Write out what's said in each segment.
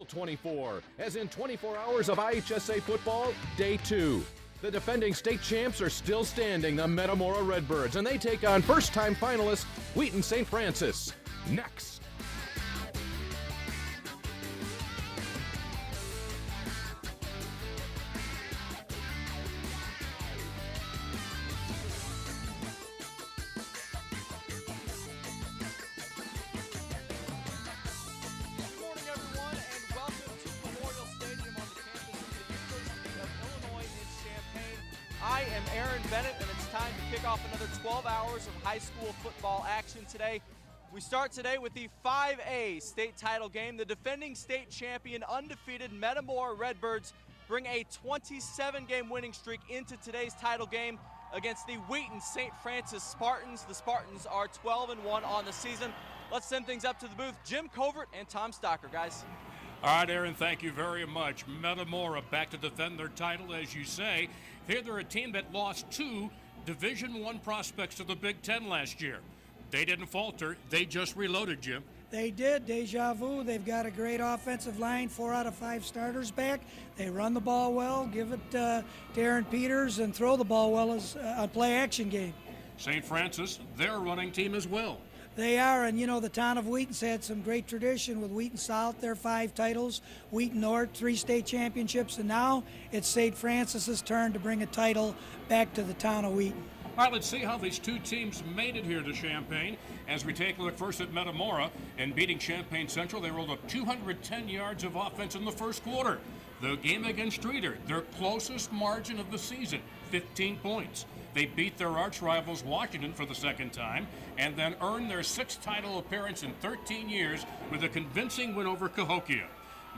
24, as in 24 hours of IHSA football, day 2. The defending state champs are still standing, the Metamora Redbirds, and they take on first-time finalists Wheaton St. Francis. Next. I am Aaron Bennett, and it's time to kick off another 12 hours of high school football action today. We start today with the 5A state title game. The defending state champion, undefeated Metamora Redbirds bring a 27-game winning streak into today's title game against the Wheaton St. Francis Spartans. The Spartans are 12-1 on the season. Let's send things up to the booth. Jim Covert and Tom Stocker, guys. All right, Aaron, thank you very much. Metamora back to defend their title, as you say. They're a team that lost 2 Division I prospects to the Big Ten last year. They didn't falter. They just reloaded, Jim. They did. Deja vu. They've got a great offensive line, 4 out of 5 starters back. They run the ball well, give it to Aaron Peters, and throw the ball well as a play-action game. St. Francis, they're a running team as well. They are, and you know, the town of Wheaton's had some great tradition with Wheaton South, their 5 titles, Wheaton North, 3 state championships, and now it's St. Francis's turn to bring a title back to the town of Wheaton. All right, let's see how these 2 teams made it here to Champaign. As we take a look first at Metamora, and beating Champaign Central, they rolled up 210 yards of offense in the first quarter. The game against Streeter, their closest margin of the season, 15 points. They beat their arch rivals Washington for the second time, and then earned their 6th title appearance in 13 years with a convincing win over Cahokia.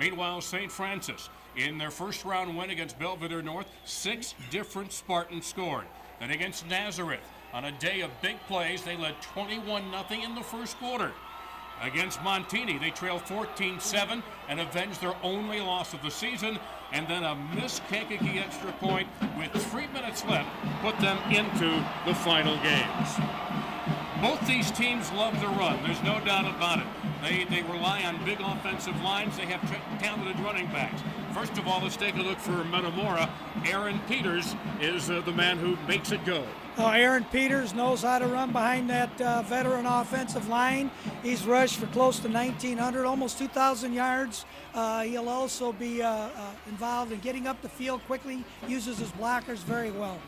Meanwhile, St. Francis, in their first round win against Belvedere North, 6 different Spartans scored. Then against Nazareth, on a day of big plays, they led 21-0 in the first quarter. Against Montini, they trailed 14-7 and avenged their only loss of the season, and then a missed Kankakee extra point with 3 minutes left put them into the final games. Both these teams love to run. There's no doubt about it. They rely on big offensive lines. They have talented running backs. First of all, let's take a look for Metamora. Aaron Peters is the man who makes it go. Aaron Peters knows how to run behind that veteran offensive line. He's rushed for close to 1,900, almost 2,000 yards. He'll also be involved in getting up the field quickly, uses his blockers very well.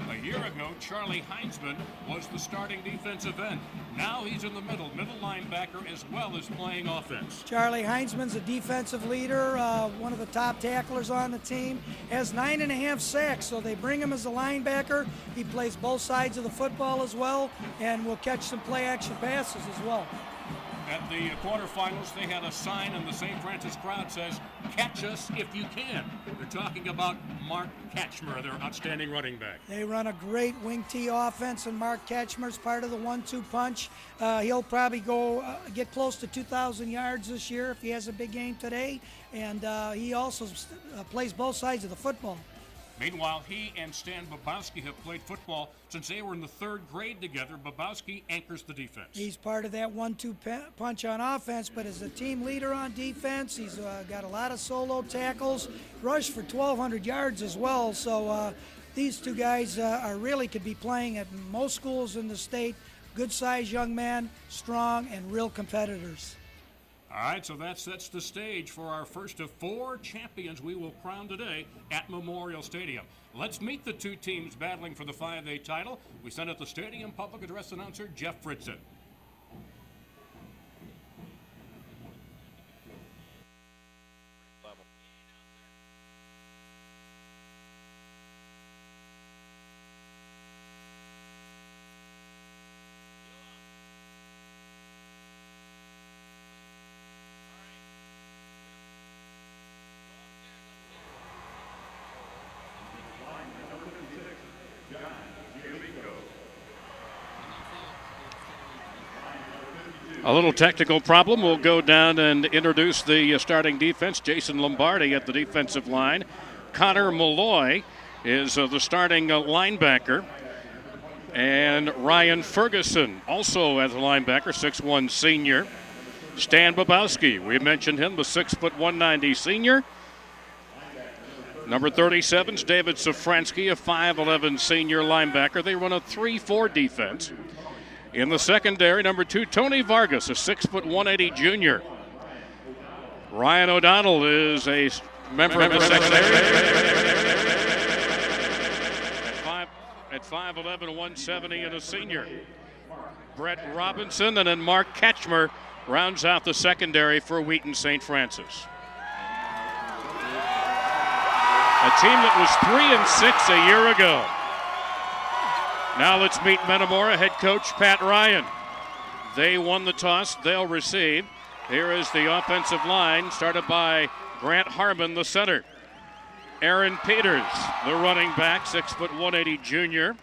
A year ago, Charlie Heinzman was the starting defensive end. Now he's in the middle linebacker, as well as playing offense. Charlie Heinzman's a defensive leader, one of the top tacklers on the team, has 9.5 sacks, so they bring him as a linebacker. He plays both sides of the football as well, and will catch some play-action passes as well. At the quarterfinals, they had a sign in the St. Francis crowd says, "Catch us if you can." They're talking about Mark Katchmer, their outstanding running back. They run a great wing T offense, and Mark Katchmer's part of the 1-2 punch. He'll probably go get close to 2,000 yards this year if he has a big game today, and he also plays both sides of the football. Meanwhile, he and Stan Babowski have played football since they were in the 3rd grade together. Babowski anchors the defense. He's part of that 1-2 punch on offense, but as a team leader on defense, he's got a lot of solo tackles, rushed for 1,200 yards as well. So these 2 guys really could be playing at most schools in the state. Good-sized young men, strong, and real competitors. All right, so that sets the stage for our first of 4 champions we will crown today at Memorial Stadium. Let's meet the 2 teams battling for the 5A title. We send out the stadium public address announcer, Jeff Fritzen. A little technical problem. We'll go down and introduce the starting defense. Jason Lombardi at the defensive line. Connor Malloy is the starting linebacker. And Ryan Ferguson also as a linebacker, 6'1" senior. Stan Bobowski, we mentioned him, the 6'190" senior. Number 37 is David Safransky, a 5'11" senior linebacker. They run a 3-4 defense. In the secondary, number 2, Tony Vargas, a 6'180" junior. Ryan O'Donnell is a member of the secondary. At 5'11", 170, and a senior. Brett Robinson and then Mark Ketchmer rounds out the secondary for Wheaton St. Francis. A team that was 3-6 a year ago. Now let's meet Metamora head coach Pat Ryan. They won the toss, they'll receive. Here is the offensive line, started by Grant Harmon, the center. Aaron Peters, the running back, 6'180" junior.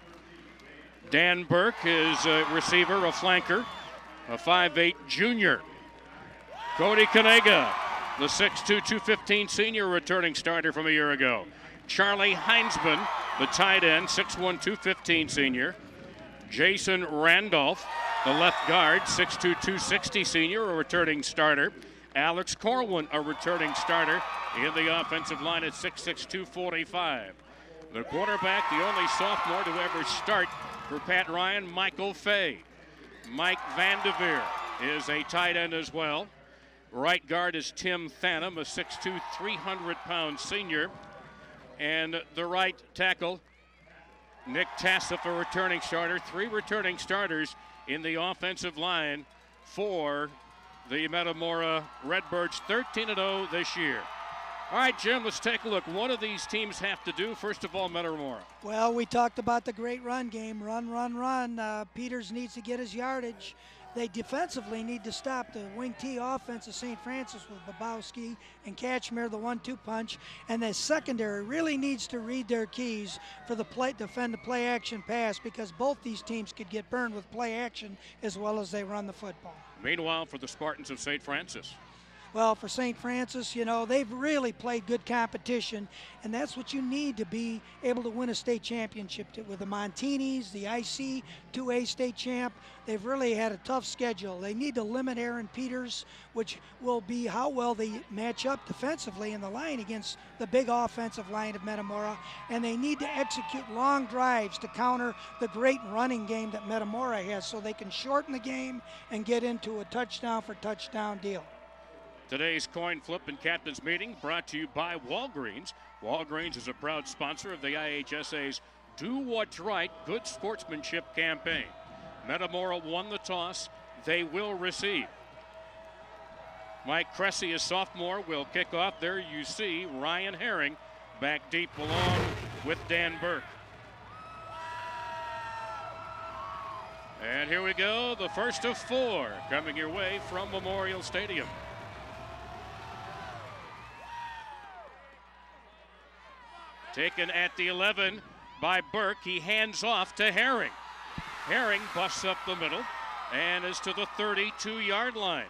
Dan Burke is a receiver, a flanker, a 5'8" junior. Cody Kanega, the 6'2", 215 senior returning starter from a year ago. Charlie Heinsman, the tight end, 6'1", 215 senior. Jason Randolph, the left guard, 6'2", 260 senior, a returning starter. Alex Corwin, a returning starter in the offensive line at 6'6", 245. The quarterback, the only sophomore to ever start for Pat Ryan, Michael Fay. Mike Vandeveer is a tight end as well. Right guard is Tim Thanum, a 6'2", 300-pound senior. And the right tackle, Nick Tassif, a returning starter. 3 returning starters in the offensive line for the Metamora Redbirds, 13-0 this year. All right, Jim, let's take a look. What do these teams have to do? First of all, Metamora. Well, we talked about the great run game. Run. Peters needs to get his yardage. They defensively need to stop the wing T offense of St. Francis with Bobowski and Katchmer, the 1-2 punch. And the secondary really needs to read their keys for the defend the play action pass, because both these teams could get burned with play action as well as they run the football. Meanwhile, for the Spartans of St. Francis. Well, for St. Francis, you know, they've really played good competition, and that's what you need to be able to win a state championship. With the Montinis, the IC 2A state champ, they've really had a tough schedule. They need to limit Aaron Peters, which will be how well they match up defensively in the line against the big offensive line of Metamora, and they need to execute long drives to counter the great running game that Metamora has, so they can shorten the game and get into a touchdown for touchdown deal. Today's coin flip and captain's meeting brought to you by Walgreens. Walgreens is a proud sponsor of the IHSA's Do What's Right, Good Sportsmanship campaign. Metamora won the toss. They will receive. Mike Cressy, a sophomore, will kick off. There you see Ryan Herring back deep along with Dan Burke. And here we go, the first of 4 coming your way from Memorial Stadium. Taken at the 11 by Burke. He hands off to Herring. Herring busts up the middle and is to the 32-yard line.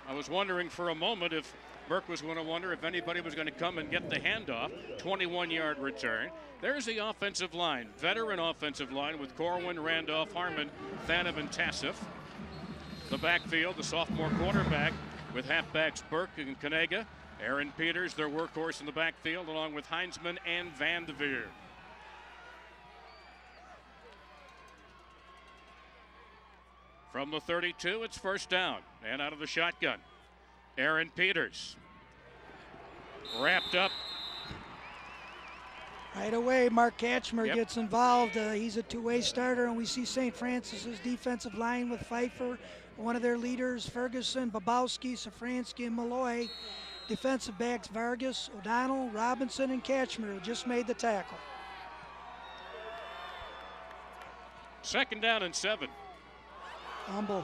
I was wondering for a moment if Burke was going to wonder if anybody was going to come and get the handoff. 21-yard return. There's the offensive line, veteran offensive line with Corwin, Randolph, Harmon, Thanum, and Tassif. The backfield, the sophomore quarterback with halfbacks Burke and Kanega. Aaron Peters, their workhorse in the backfield, along with Heinsman and Vandeveer. From the 32, it's first down. And out of the shotgun, Aaron Peters. Wrapped up. Right away, Mark Katchmer gets involved. He's a 2-way starter, and we see St. Francis's defensive line with Pfeiffer, one of their leaders, Ferguson, Bobowski, Safransky, and Malloy. Defensive backs Vargas, O'Donnell, Robinson, and Katchmer, who just made the tackle. Second down and 7. Humble.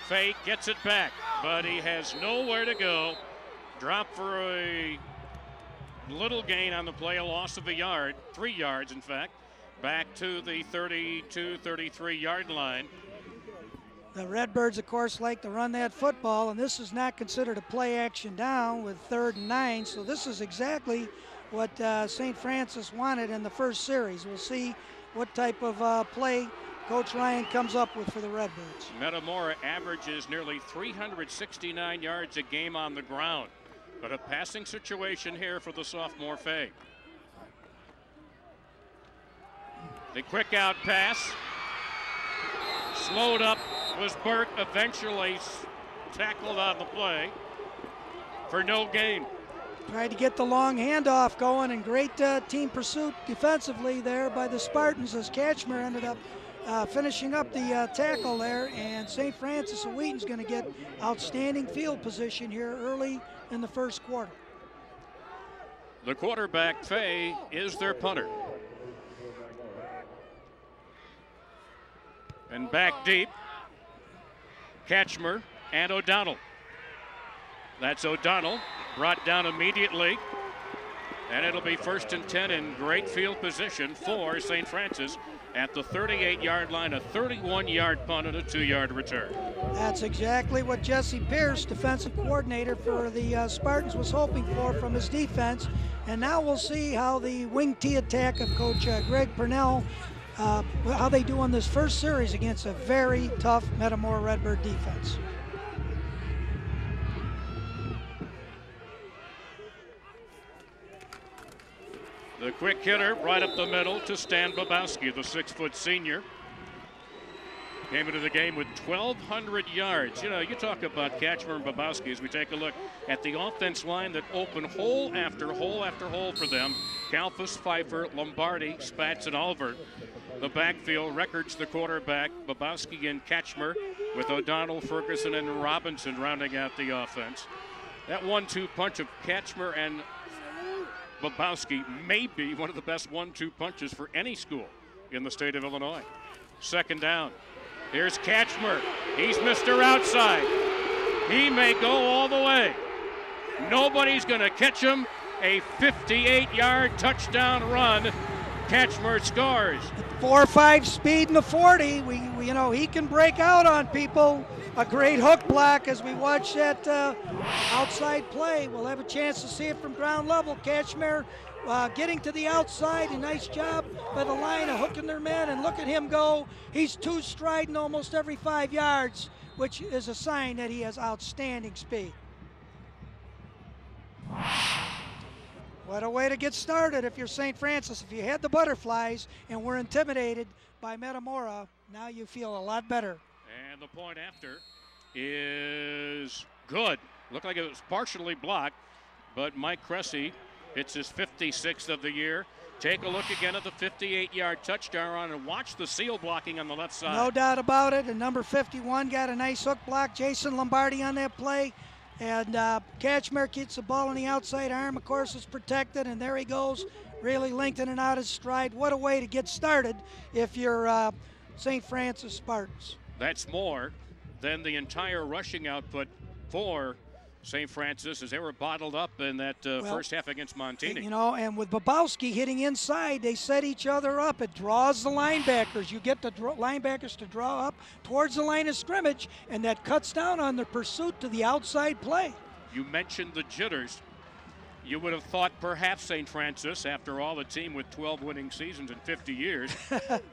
Fake gets it back, but he has nowhere to go. Drop for a little gain on the play, a loss of a yard, 3 yards in fact, back to the 32, 33-yard line. The Redbirds, of course, like to run that football, and this is not considered a play action down with 3rd and 9, so this is exactly what St. Francis wanted in the first series. We'll see what type of play Coach Ryan comes up with for the Redbirds. Metamora averages nearly 369 yards a game on the ground, but a passing situation here for the sophomore Fay. The quick out pass. Slowed up was Burke, eventually tackled on the play for no gain. Tried to get the long handoff going, and great team pursuit defensively there by the Spartans as Catchmer ended up finishing up the tackle there, and St. Francis of Wheaton's going to get outstanding field position here early in the first quarter. The quarterback, Fay, is their punter. And back deep, Catchmer and O'Donnell. That's O'Donnell, brought down immediately. And it'll be 1st and 10 in great field position for St. Francis at the 38-yard line, a 31-yard punt and a 2-yard return. That's exactly what Jesse Pierce, defensive coordinator for the Spartans, was hoping for from his defense. And now we'll see how the wing T attack of Coach Greg Purnell, how they do on this first series against a very tough Metamora Redbird defense. The quick hitter right up the middle to Stan Babowski, the 6-foot senior. Came into the game with 1,200 yards. You know, you talk about Catchmer and Babowski as we take a look at the offense line that opened hole after hole after hole for them. Kalfas, Pfeiffer, Lombardi, Spatz, and Albert. The backfield records the quarterback, Babowski and Catchmer, with O'Donnell, Ferguson, and Robinson rounding out the offense. That 1-2 punch of Catchmer and Babowski may be one of the best 1-2 punches for any school in the state of Illinois. 2nd down. Here's Catchmer. He's Mr. Outside. He may go all the way. Nobody's going to catch him. A 58-yard touchdown run. Catchmer scores. 4.5 speed in the 40. We you know, he can break out on people. A great hook block as we watch that outside play. We'll have a chance to see it from ground level. Catchmer getting to the outside. A nice job by the line of hooking their men, and look at him go. He's 2-striding almost every 5 yards, which is a sign that he has outstanding speed. What a way to get started if you're St. Francis. If you had the butterflies and were intimidated by Metamora, now you feel a lot better. And the point after is good. Looked like it was partially blocked, but Mike Cressy hits his 56th of the year. Take a look again at the 58-yard touchdown run and watch the seal blocking on the left side. No doubt about it. And number 51 got a nice hook block. Jason Lombardi on that play. And Catchmer gets the ball on the outside arm. Of course, it's protected, and there he goes, really lengthening out his stride. What a way to get started if you're St. Francis Spartans. That's more than the entire rushing output for St. Francis as they were bottled up in that first half against Montini. You know, and with Babowski hitting inside, they set each other up. It draws the linebackers. You get the linebackers to draw up towards the line of scrimmage, and that cuts down on the pursuit to the outside play. You mentioned the jitters. You would have thought perhaps St. Francis, after all, a team with 12 winning seasons in 50 years,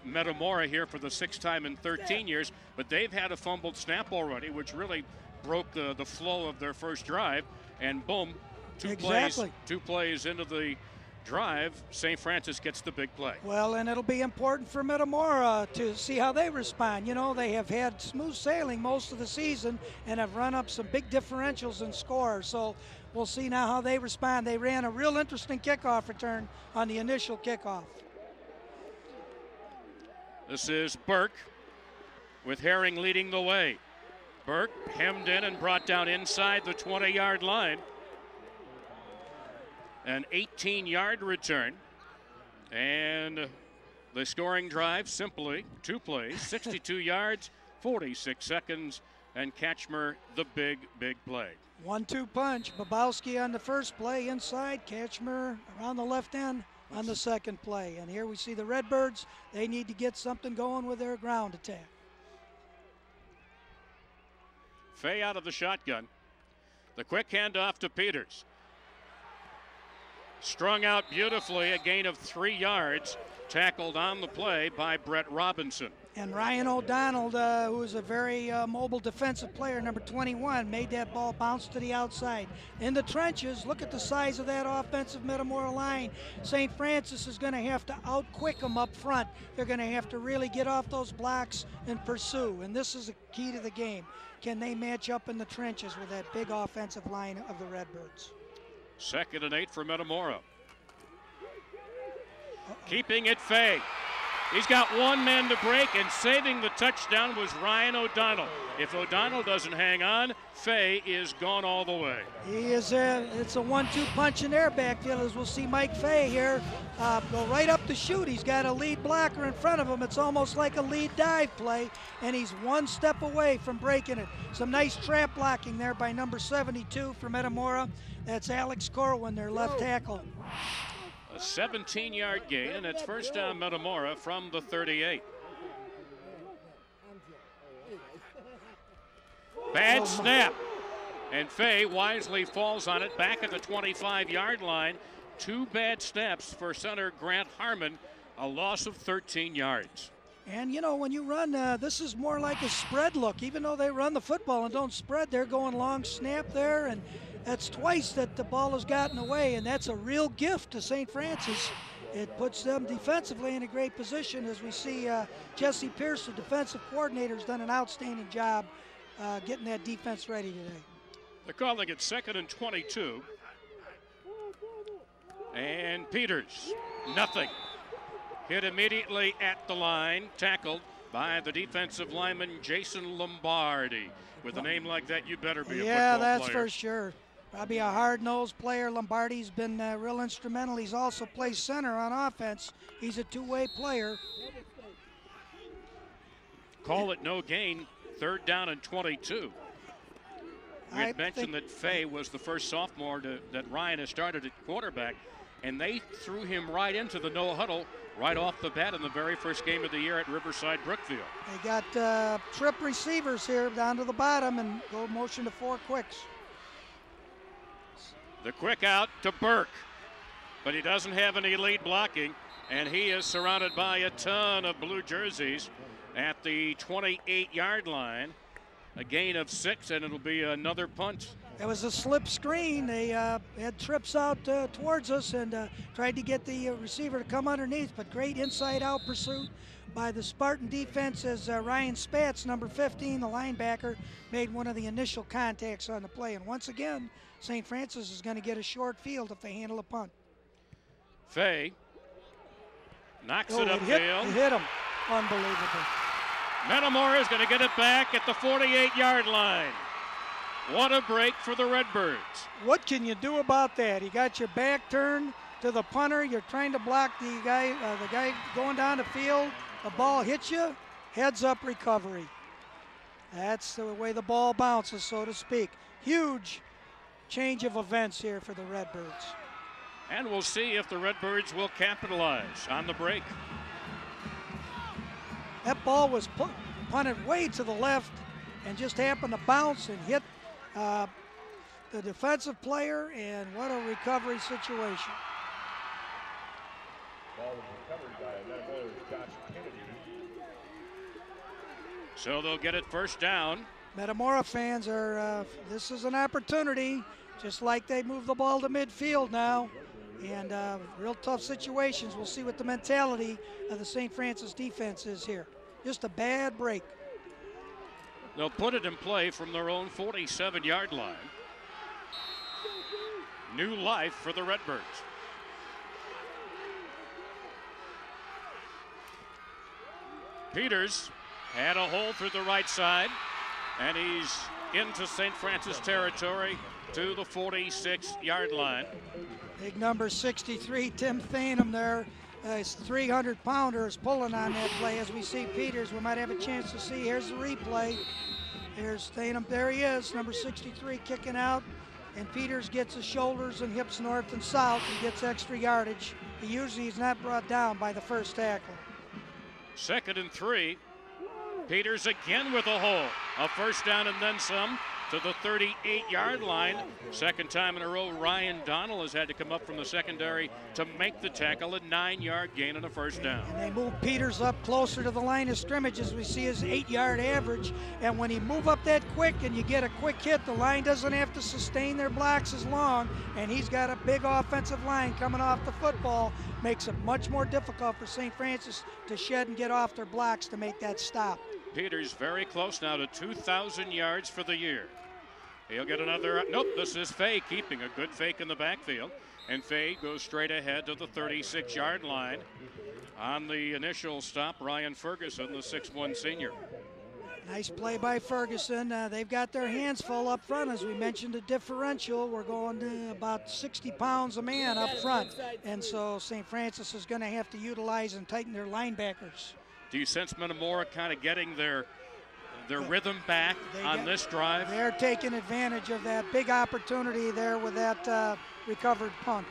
Metamora here for the 6th time in 13 years, but they've had a fumbled snap already, which really broke the flow of their first drive, and boom, two plays into the drive, St. Francis gets the big play. Well, and it'll be important for Metamora to see how they respond. You know, they have had smooth sailing most of the season and have run up some big differentials in score, so we'll see now how they respond. They ran a real interesting kickoff return on the initial kickoff. This is Burke with Herring leading the way. Burke hemmed in and brought down inside the 20-yard line. An 18-yard return. And the scoring drive simply 2 plays, 62 yards, 46 seconds, and Catchmer the big play. 1-2 punch. Babowski on the first play inside, Catchmer around the left end on the second play. And here we see the Redbirds. They need to get something going with their ground attack. Fay out of the shotgun. The quick handoff to Peters. Strung out beautifully, a gain of 3 yards. Tackled on the play by Brett Robinson. And Ryan O'Donnell, who is a very mobile defensive player, number 21, made that ball bounce to the outside. In the trenches, look at the size of that offensive Metamora line. St. Francis is going to have to out-quick them up front. They're going to have to really get off those blocks and pursue. And this is the key to the game. Can they match up in the trenches with that big offensive line of the Redbirds? 2nd and 8 for Metamora. Keeping it Fay. He's got one man to break, and saving the touchdown was Ryan O'Donnell. If O'Donnell doesn't hang on, Fay is gone all the way. He is it's a 1-2 punch in their backfield, as we'll see Mike Fay here go right up the chute. He's got a lead blocker in front of him. It's almost like a lead dive play, and he's one step away from breaking it. Some nice trap blocking there by number 72 for Metamora. That's Alex Corwin, their left tackle. A 17-yard gain, and it's first down Metamora from the 38. Bad snap, and Fay wisely falls on it back at the 25-yard line. 2 bad snaps for center Grant Harmon, a loss of 13 yards. And you know, when you run, this is more like a spread look. Even though they run the football and don't spread, they're going long snap there, and that's twice that the ball has gotten away, and that's a real gift to St. Francis. It puts them defensively in a great position, as we see Jesse Pierce, the defensive coordinator, has done an outstanding job getting that defense ready today. They're calling it 2nd and 22. And Peters, nothing. Hit immediately at the line, tackled by the defensive lineman Jason Lombardi. With a name like that, you better be a football player. Yeah, that's for sure. Probably a hard-nosed player. Lombardi's been real instrumental. He's also plays center on offense. He's a two-way player. Call it no gain, 3rd down and 22. We had mentioned that Fay was the first sophomore that Ryan has started at quarterback, and they threw him right into the no huddle right off the bat in the very first game of the year at Riverside Brookfield. They got trip receivers here down to the bottom and go motion to 4 quicks. The quick out to Burke, but he doesn't have any lead blocking, and he is surrounded by a ton of blue jerseys at the 28-yard line. A gain of 6, and it'll be another punt. It was a slip screen. They had trips out towards us and tried to get the receiver to come underneath, but great inside-out pursuit by the Spartan defense as Ryan Spatz, number 15, the linebacker, made one of the initial contacts on the play. And once again, St. Francis is going to get a short field if they handle a punt. Fay knocks it upfield. It hit him. Unbelievable. Metamora is going to get it back at the 48-yard line. What a break for the Redbirds. What can you do about that? You got your back turned to the punter. You're trying to block the guy going down the field. The ball hits you. Heads up recovery. That's the way the ball bounces, so to speak. Huge change of events here for the Redbirds. And we'll see if the Redbirds will capitalize on the break. That ball was punted way to the left and just happened to bounce and hit the defensive player, and what a recovery situation. Ball was recovered by Metamora Josh Kennedy. So they'll get it first down. Metamora fans are, this is an opportunity, just like they move the ball to midfield now. And real tough situations. We'll see what the mentality of the St. Francis defense is here. Just a bad break. They'll put it in play from their own 47-yard line. New life for the Redbirds. Peters had a hole through the right side, and he's into St. Francis territory to the 46-yard line. Big number 63, Tim Thanem there. His 300-pounder is pulling on that play. As we see Peters, we might have a chance to see. Here's the replay. Here's Thanem. There he is, number 63, kicking out. And Peters gets his shoulders and hips north and south and gets extra yardage. He usually is not brought down by the first tackle. 2nd and 3. Peters again with a hole. A first down and then some to the 38-yard line. Second time in a row, Ryan Donnell has had to come up from the secondary to make the tackle, a 9-yard gain and a first down. And they move Peters up closer to the line of scrimmage, as we see his 8-yard average. And when you move up that quick and you get a quick hit, the line doesn't have to sustain their blocks as long. And he's got a big offensive line coming off the football. Makes it much more difficult for St. Francis to shed and get off their blocks to make that stop. Peters very close now to 2,000 yards for the year. He'll get another. Nope, this is Fay keeping a good fake in the backfield. And Fay goes straight ahead to the 36-yard line. On the initial stop, Ryan Ferguson, the 6'1 senior. Nice play by Ferguson. They've got their hands full up front. As we mentioned, the differential, we're going to about 60 pounds a man up front. And so St. Francis is going to have to utilize and tighten their linebackers. Do you sense Metamora kind of getting their rhythm back on this drive? They're taking advantage of that big opportunity there with that recovered punt.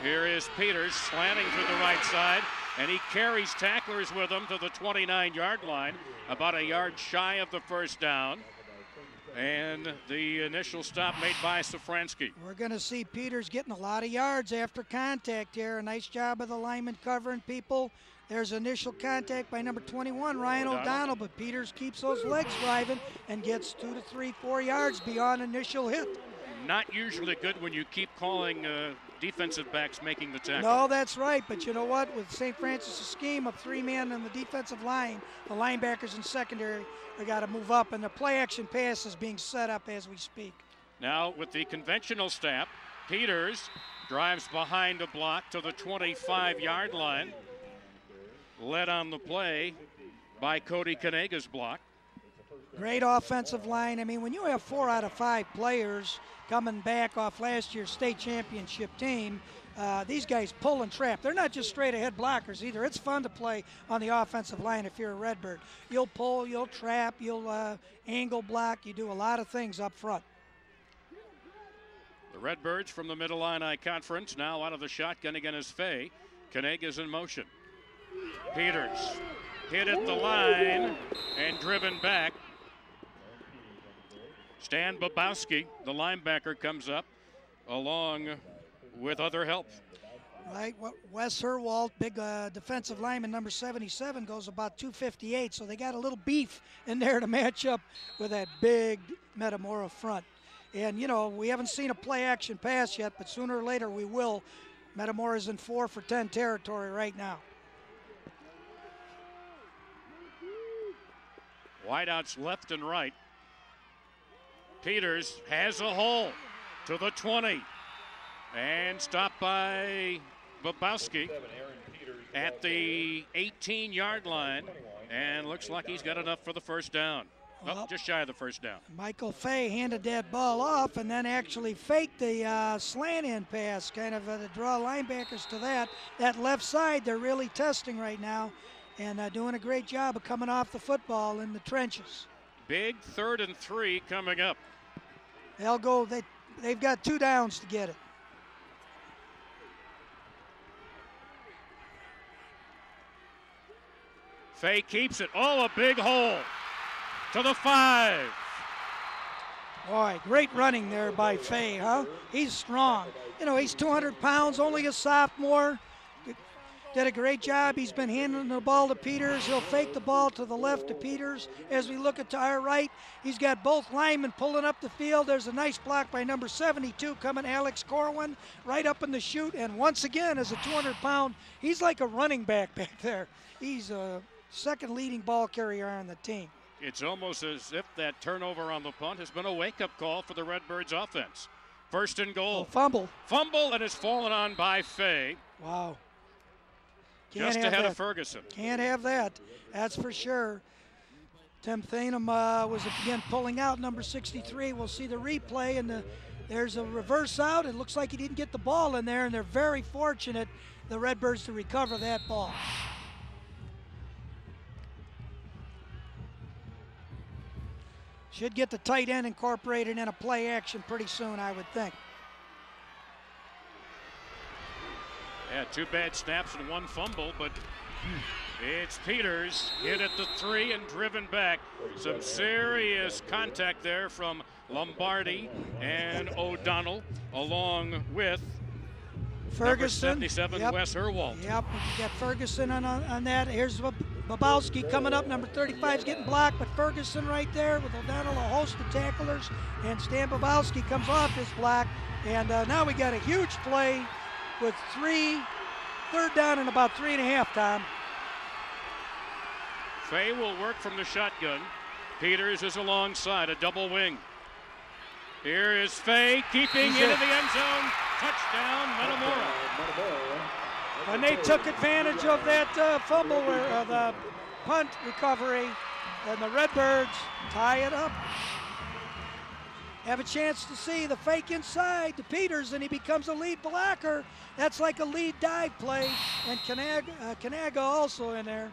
Here is Peters slanting to the right side, and he carries tacklers with him to the 29-yard line, about a yard shy of the first down. And the initial stop made by Safransky. We're going to see Peters getting a lot of yards after contact here. A nice job of the lineman covering people. There's initial contact by number 21, Ryan O'Donnell, but Peters keeps those legs driving and gets 2 to 3, 4 yards beyond initial hit. Not usually good when you keep calling defensive backs making the tackle. No, that's right, but you know what? With St. Francis' scheme of 3 men on the defensive line, the linebackers and secondary, they got to move up, and the play-action pass is being set up as we speak. Now with the conventional snap, Peters drives behind a block to the 25-yard line. Led on the play by Cody Kanega's block. Great offensive line. I mean, when you have 4 out of 5 players coming back off last year's state championship team, these guys pull and trap. They're not just straight ahead blockers either. It's fun to play on the offensive line if you're a Redbird. You'll pull, you'll trap, you'll angle block. You do a lot of things up front. The Redbirds from the Middle Illini Conference now out of the shotgun again is Fay. Kanega's in motion. Peters hit at the line and driven back. Stan Babowski, the linebacker, comes up along with other help. Right, Wes Herwald, big defensive lineman, number 77, goes about 258, so they got a little beef in there to match up with that big Metamora front. And, you know, we haven't seen a play-action pass yet, but sooner or later we will. Metamora's in 4 for 10 territory right now. Wideouts left and right. Peters has a hole to the 20 and stopped by Babowski at the 18-yard line, and looks like he's got enough for the first down. Well, Just shy of the first down. Michael Fay handed that ball off and then actually faked the slant in pass, kind of to draw linebackers to that. That left side they're really testing right now, and doing a great job of coming off the football in the trenches. Big 3rd and 3 coming up. They'll go, they've got 2 downs to get it. Fay keeps it. Oh, a big hole to the 5. Boy, great running there by Fay, huh? He's strong. You know, he's 200 pounds, only a sophomore. Did a great job. He's been handing the ball to Peters. He'll fake the ball to the left to Peters. As we look at to our right, he's got both linemen pulling up the field. There's a nice block by number 72 coming, Alex Corwin, right up in the chute. And once again, as a 200-pound, he's like a running back there. He's a second leading ball carrier on the team. It's almost as if that turnover on the punt has been a wake-up call for the Redbirds offense. 1st and goal. Oh, fumble. Fumble, and it's fallen on by Fay. Wow. Just ahead of Ferguson. Can't have that. That's for sure. Tim Thanem was again pulling out number 63. We'll see the replay, and there's a reverse out. It looks like he didn't get the ball in there, and they're very fortunate, the Redbirds, to recover that ball. Should get the tight end incorporated in a play action pretty soon, I would think. Yeah, 2 bad snaps and 1 fumble, but It's Peters hit at the 3 and driven back. Some serious contact there from Lombardi and O'Donnell, along with Ferguson. Number 77, Wes Herwald. Yep, we got Ferguson on that. Here's Babowski coming up. Number 35 is getting blocked, but Ferguson right there with O'Donnell, a host of tacklers, and Stan Babowski comes off this block. And now we got a huge play with third down and about 3.5, Tom. Fay will work from the shotgun. Peters is alongside, a double wing. Here is Fay keeping into the end zone. Touchdown, Metamora. And they took advantage of that fumble, the punt recovery, and the Redbirds tie it up. Have a chance to see the fake inside to Peters, and he becomes a lead blocker. That's like a lead dive play, and Kanaga also in there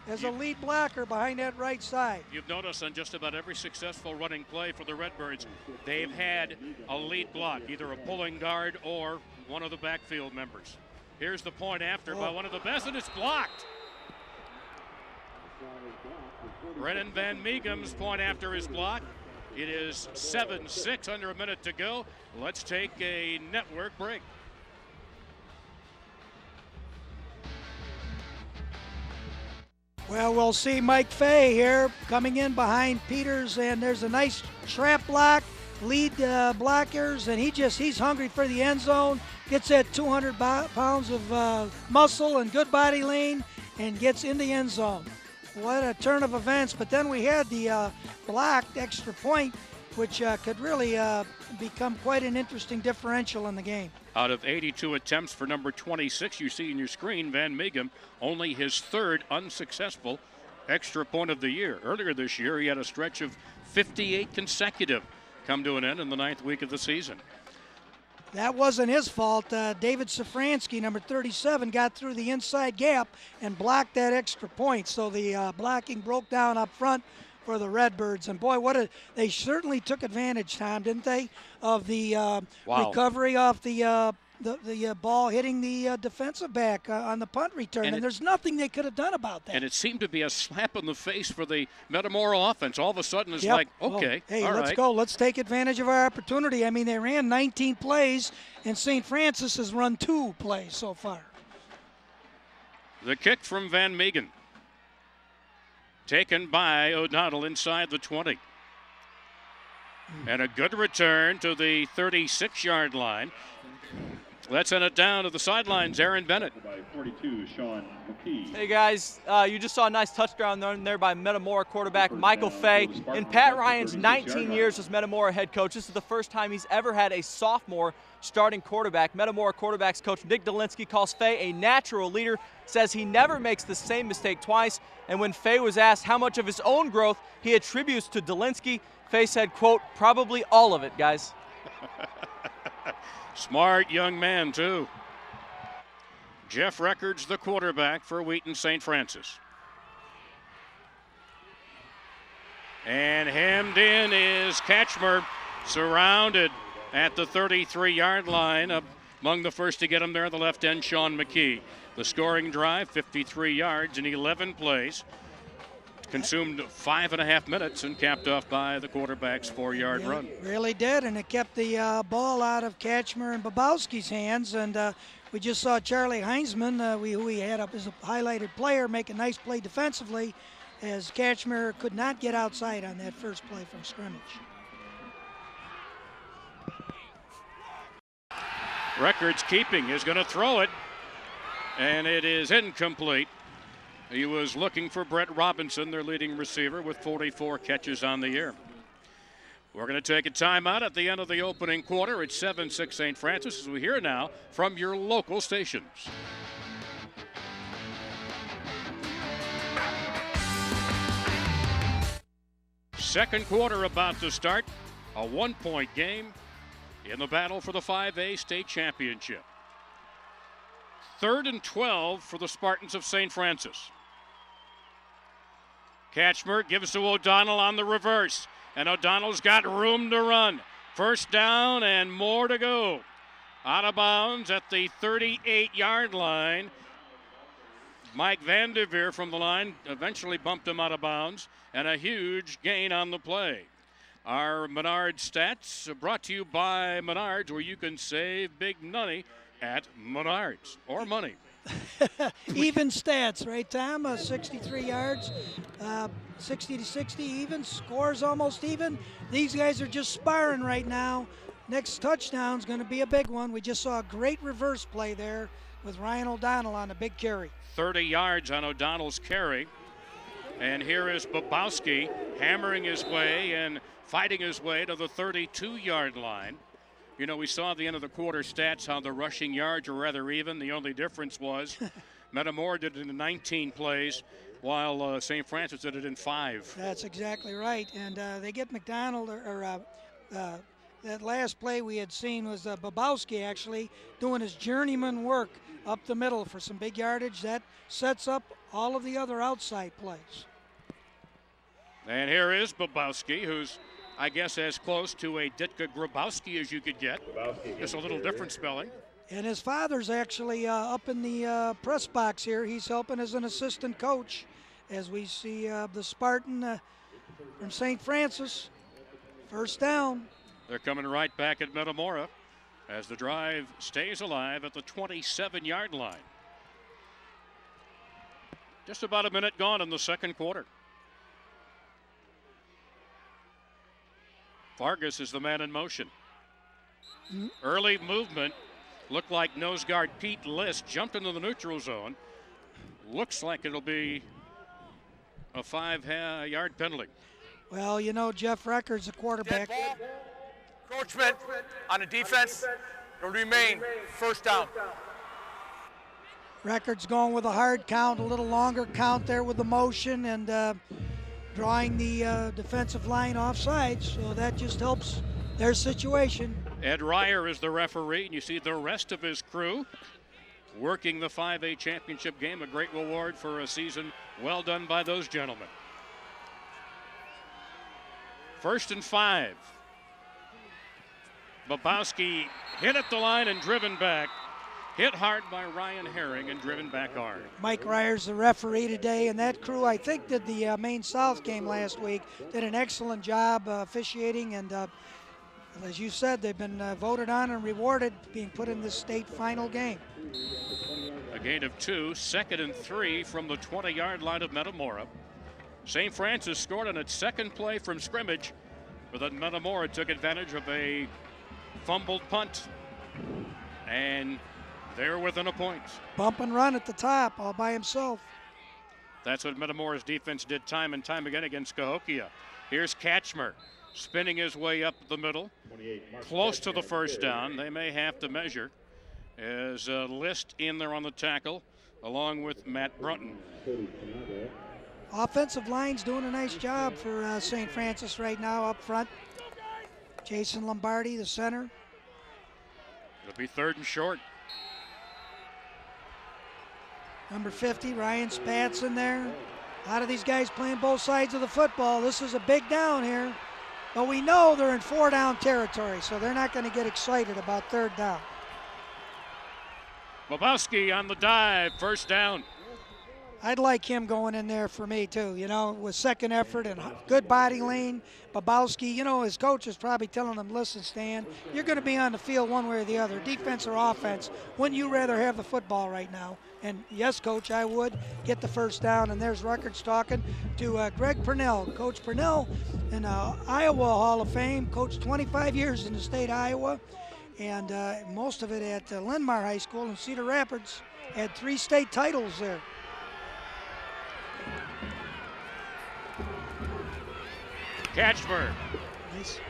as a lead blocker behind that right side. You've noticed on just about every successful running play for the Redbirds, they've had a lead block, either a pulling guard or one of the backfield members. Here's the point after by one of the best, and it's blocked. Brennan Van Meegem's point after is blocked. It is 7-6, under a minute to go. Let's take a network break. Well, we'll see Mike Fay here coming in behind Peters, and there's a nice trap block, lead blockers, and he's hungry for the end zone, gets that 200 pounds of muscle and good body lean, and gets in the end zone. What a turn of events. But then we had the blocked extra point, which could really become quite an interesting differential in the game. Out of 82 attempts for number 26, you see in your screen, Van Meegem, only his third unsuccessful extra point of the year. Earlier this year, he had a stretch of 58 consecutive come to an end in the 9th week of the season. That wasn't his fault. David Safransky, number 37, got through the inside gap and blocked that extra point. So the blocking broke down up front for the Redbirds. And boy, they certainly took advantage, Tom, didn't they, of the recovery off the ball hitting the defensive back on the punt return. And there's nothing they could have done about that. And it seemed to be a slap in the face for the Metamora offense. All of a sudden it's like, okay, hey, all let's right. go. Let's take advantage of our opportunity. I mean, they ran 19 plays, and St. Francis has run 2 plays so far. The kick from Van Meegen, taken by O'Donnell inside the 20. And a good return to the 36-yard line. Let's send it down to the sidelines. Aaron Bennett. By 42, Sean McKee. Hey guys, you just saw a nice touchdown there by Metamora quarterback Michael Fay. In Pat Ryan's 19 years as Metamora head coach, this is the first time he's ever had a sophomore starting quarterback. Metamora quarterbacks coach Nick Dolinsky calls Fay a natural leader, says he never makes the same mistake twice. And when Fay was asked how much of his own growth he attributes to Dolinsky, Fay said, quote, probably all of it, guys. Smart young man, too. Jeff Records, the quarterback for Wheaton St. Francis. And hemmed in is Catchmer, surrounded at the 33-yard line. Among the first to get him there, the left end, Sean McKee. The scoring drive, 53 yards in 11 plays. Consumed 5.5 minutes and capped off by the quarterback's 4-yard run. Really did, and it kept the ball out of Catchmer and Babowski's hands. And we just saw Charlie Heinzman, who we had up as a highlighted player, make a nice play defensively, as Catchmer could not get outside on that first play from scrimmage. Records keeping, is going to throw it, and it is incomplete. He was looking for Brett Robinson, their leading receiver, with 44 catches on the year. We're going to take a timeout at the end of the opening quarter. It's 7-6 St. Francis, as we hear now from your local stations. Second quarter about to start. A 1-point game in the battle for the 5A state championship. 3rd and 12 for the Spartans of St. Francis. Catchmer gives to O'Donnell on the reverse, and O'Donnell's got room to run. First down and more to go. Out of bounds at the 38-yard line. Mike Vanderveer from the line eventually bumped him out of bounds, and a huge gain on the play. Our Menards stats are brought to you by Menards, where you can save big money at Menards, or money. Even stats, right, Tom? 63 yards, 60 to 60 even, scores almost even. These guys are just sparring right now. Next touchdown's going to be a big one. We just saw a great reverse play there with Ryan O'Donnell on a big carry. 30 yards on O'Donnell's carry. And here is Bobowski hammering his way and fighting his way to the 32-yard line. You know, we saw at the end of the quarter stats how the rushing yards were rather even. The only difference was Metamora did it in 19 plays, while St. Francis did it in 5. That's exactly right. And they get McDonald, that last play we had seen was Bobowski actually doing his journeyman work up the middle for some big yardage. That sets up all of the other outside plays. And here is Bobowski, who's, I guess, as close to a Ditka Grabowski as you could get. Just a little different spelling. And his father's actually up in the press box here. He's helping as an assistant coach as we see the Spartan from St. Francis. First down. They're coming right back at Metamora as the drive stays alive at the 27-yard line. Just about a minute gone in the second quarter. Vargas is the man in motion. Early movement. Looked like nose guard Pete List jumped into the neutral zone. Looks like it'll be a 5-yard penalty. Well, you know, Jeff Recker's a quarterback. Encroachment on the defense will remain first down. Recker's going with a hard count, a little longer count there with the motion and drawing the defensive line offside, so that just helps their situation. Ed Ryer is the referee, and you see the rest of his crew working the 5A championship game. A great reward for a season well done by those gentlemen. 1st and 5. Bobowski hit at the line and driven back. Hit hard by Ryan Herring and driven back hard. Mike Ryer's the referee today, and that crew, I think, did the Maine South game last week. Did an excellent job officiating, and as you said, they've been voted on and rewarded being put in this state final game. A gain of 2, 2nd and 3 from the 20-yard line of Metamora. St. Francis scored on its second play from scrimmage, but then Metamora took advantage of a fumbled punt, and they're within a point. Bump and run at the top all by himself. That's what Metamora's defense did time and time again against Cahokia. Here's Katchmer spinning his way up the middle, close to the first down. They may have to measure as List in there on the tackle, along with Matt Brunton. Offensive line's doing a nice job for St. Francis right now up front. Jason Lombardi, the center. It'll be 3rd and short. Number 50, Ryan Spatz in there. A lot of these guys playing both sides of the football. This is a big down here. But we know they're in 4-down territory, so they're not going to get excited about 3rd down. Bobowski on the dive, 1st down. I'd like him going in there for me too, you know, with second effort and good body lean. Bobowski, you know, his coach is probably telling him, listen, Stan, you're going to be on the field one way or the other, defense or offense. Wouldn't you rather have the football right now? And yes, Coach, I would get the 1st down. And there's records talking to Greg Purnell. Coach Purnell in Iowa Hall of Fame, coached 25 years in the state of Iowa, and most of it at Linn-Mar High School in Cedar Rapids. Had 3 state titles there. Katchmer Nice.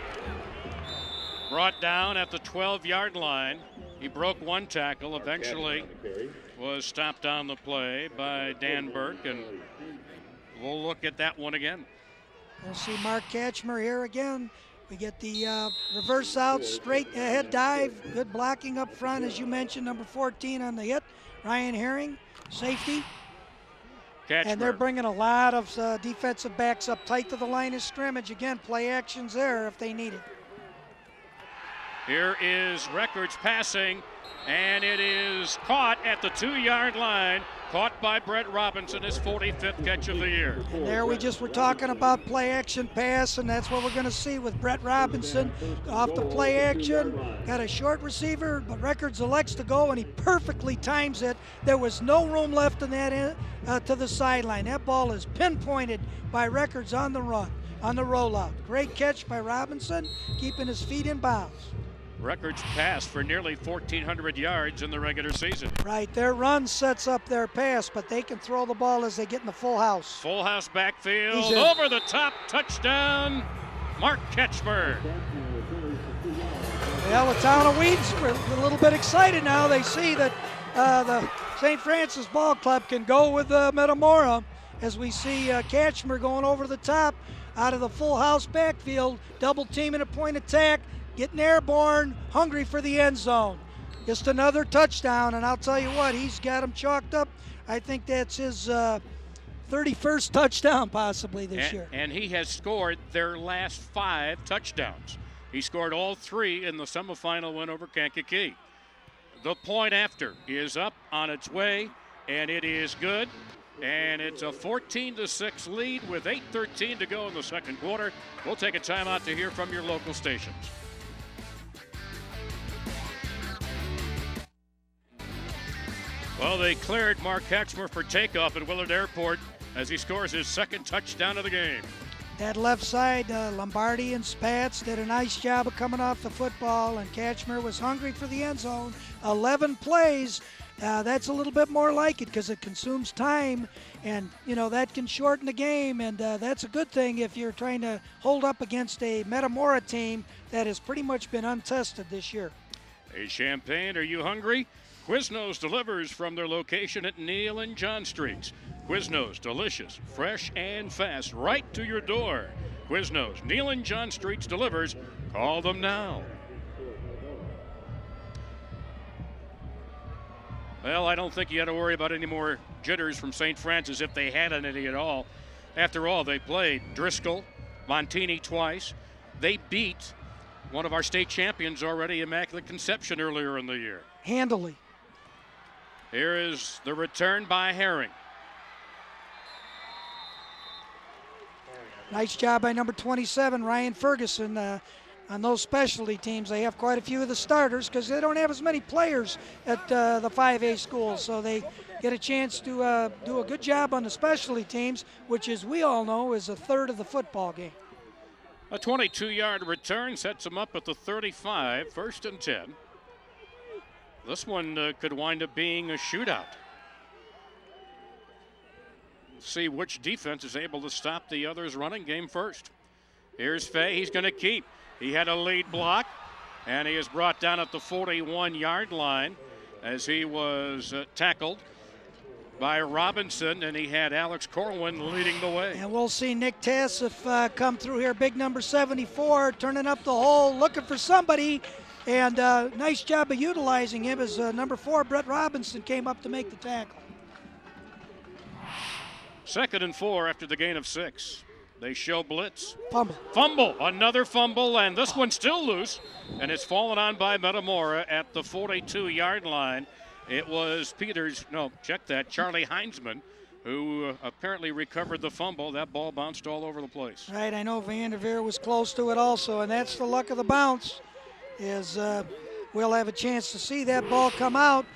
brought down at the 12-yard line. He broke 1 tackle, eventually was stopped on the play by Dan Burke, and we'll look at that one again. We'll see Mark Katchmer here again. We get the reverse out, straight ahead dive. Good blocking up front, as you mentioned, number 14 on the hit. Ryan Herring, safety. Katchmer. And they're bringing a lot of defensive backs up tight to the line of scrimmage. Again, play actions there if they need it. Here is Records passing, And it is caught at the 2-yard line. Caught by Brett Robinson, his 45th catch of the year. And there we just were talking about play action pass, and that's what we're going to see with Brett Robinson off the play action. Got a short receiver, but Records elects to go, and he perfectly times it. There was no room left in that to the sideline. That ball is pinpointed by Records on the run, on the rollout. Great catch by Robinson, keeping his feet in bounds. Records passed for nearly 1,400 yards in the regular season. Right, their run sets up their pass, but they can throw the ball as they get in the full house. Full house backfield, over the top, touchdown, Mark Ketchmer. Well, the town of Wheaton's a little bit excited now. They see that the St. Francis Ball Club can go with Metamora, as we see Ketchmer going over the top out of the full house backfield, double teaming a point attack, getting airborne, hungry for the end zone. Just another touchdown, and I'll tell you what, he's got him chalked up. I think that's his 31st touchdown possibly this year. And he has scored their last 5 touchdowns. He scored all 3 in the semifinal win over Kankakee. The point after is up on its way, and it is good. And it's a 14-6 lead with 8:13 to go in the second quarter. We'll take a timeout to hear from your local stations. Well, they cleared Mark Ketchmer for takeoff at Willard Airport as he scores his 2nd touchdown of the game. That left side, Lombardi and Spatz did a nice job of coming off the football, and Ketchmer was hungry for the end zone. 11 plays. That's a little bit more like it because it consumes time, and that can shorten the game, and that's a good thing if you're trying to hold up against a Metamora team that has pretty much been untested this year. Hey, Champaign, are you hungry? Quiznos delivers from their location at Neal and John Streets. Quiznos, delicious, fresh, and fast, right to your door. Quiznos, Neal and John Streets delivers. Call them now. Well, I don't think you had to worry about any more jitters from St. Francis if they had any at all. After all, they played Driscoll, Montini twice. They beat one of our state champions already, Immaculate Conception, earlier in the year. Handily. Here is the return by Herring. Nice job by number 27, Ryan Ferguson. On those specialty teams, they have quite a few of the starters because they don't have as many players at the 5A schools, so they get a chance to do a good job on the specialty teams, which, as we all know, is a third of the football game. A 22-yard return sets them up at the 35, 1st and 10. This one could wind up being a shootout. See which defense is able to stop the other's running game first. Here's Fay. He's going to keep. He had a lead block, and he is brought down at the 41-yard line as he was tackled by Robinson, and he had Alex Corwin leading the way. And we'll see Nick Tassif come through here, big number 74, turning up the hole, looking for somebody, and nice job of utilizing him as number 4, Brett Robinson, came up to make the tackle. 2nd and 4 after the gain of 6. They show blitz. Fumble. Another fumble, and this one's still loose, and it's fallen on by Metamora at the 42-yard line. It was Charlie Heinzman, who apparently recovered the fumble. That ball bounced all over the place. Right, I know Vanderveer was close to it also, and that's the luck of the bounce, is we'll have a chance to see that ball come out.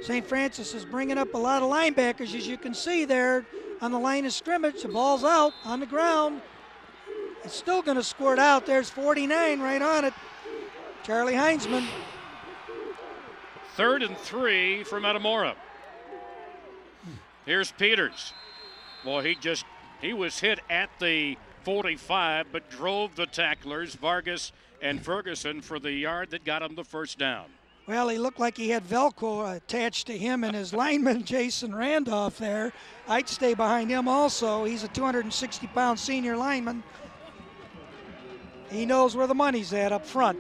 St. Francis is bringing up a lot of linebackers, as you can see there on the line of scrimmage. The ball's out on the ground. It's still going to squirt out. There's 49 right on it. Charlie Heinzman. 3rd and 3 for Metamora. Here's Peters. Boy, he was hit at the 45, but drove the tacklers, Vargas and Ferguson, for the yard that got him the first down. Well, he looked like he had Velcro attached to him and his lineman, Jason Randolph, there. I'd stay behind him also. He's a 260-pound senior lineman. He knows where the money's at up front.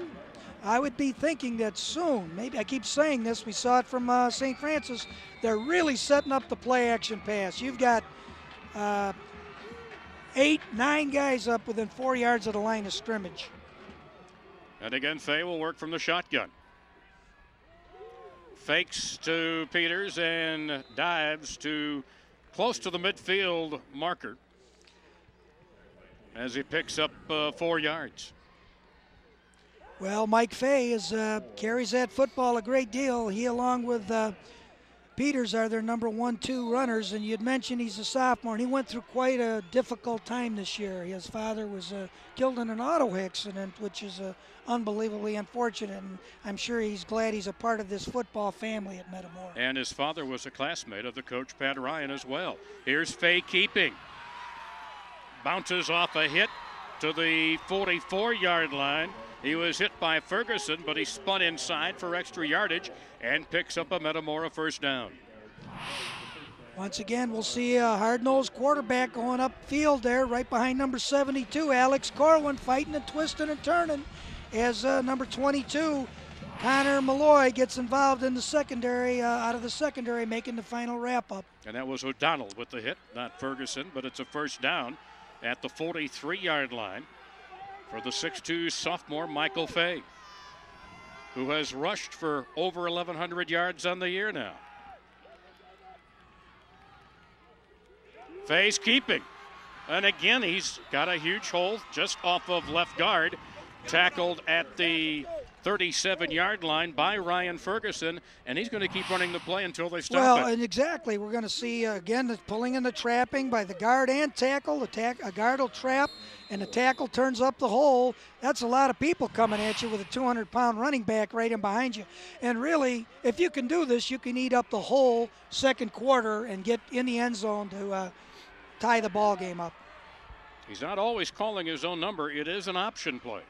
I would be thinking that soon, maybe I keep saying this, we saw it from St. Francis, they're really setting up the play-action pass. You've got 8, 9 guys up within 4 yards of the line of scrimmage. And again, Fay will work from the shotgun. Fakes to Peters and dives to close to the midfield marker as he picks up 4 yards. Well, Mike Fay carries that football a great deal. He, along with Peters, are their number 1-2 runners. And you'd mentioned he's a sophomore, and he went through quite a difficult time this year. His father was killed in an auto accident, which is unbelievably unfortunate. And I'm sure he's glad he's a part of this football family at Metamora. And his father was a classmate of the coach, Pat Ryan, as well. Here's Fay keeping. Bounces off a hit to the 44-yard line. He was hit by Ferguson, but he spun inside for extra yardage and picks up a Metamora first down. Once again, we'll see a hard-nosed quarterback going upfield there, right behind number 72, Alex Corwin, fighting and twisting and turning, as number 22, Connor Malloy, gets involved in the secondary, out of the secondary, making the final wrap-up. And that was O'Donnell with the hit, not Ferguson, but it's a first down at the 43-yard line for the 6'2 sophomore Michael Fay, who has rushed for over 1,100 yards on the year now. Fay's keeping. And again, he's got a huge hole just off of left guard, tackled at the 37-yard line by Ryan Ferguson, and he's going to keep running the play until they stop it. Well, and exactly. We're going to see, again, the pulling and the trapping by the guard and tackle. A guard will trap, and the tackle turns up the hole. That's a lot of people coming at you with a 200-pound running back right in behind you. And really, if you can do this, you can eat up the whole second quarter and get in the end zone to tie the ball game up. He's not always calling his own number. It is an option play,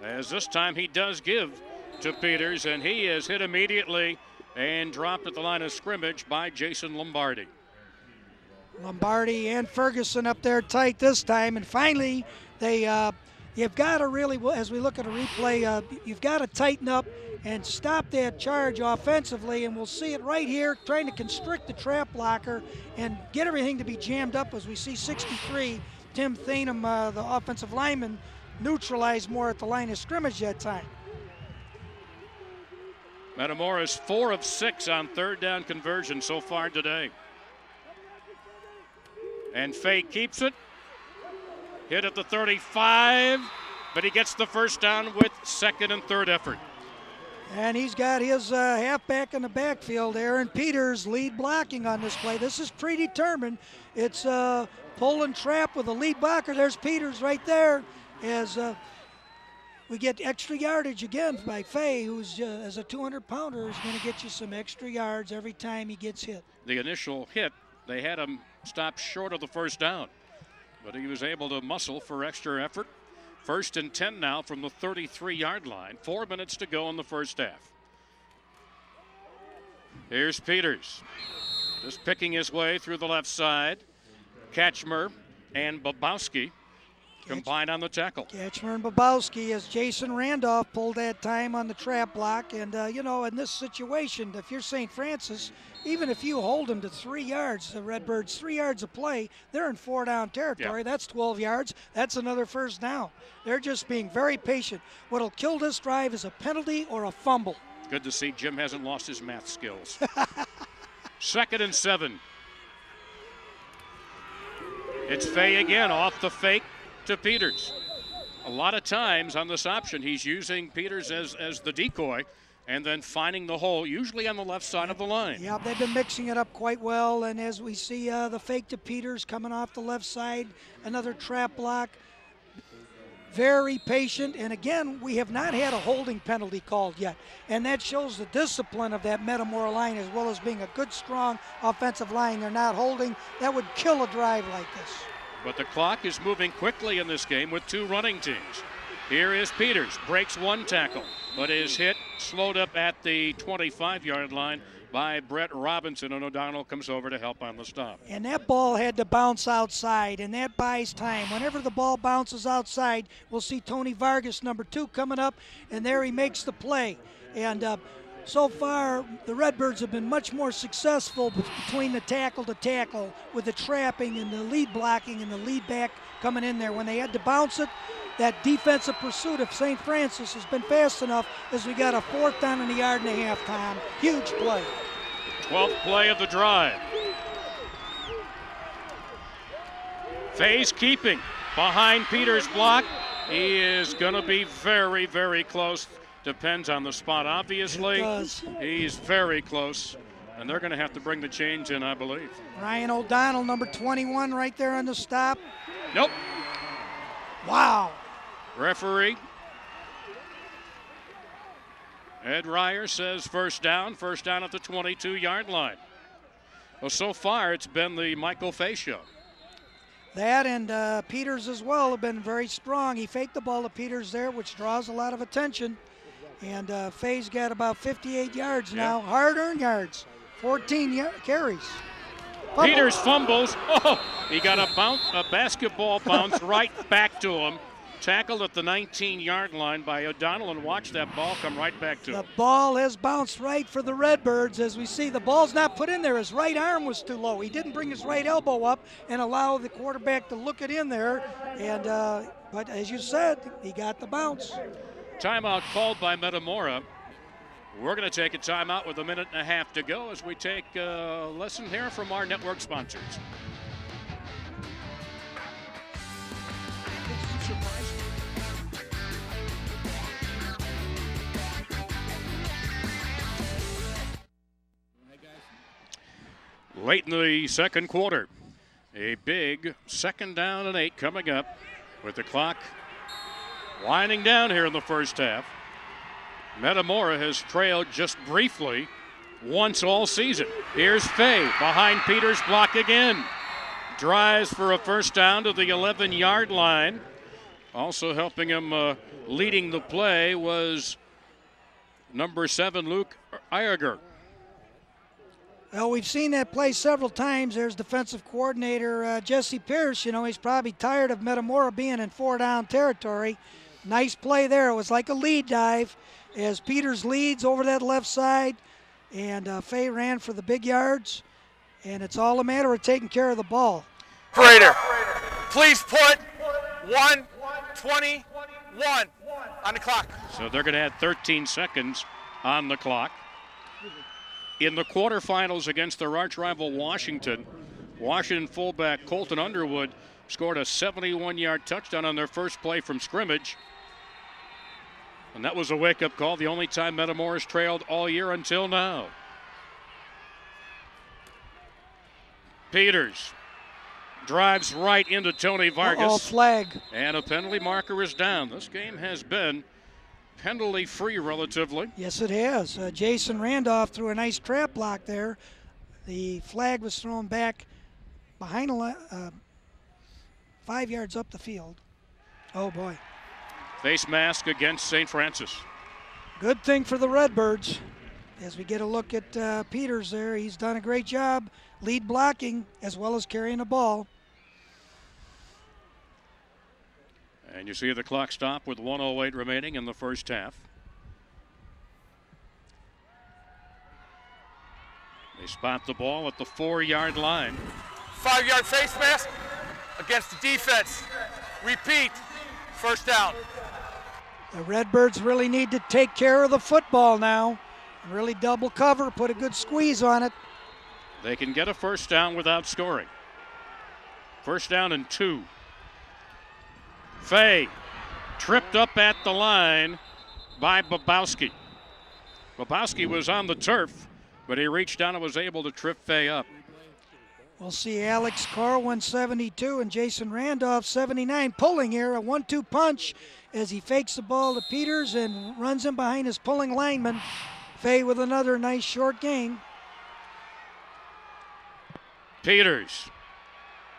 as this time he does give to Peters, and he is hit immediately and dropped at the line of scrimmage by Jason Lombardi. Lombardi and Ferguson up there tight this time, and finally you've got to really, as we look at a replay, you've got to tighten up and stop that charge offensively, and we'll see it right here, trying to constrict the trap blocker and get everything to be jammed up as we see 63, Tim Thanem, the offensive lineman, neutralized more at the line of scrimmage that time. Metamora is 4 of 6 on third down conversion so far today. And Fay keeps it. Hit at the 35, but he gets the first down with second and third effort. And he's got his halfback in the backfield, Aaron Peters, lead blocking on this play. This is predetermined. It's pull and trap with a lead blocker. There's Peters right there, as we get extra yardage again by Fay, who's as a 200-pounder is going to get you some extra yards every time he gets hit. The initial hit, they had him stop short of the first down, but he was able to muscle for extra effort. First and 10 now from the 33-yard line. 4 minutes to go in the first half. Here's Peters, just picking his way through the left side. Katchmer and Babowski combined on the tackle. Katchmer and Babowski, as Jason Randolph pulled that time on the trap block. And, in this situation, if you're St. Francis, even if you hold them to 3 yards, the Redbirds 3 yards of play, they're in 4-down territory. Yeah. That's 12 yards. That's another first down. They're just being very patient. What'll kill this drive is a penalty or a fumble. Good to see Jim hasn't lost his math skills. Second and 7. It's Fay again off the fake to Peters. A lot of times on this option, he's using Peters as the decoy and then finding the hole, usually on the left side of the line. Yeah, they've been mixing it up quite well, and as we see the fake to Peters coming off the left side, another trap block. Very patient, and again, we have not had a holding penalty called yet, and that shows the discipline of that Metamora line, as well as being a good, strong offensive line. They're not holding. That would kill a drive like this. But the clock is moving quickly in this game with 2 running teams. Here is Peters, breaks 1 tackle, but is hit, slowed up at the 25-yard line by Brett Robinson, and O'Donnell comes over to help on the stop. And that ball had to bounce outside, and that buys time. Whenever the ball bounces outside, we'll see Tony Vargas, number 2, coming up, and there he makes the play. And So far, the Redbirds have been much more successful between the tackle to tackle with the trapping and the lead blocking and the lead back coming in there. When they had to bounce it, that defensive pursuit of St. Francis has been fast enough as we got a 4th down and a yard and a half, Tom. Huge play. 12th play of the drive. Faye's keeping behind Peters' block. He is going to be very, very close. Depends on the spot, obviously. It does. He's very close, and they're going to have to bring the change in, I believe. Ryan O'Donnell, number 21, right there on the stop. Nope. Wow. Referee Ed Ryer says first down at the 22-yard line. Well, so far it's been the Michael Fay show. That and Peters as well have been very strong. He faked the ball to Peters there, which draws a lot of attention. And Fay's got about 58 yards now, hard-earned yards, 14 carries. Peters fumbles. Oh, he got a basketball bounce right back to him. Tackled at the 19-yard line by O'Donnell, and watch that ball come right back to him. The ball has bounced right for the Redbirds. As we see, the ball's not put in there. His right arm was too low. He didn't bring his right elbow up and allow the quarterback to look it in there. And but as you said, he got the bounce. Timeout called by Metamora. We're going to take a timeout with a minute and a half to go as we take a lesson here from our network sponsors. Late in the second quarter, a big 2nd down and 8 coming up with the clock winding down here in the first half. Metamora has trailed just briefly once all season. Here's Fay behind Peters' block again. Drives for a first down to the 11-yard line. Also helping him leading the play was number 7, Luke Iyer. Well, we've seen that play several times. There's defensive coordinator Jesse Pierce. You know, he's probably tired of Metamora being in 4-down territory. Nice play there. It was like a lead dive as Peters leads over that left side, and Fay ran for the big yards, and it's all a matter of taking care of the ball. Operator, please put 1:21 on the clock. So they're going to add 13 seconds on the clock. In the quarterfinals against their arch rival Washington fullback Colton Underwood scored a 71-yard touchdown on their first play from scrimmage. And that was a wake-up call, the only time Metamora's trailed all year until now. Peters drives right into Tony Vargas. Flag. And a penalty marker is down. This game has been penalty-free relatively. Yes, it has. Jason Randolph threw a nice trap block there. The flag was thrown back behind 5 yards up the field. Oh, boy. Face mask against St. Francis. Good thing for the Redbirds. As we get a look at Peters there, he's done a great job lead blocking as well as carrying the ball. And you see the clock stop with 1:08 remaining in the first half. They spot the ball at the 4-yard line. 5-yard face mask against the defense. Repeat, first down. The Redbirds really need to take care of the football now. Really double cover, put a good squeeze on it. They can get a first down without scoring. First down and 2. Fay tripped up at the line by Babowski. Babowski was on the turf, but he reached down and was able to trip Fay up. We'll see Alex Carwin 72 and Jason Randolph 79 pulling here, a 1-2 punch as he fakes the ball to Peters and runs in behind his pulling lineman. Fay with another nice short gain. Peters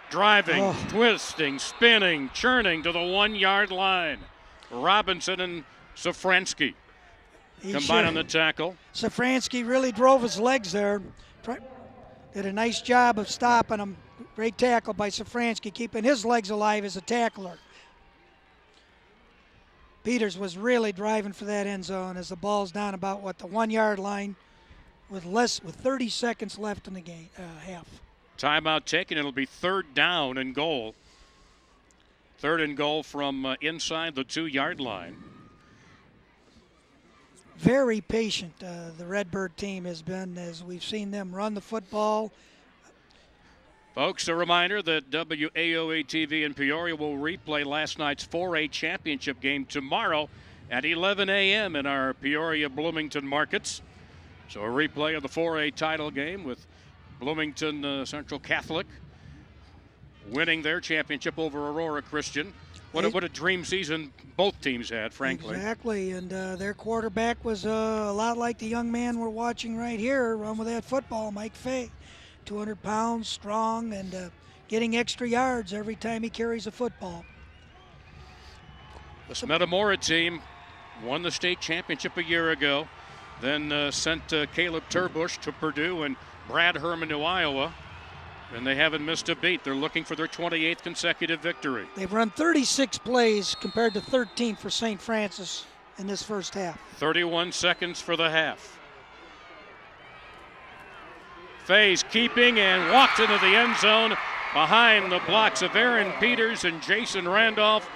driving, twisting, spinning, churning to the 1-yard line. Robinson and Safransky combine on the tackle. Safransky really drove his legs there. Did a nice job of stopping him. Great tackle by Safransky, keeping his legs alive as a tackler. Peters was really driving for that end zone as the ball's down about, the 1 yard line with 30 seconds left in the game, half. Timeout taken. It'll be 3rd down and goal. 3rd and goal from inside the 2 yard line. Very patient, the Redbird team has been, as we've seen them run the football. Folks, a reminder that WAOA TV in Peoria will replay last night's 4A championship game tomorrow at 11 a.m. in our Peoria-Bloomington markets. So a replay of the 4A title game with Bloomington Central Catholic winning their championship over Aurora Christian. What a dream season both teams had, frankly. Exactly, and their quarterback was a lot like the young man we're watching right here run with that football, Mike Fay. 200 pounds, strong, and getting extra yards every time he carries a football. This Metamora team won the state championship a year ago, then sent Caleb Turbush to Purdue and Brad Herman to Iowa, and they haven't missed a beat. They're looking for their 28th consecutive victory. They've run 36 plays compared to 13 for St. Francis in this first half. 31 seconds for the half. Faye's keeping and walks into the end zone behind the blocks of Aaron Peters and Jason Randolph.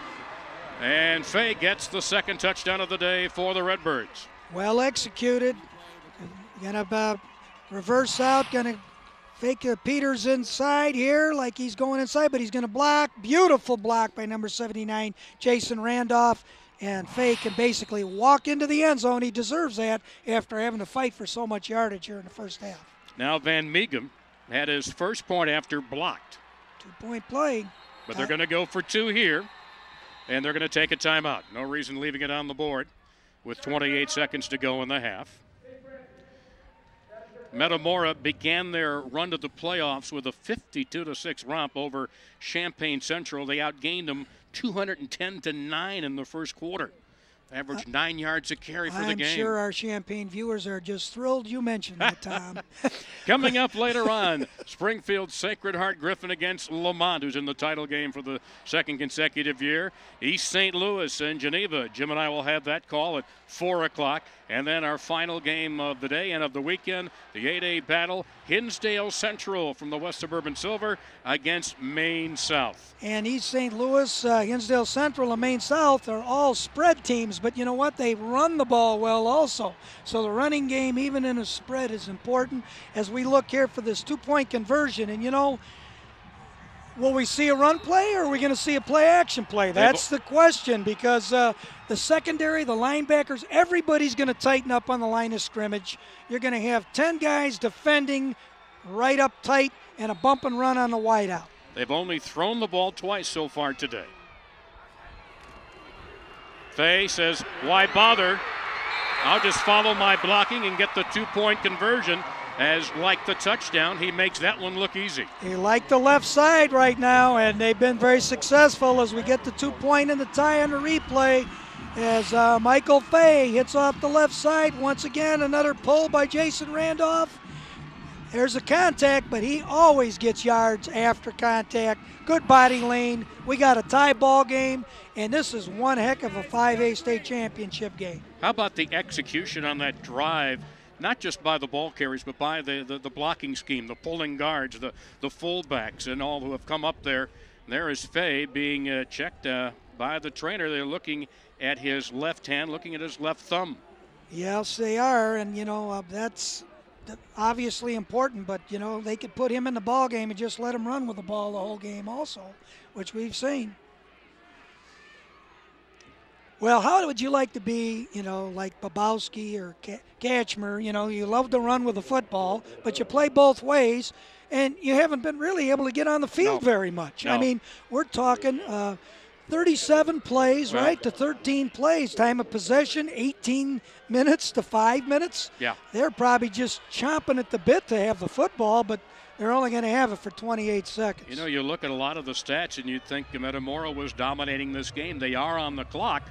And Faye gets the 2nd touchdown of the day for the Redbirds. Well executed. Gonna reverse out, gonna fake Peters inside here like he's going inside, but he's gonna block. Beautiful block by number 79, Jason Randolph. And Faye can basically walk into the end zone. He deserves that after having to fight for so much yardage here in the first half. Now Van Meegum had his first point after blocked. 2-point play. But they're going to go for 2 here, and they're going to take a timeout. No reason leaving it on the board with 28 seconds to go in the half. Metamora began their run to the playoffs with a 52-6 romp over Champaign Central. They outgained them 210-9 in the first quarter. Averaged 9 yards a carry for the game. I'm sure our Champaign viewers are just thrilled you mentioned that, Tom. Coming up later on, Springfield's Sacred Heart Griffin against Lamont, who's in the title game for the 2nd consecutive year. East St. Louis and Geneva. Jim and I will have that call at 4 o'clock. And then our final game of the day and of the weekend, the 8A battle, Hinsdale Central from the West Suburban Silver against Maine South. And East St. Louis, Hinsdale Central, and Maine South are all spread teams, but you know what? They run the ball well also. So the running game, even in a spread, is important as we look here for this 2-point conversion. And, will we see a run play or are we going to see a play-action play? That's the question, because the secondary, the linebackers, everybody's going to tighten up on the line of scrimmage. You're going to have 10 guys defending right up tight and a bump and run on the wideout. They've only thrown the ball twice so far today. Faye says, why bother? I'll just follow my blocking and get the 2-point conversion. As like the touchdown, he makes that one look easy. He liked the left side right now, and they've been very successful as we get the 2-point and the tie on the replay. As Michael Faye hits off the left side. Once again, another pull by Jason Randolph. There's a contact, but he always gets yards after contact. Good body lane. We got a tie ball game, and this is one heck of a 5A state championship game. How about the execution on that drive? Not just by the ball carriers, but by the blocking scheme, the pulling guards, the fullbacks, and all who have come up there. There is Faye being checked by the trainer. They're looking at his left hand, looking at his left thumb. Yes, they are, and, that's obviously important, but, they could put him in the ball game and just let him run with the ball the whole game also, which we've seen. Well, how would you like to be, like Babowski or Kachmer? You love to run with the football, but you play both ways, and you haven't been really able to get on the field very much. No. I mean, we're talking 37 plays, right, to 13 plays. Time of possession, 18 minutes to 5 minutes. Yeah. They're probably just chomping at the bit to have the football, but they're only going to have it for 28 seconds. You look at a lot of the stats, and you'd think Metamora was dominating this game. They are on the clock.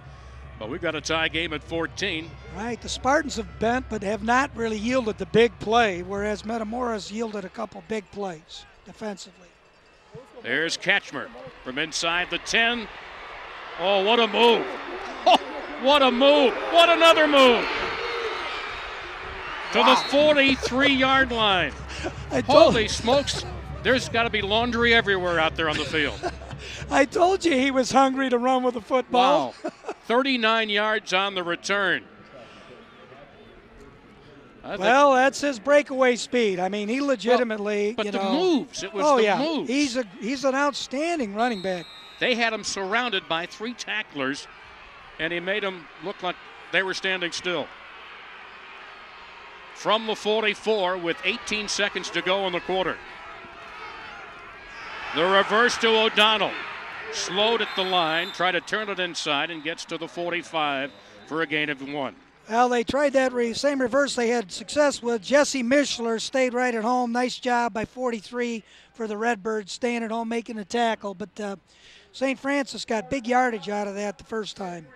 But we've got a tie game at 14. Right, the Spartans have bent but have not really yielded the big play, whereas Metamora's yielded a couple big plays defensively. There's Kachmer from inside the 10. Oh, what a move. What a move. What another move. To the 43-yard line. Holy smokes. There's got to be laundry everywhere out there on the field. I told you he was hungry to run with the football. Wow. 39 yards on the return. Well, that's his breakaway speed. I mean, he legitimately, but you the know. moves. It was the moves. He's an outstanding running back. They had him surrounded by 3 tacklers, and he made them look like they were standing still. From the 44 with 18 seconds to go in the quarter. The reverse to O'Donnell. Slowed at the line, tried to turn it inside, and gets to the 45 for a gain of 1. Well, they tried that same reverse they had success with. Jesse Mishler stayed right at home. Nice job by 43 for the Redbirds, staying at home, making a tackle. But St. Francis got big yardage out of that the first time.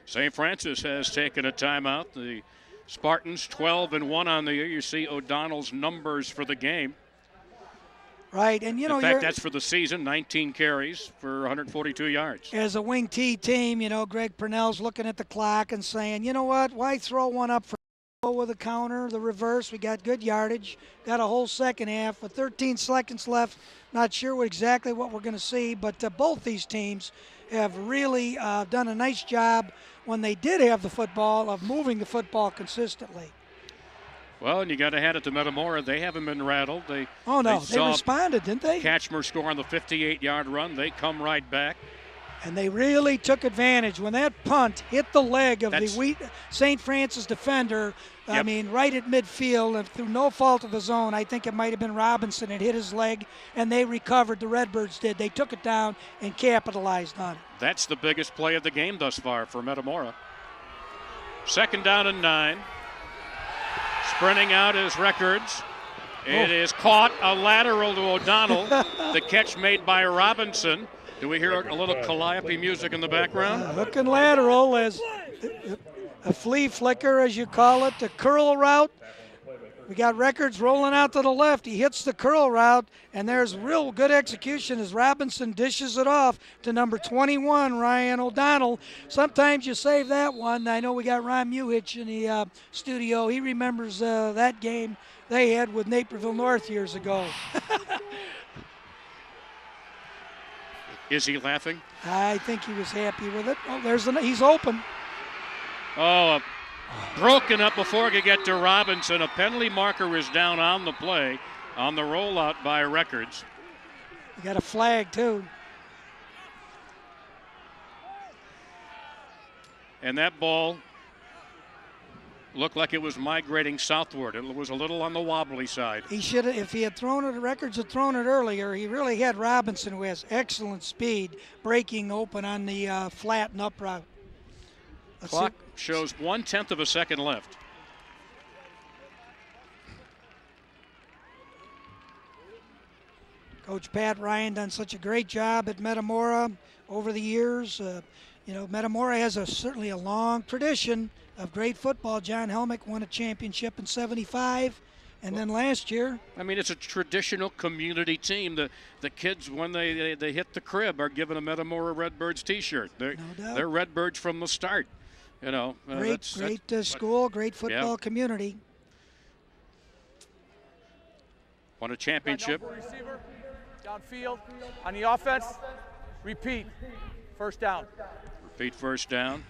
St. Francis has taken a timeout. The Spartans 12-1 on the year. You see O'Donnell's numbers for the game. Right, and you know, in fact, that's for the season, 19 carries for 142 yards. As a wing T team, you know, Greg Purnell's looking at the clock and saying, you know what, why throw one up for with a counter, the reverse? We got good yardage, got a whole second half with 13 seconds left. Not sure exactly what we're going to see, but both these teams have really done a nice job when they did have the football of moving the football consistently. Well, and you got to hand it to Metamora. They haven't been rattled. They responded, didn't they? Catchmer score on the 58-yard run. They come right back. And they really took advantage. When that punt hit the leg of the St. Francis defender, I mean, right at midfield, and through no fault of his own, I think it might have been Robinson that hit his leg, and they recovered. The Redbirds did. They took it down and capitalized on it. That's the biggest play of the game thus far for Metamora. 2nd down and 9. Sprinting out is Records. It is caught, a lateral to O'Donnell. The catch made by Robinson. Do we hear a little calliope music in the background? Looking lateral as a flea flicker, as you call it, the curl route. We got Records rolling out to the left. He hits the curl route, and there's real good execution as Robinson dishes it off to number 21, Ryan O'Donnell. Sometimes you save that one. I know we got Ron Muhich in the studio. He remembers that game they had with Naperville North years ago. Is he laughing? I think he was happy with it. Oh, he's open. Oh, broken up before it could get to Robinson. A penalty marker is down on the play on the rollout by Records. We got a flag, too. And that ball looked like it was migrating southward. It was a little on the wobbly side. He should have, if he had thrown it, Records had thrown it earlier, he really had Robinson, who has excellent speed, breaking open on the flat and up route. Clock shows 1/10 of a second left. Coach Pat Ryan done such a great job at Metamora over the years. You know, Metamora has certainly a long tradition of great football. John Helmick won a championship in '75, and then last year. I mean, it's a traditional community team. The kids, when they hit the crib, are given a Metamora Redbirds T-shirt. They're Redbirds from the start. You know, great school, great football community. Won a championship. Receiver, downfield, on the offense, repeat, first down. Repeat first down.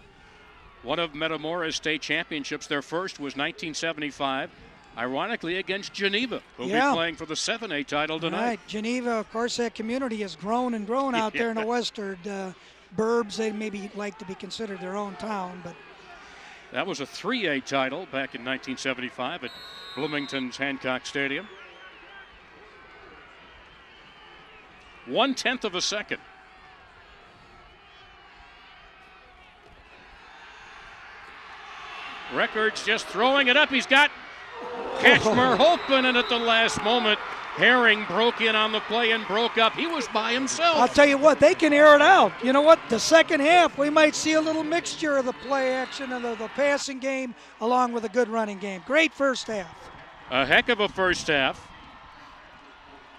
One of Metamora's state championships, their first was 1975, ironically against Geneva, who'll be playing for the 7A title tonight. Right, Geneva, of course, that community has grown and grown out there in the western burbs. They maybe like to be considered their own town, but that was a 3A title back in 1975 at Bloomington's Hancock Stadium. 1/10 of a second. Records just throwing it up. He's got Catchmer open, and at the last moment, Herring broke in on the play and broke up. He was by himself. I'll tell you what, they can air it out. You know what? The second half, we might see a little mixture of the play action and the passing game along with a good running game. Great first half. A heck of a first half.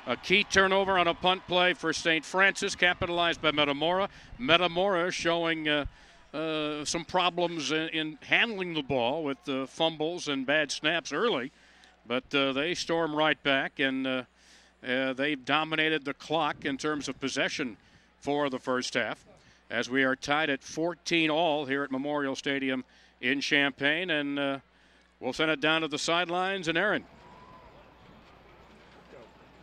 A key turnover on a punt play for St. Francis, capitalized by Metamora. Metamora showing some problems in handling the ball with fumbles and bad snaps early, but they storm right back, and they've dominated the clock in terms of possession for the first half, as we are tied at 14 all here at Memorial Stadium in Champaign, and we'll send it down to the sidelines and Aaron.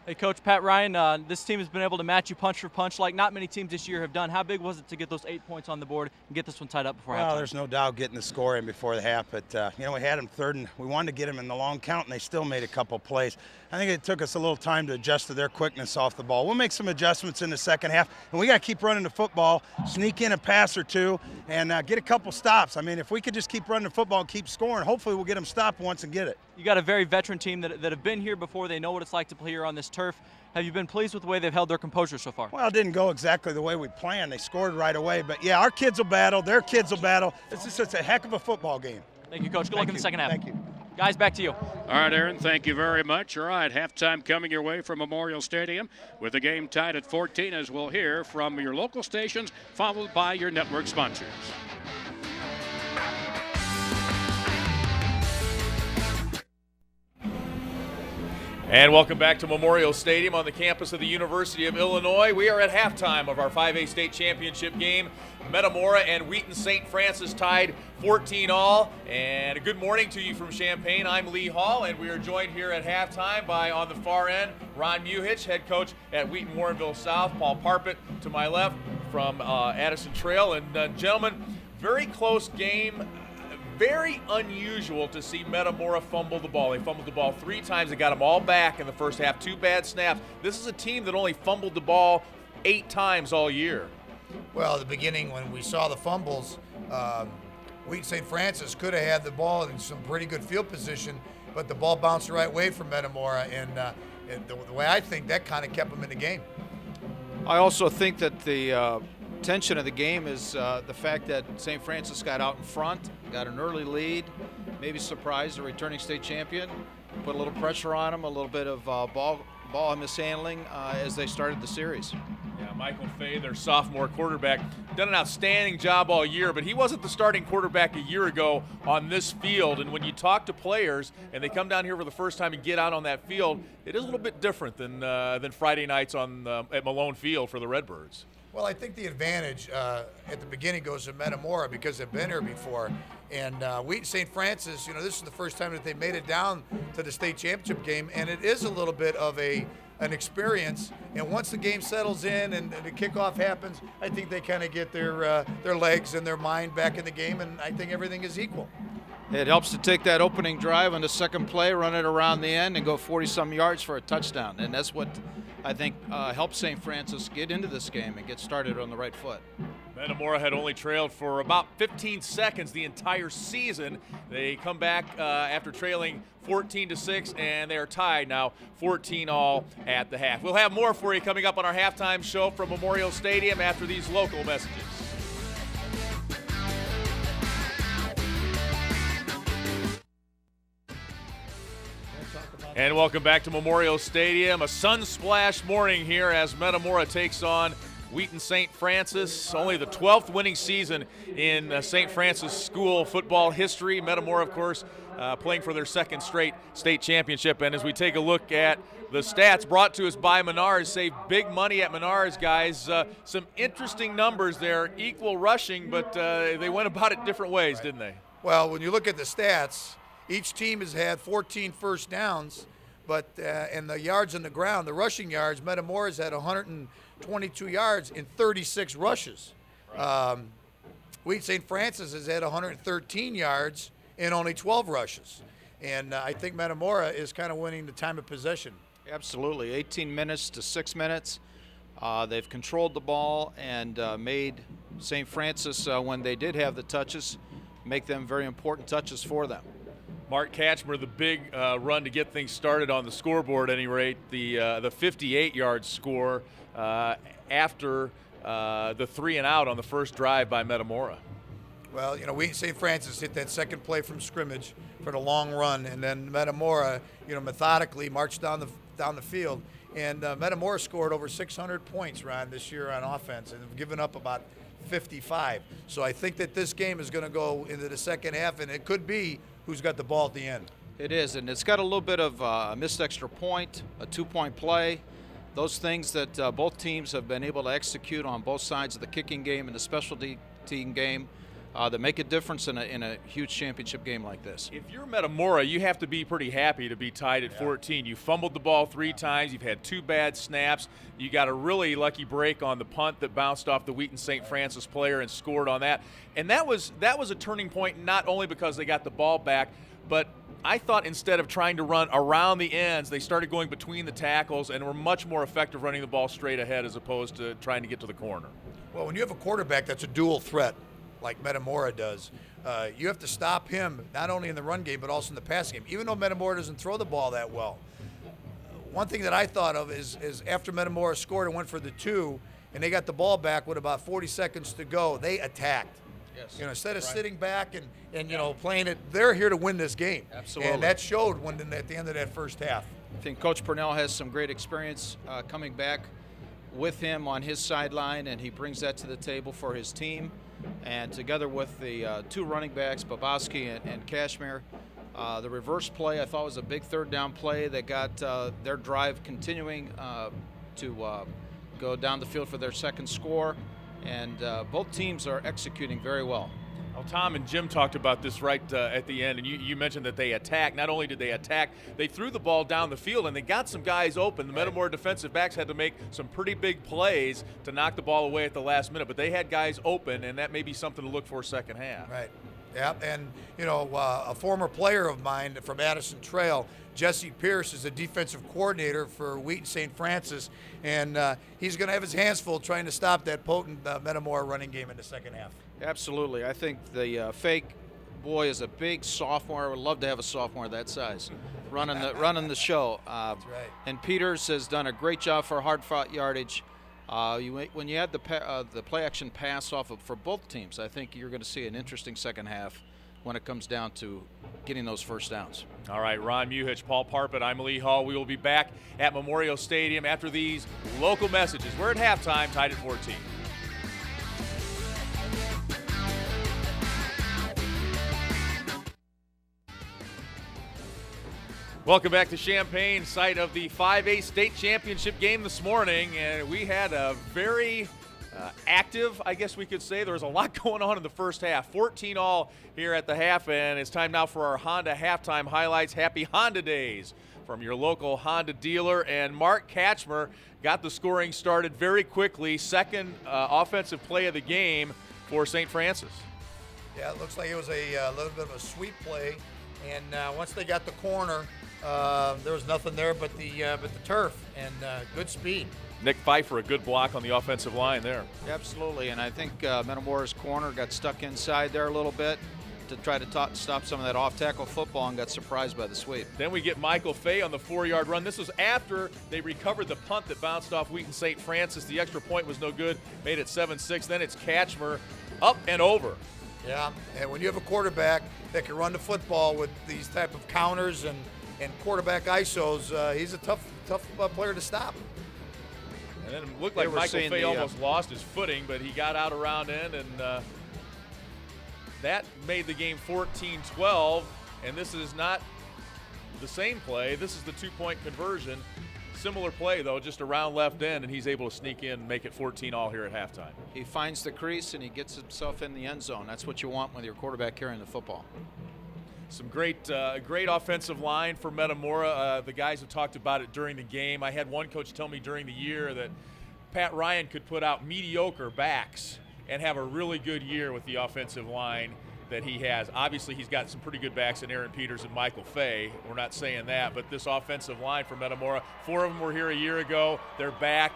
Hey, Coach Pat Ryan, this team has been able to match you punch for punch like not many teams this year have done. How big was it to get those 8 points on the board and get this one tied up before halftime? Well, there's no doubt getting the score in before the half, but, we had them third, and we wanted to get them in the long count, and they still made a couple plays. I think it took us a little time to adjust to their quickness off the ball. We'll make some adjustments in the second half, and we got to keep running the football, sneak in a pass or two, and get a couple stops. I mean, if we could just keep running the football and keep scoring, hopefully we'll get them stopped once and get it. You got a very veteran team that have been here before. They know what it's like to play here on this turf. Have you been pleased with the way they've held their composure so far? Well, it didn't go exactly the way we planned. They scored right away. But, yeah, our kids will battle. Their kids will battle. It's a heck of a football game. Thank you, Coach. Good luck in the second half. Thank you. Guys, back to you. All right, Aaron, thank you very much. All right, halftime coming your way from Memorial Stadium with the game tied at 14, as we'll hear from your local stations, followed by your network sponsors. And welcome back to Memorial Stadium on the campus of the University of Illinois. We are at halftime of our 5A state championship game. Metamora and Wheaton St. Francis tied 14 all. And a good morning to you from Champaign. I'm Lee Hall, and we are joined here at halftime by, on the far end, Ron Muhich, head coach at Wheaton Warrenville South, Paul Parpet to my left from Addison Trail. And gentlemen, very close game. Very unusual to see Metamora fumble the ball. They fumbled the ball 3 times. They got them all back in the first half. 2 bad snaps. This is a team that only fumbled the ball 8 times all year. Well, at the beginning when we saw the fumbles, Wheaton St. Francis could have had the ball in some pretty good field position, but the ball bounced the right way from Metamora, and the way I think that kind of kept them in the game. I also think that the tension of the game is the fact that St. Francis got out in front, got an early lead, maybe surprised the returning state champion, put a little pressure on them, a little bit of ball mishandling as they started the series. Yeah, Michael Fay, their sophomore quarterback, done an outstanding job all year, but he wasn't the starting quarterback a year ago on this field. And when you talk to players and they come down here for the first time and get out on that field, it is a little bit different than Friday nights at Malone Field for the Redbirds. Well, I think the advantage at the beginning goes to Metamora because they've been here before. And Wheaton St. Francis, this is the first time that they made it down to the state championship game, and it is a little bit of an experience. And once the game settles in and the kickoff happens, I think they kind of get their legs and their mind back in the game, and I think everything is equal. It helps to take that opening drive on the second play, run it around the end, and go 40-some yards for a touchdown. And that's what I think helped St. Francis get into this game and get started on the right foot. Metamora had only trailed for about 15 seconds the entire season. They come back after trailing 14-6, and they are tied now 14 all at the half. We'll have more for you coming up on our halftime show from Memorial Stadium after these local messages. And welcome back to Memorial Stadium. A sun-splashed morning here as Metamora takes on Wheaton St. Francis. Only the 12th winning season in St. Francis school football history. Metamora, of course, playing for their second straight state championship. And as we take a look at the stats brought to us by Menards, save big money at Menards, guys. Some interesting numbers there. Equal rushing, but they went about it different ways, didn't they? Well, when you look at the stats, each team has had 14 first downs, but and the yards on the ground, the rushing yards, Metamora's had 122 yards in 36 rushes. Wheaton St. Francis has had 113 yards in only 12 rushes. And I think Metamora is kind of winning the time of possession. Absolutely, 18 minutes to 6 minutes. They've controlled the ball and made St. Francis, when they did have the touches, make them very important touches for them. Mark Katchmer, the big run to get things started on the scoreboard at any rate, the 58-yard score after the 3 and out on the first drive by Metamora. Well, Wheaton St. Francis hit that second play from scrimmage for the long run, and then Metamora, methodically marched down the field. And Metamora scored over 600 points, Ron, this year on offense, and have given up about 55. So I think that this game is going to go into the second half, and it could be who's got the ball at the end. It is, and it's got a little bit of a missed extra point, a 2-point play, those things that both teams have been able to execute on both sides of the kicking game and the specialty team game that make a difference in a huge championship game like this. If you're Metamora, you have to be pretty happy to be tied at 14. You fumbled the ball 3 times. You've had 2 bad snaps. You got a really lucky break on the punt that bounced off the Wheaton St. Francis player and scored on that. And that was a turning point, not only because they got the ball back, but I thought instead of trying to run around the ends, they started going between the tackles and were much more effective running the ball straight ahead as opposed to trying to get to the corner. Well, when you have a quarterback that's a dual threat, like Metamora does, you have to stop him not only in the run game but also in the passing game, even though Metamora doesn't throw the ball that well. One thing that I thought of is after Metamora scored and went for the 2, and they got the ball back with about 40 seconds to go, they attacked. Yes. Instead of sitting back and playing it, they're here to win this game. Absolutely. And that showed at the end of that first half. I think Coach Purnell has some great experience coming back with him on his sideline, and he brings that to the table for his team. And together with the 2 running backs, Babowski and Kashmir, the reverse play I thought was a big 3rd down play that got their drive continuing to go down the field for their second score. And both teams are executing very well. Well, Tom and Jim talked about this right at the end, and you mentioned that they attacked. Not only did they attack, they threw the ball down the field, and they got some guys open. The Metamora defensive backs had to make some pretty big plays to knock the ball away at the last minute, but they had guys open, and that may be something to look for second half. Right. Yeah, and a former player of mine from Addison Trail, Jesse Pierce, is a defensive coordinator for Wheaton St. Francis, and he's going to have his hands full trying to stop that potent Metamora running game in the second half. Absolutely. I think the fake boy is a big sophomore. I would love to have a sophomore that size running the show. That's right. And Peters has done a great job for hard-fought yardage. When you add the play-action pass for both teams, I think you're going to see an interesting second half when it comes down to getting those first downs. All right, Ron Muhich, Paul Parpet, I'm Lee Hall. We will be back at Memorial Stadium after these local messages. We're at halftime, tied at 14. Welcome back to Champaign, site of the 5A state championship game this morning, and we had a very active, I guess we could say. There was a lot going on in the first half. 14-all here at the half, and it's time now for our Honda halftime highlights. Happy Honda Days from your local Honda dealer, and Mark Katchmer got the scoring started very quickly. Second offensive play of the game for St. Francis. Yeah, it looks like it was a little bit of a sweep play, and once they got the corner, there was nothing there but the turf and good speed. Nick Pfeiffer, a good block on the offensive line there. Absolutely, and I think Metamora's corner got stuck inside there a little bit to try to stop some of that off-tackle football and got surprised by the sweep. Then we get Michael Fay on the 4-yard run. This was after they recovered the punt that bounced off Wheaton St. Francis. The extra point was no good, made it 7-6. Then it's Katchmer up and over. Yeah, and when you have a quarterback that can run the football with these type of counters and quarterback ISOs, he's a tough player to stop. And then it looked like Michael Fay almost lost his footing, but he got out around end, and that made the game 14-12. And this is not the same play. This is the 2-point conversion. Similar play, though, just around left end, and he's able to sneak in and make it 14-all here at halftime. He finds the crease, and he gets himself in the end zone. That's what you want with your quarterback carrying the football. Some great offensive line for Metamora. The guys have talked about it during the game. I had one coach tell me during the year that Pat Ryan could put out mediocre backs and have a really good year with the offensive line that he has. Obviously, he's got some pretty good backs in Aaron Peters and Michael Fay. We're not saying that, but this offensive line for Metamora, 4 of them were here a year ago. They're back.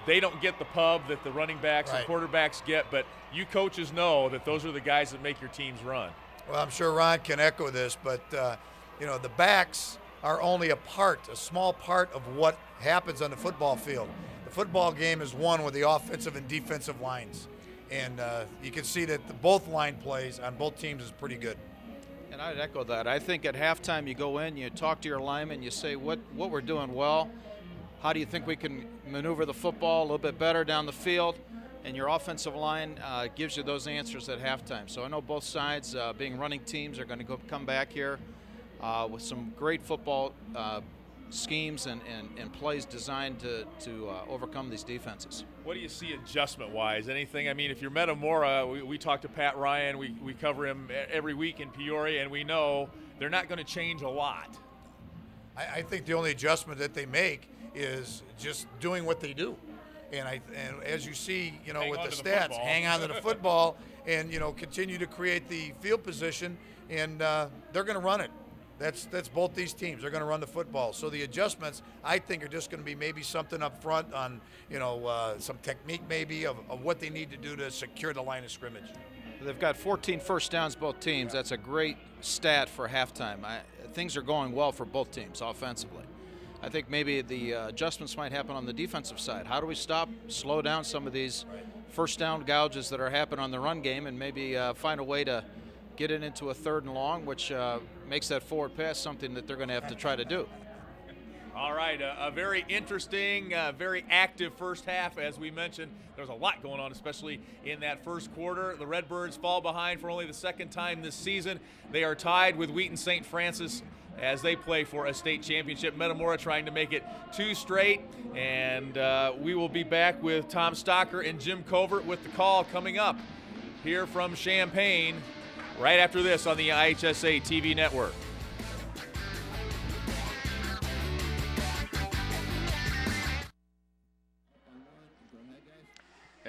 They don't get the pub that the running backs and quarterbacks get, but you coaches know that those are the guys that make your teams run. Well, I'm sure Ron can echo this, but, the backs are only a small part of what happens on the football field. The football game is won with the offensive and defensive lines. And you can see that both line plays on both teams is pretty good. And I'd echo that. I think at halftime you go in, you talk to your linemen, you say what we're doing well, how do you think we can maneuver the football a little bit better down the field, and your offensive line gives you those answers at halftime. So I know both sides, being running teams, are going to come back here with some great football schemes and plays designed to overcome these defenses. What do you see adjustment-wise? Anything? I mean, if you're Metamora, we talk to Pat Ryan. We cover him every week in Peoria, and we know they're not going to change a lot. I think the only adjustment that they make is just doing what they do. And as you see, with the stats, hang on to the football and, continue to create the field position, and they're going to run it. That's both these teams. They're going to run the football. So the adjustments, I think, are just going to be maybe something up front on, some technique maybe of what they need to do to secure the line of scrimmage. They've got 14 first downs, both teams. That's a great stat for halftime. Things are going well for both teams offensively. I think maybe the adjustments might happen on the defensive side. How do we slow down some of these first down gouges that are happening on the run game, and maybe find a way to get it into a 3rd and long, which makes that forward pass something that they're going to have to try to do. All right, a very interesting, very active first half, as we mentioned. There's a lot going on, especially in that first quarter. The Redbirds fall behind for only the 2nd time this season. They are tied with Wheaton St. Francis as they play for a state championship. Metamora trying to make it 2 straight, and we will be back with Tom Stocker and Jim Covert with the call coming up here from Champaign right after this on the IHSA TV network.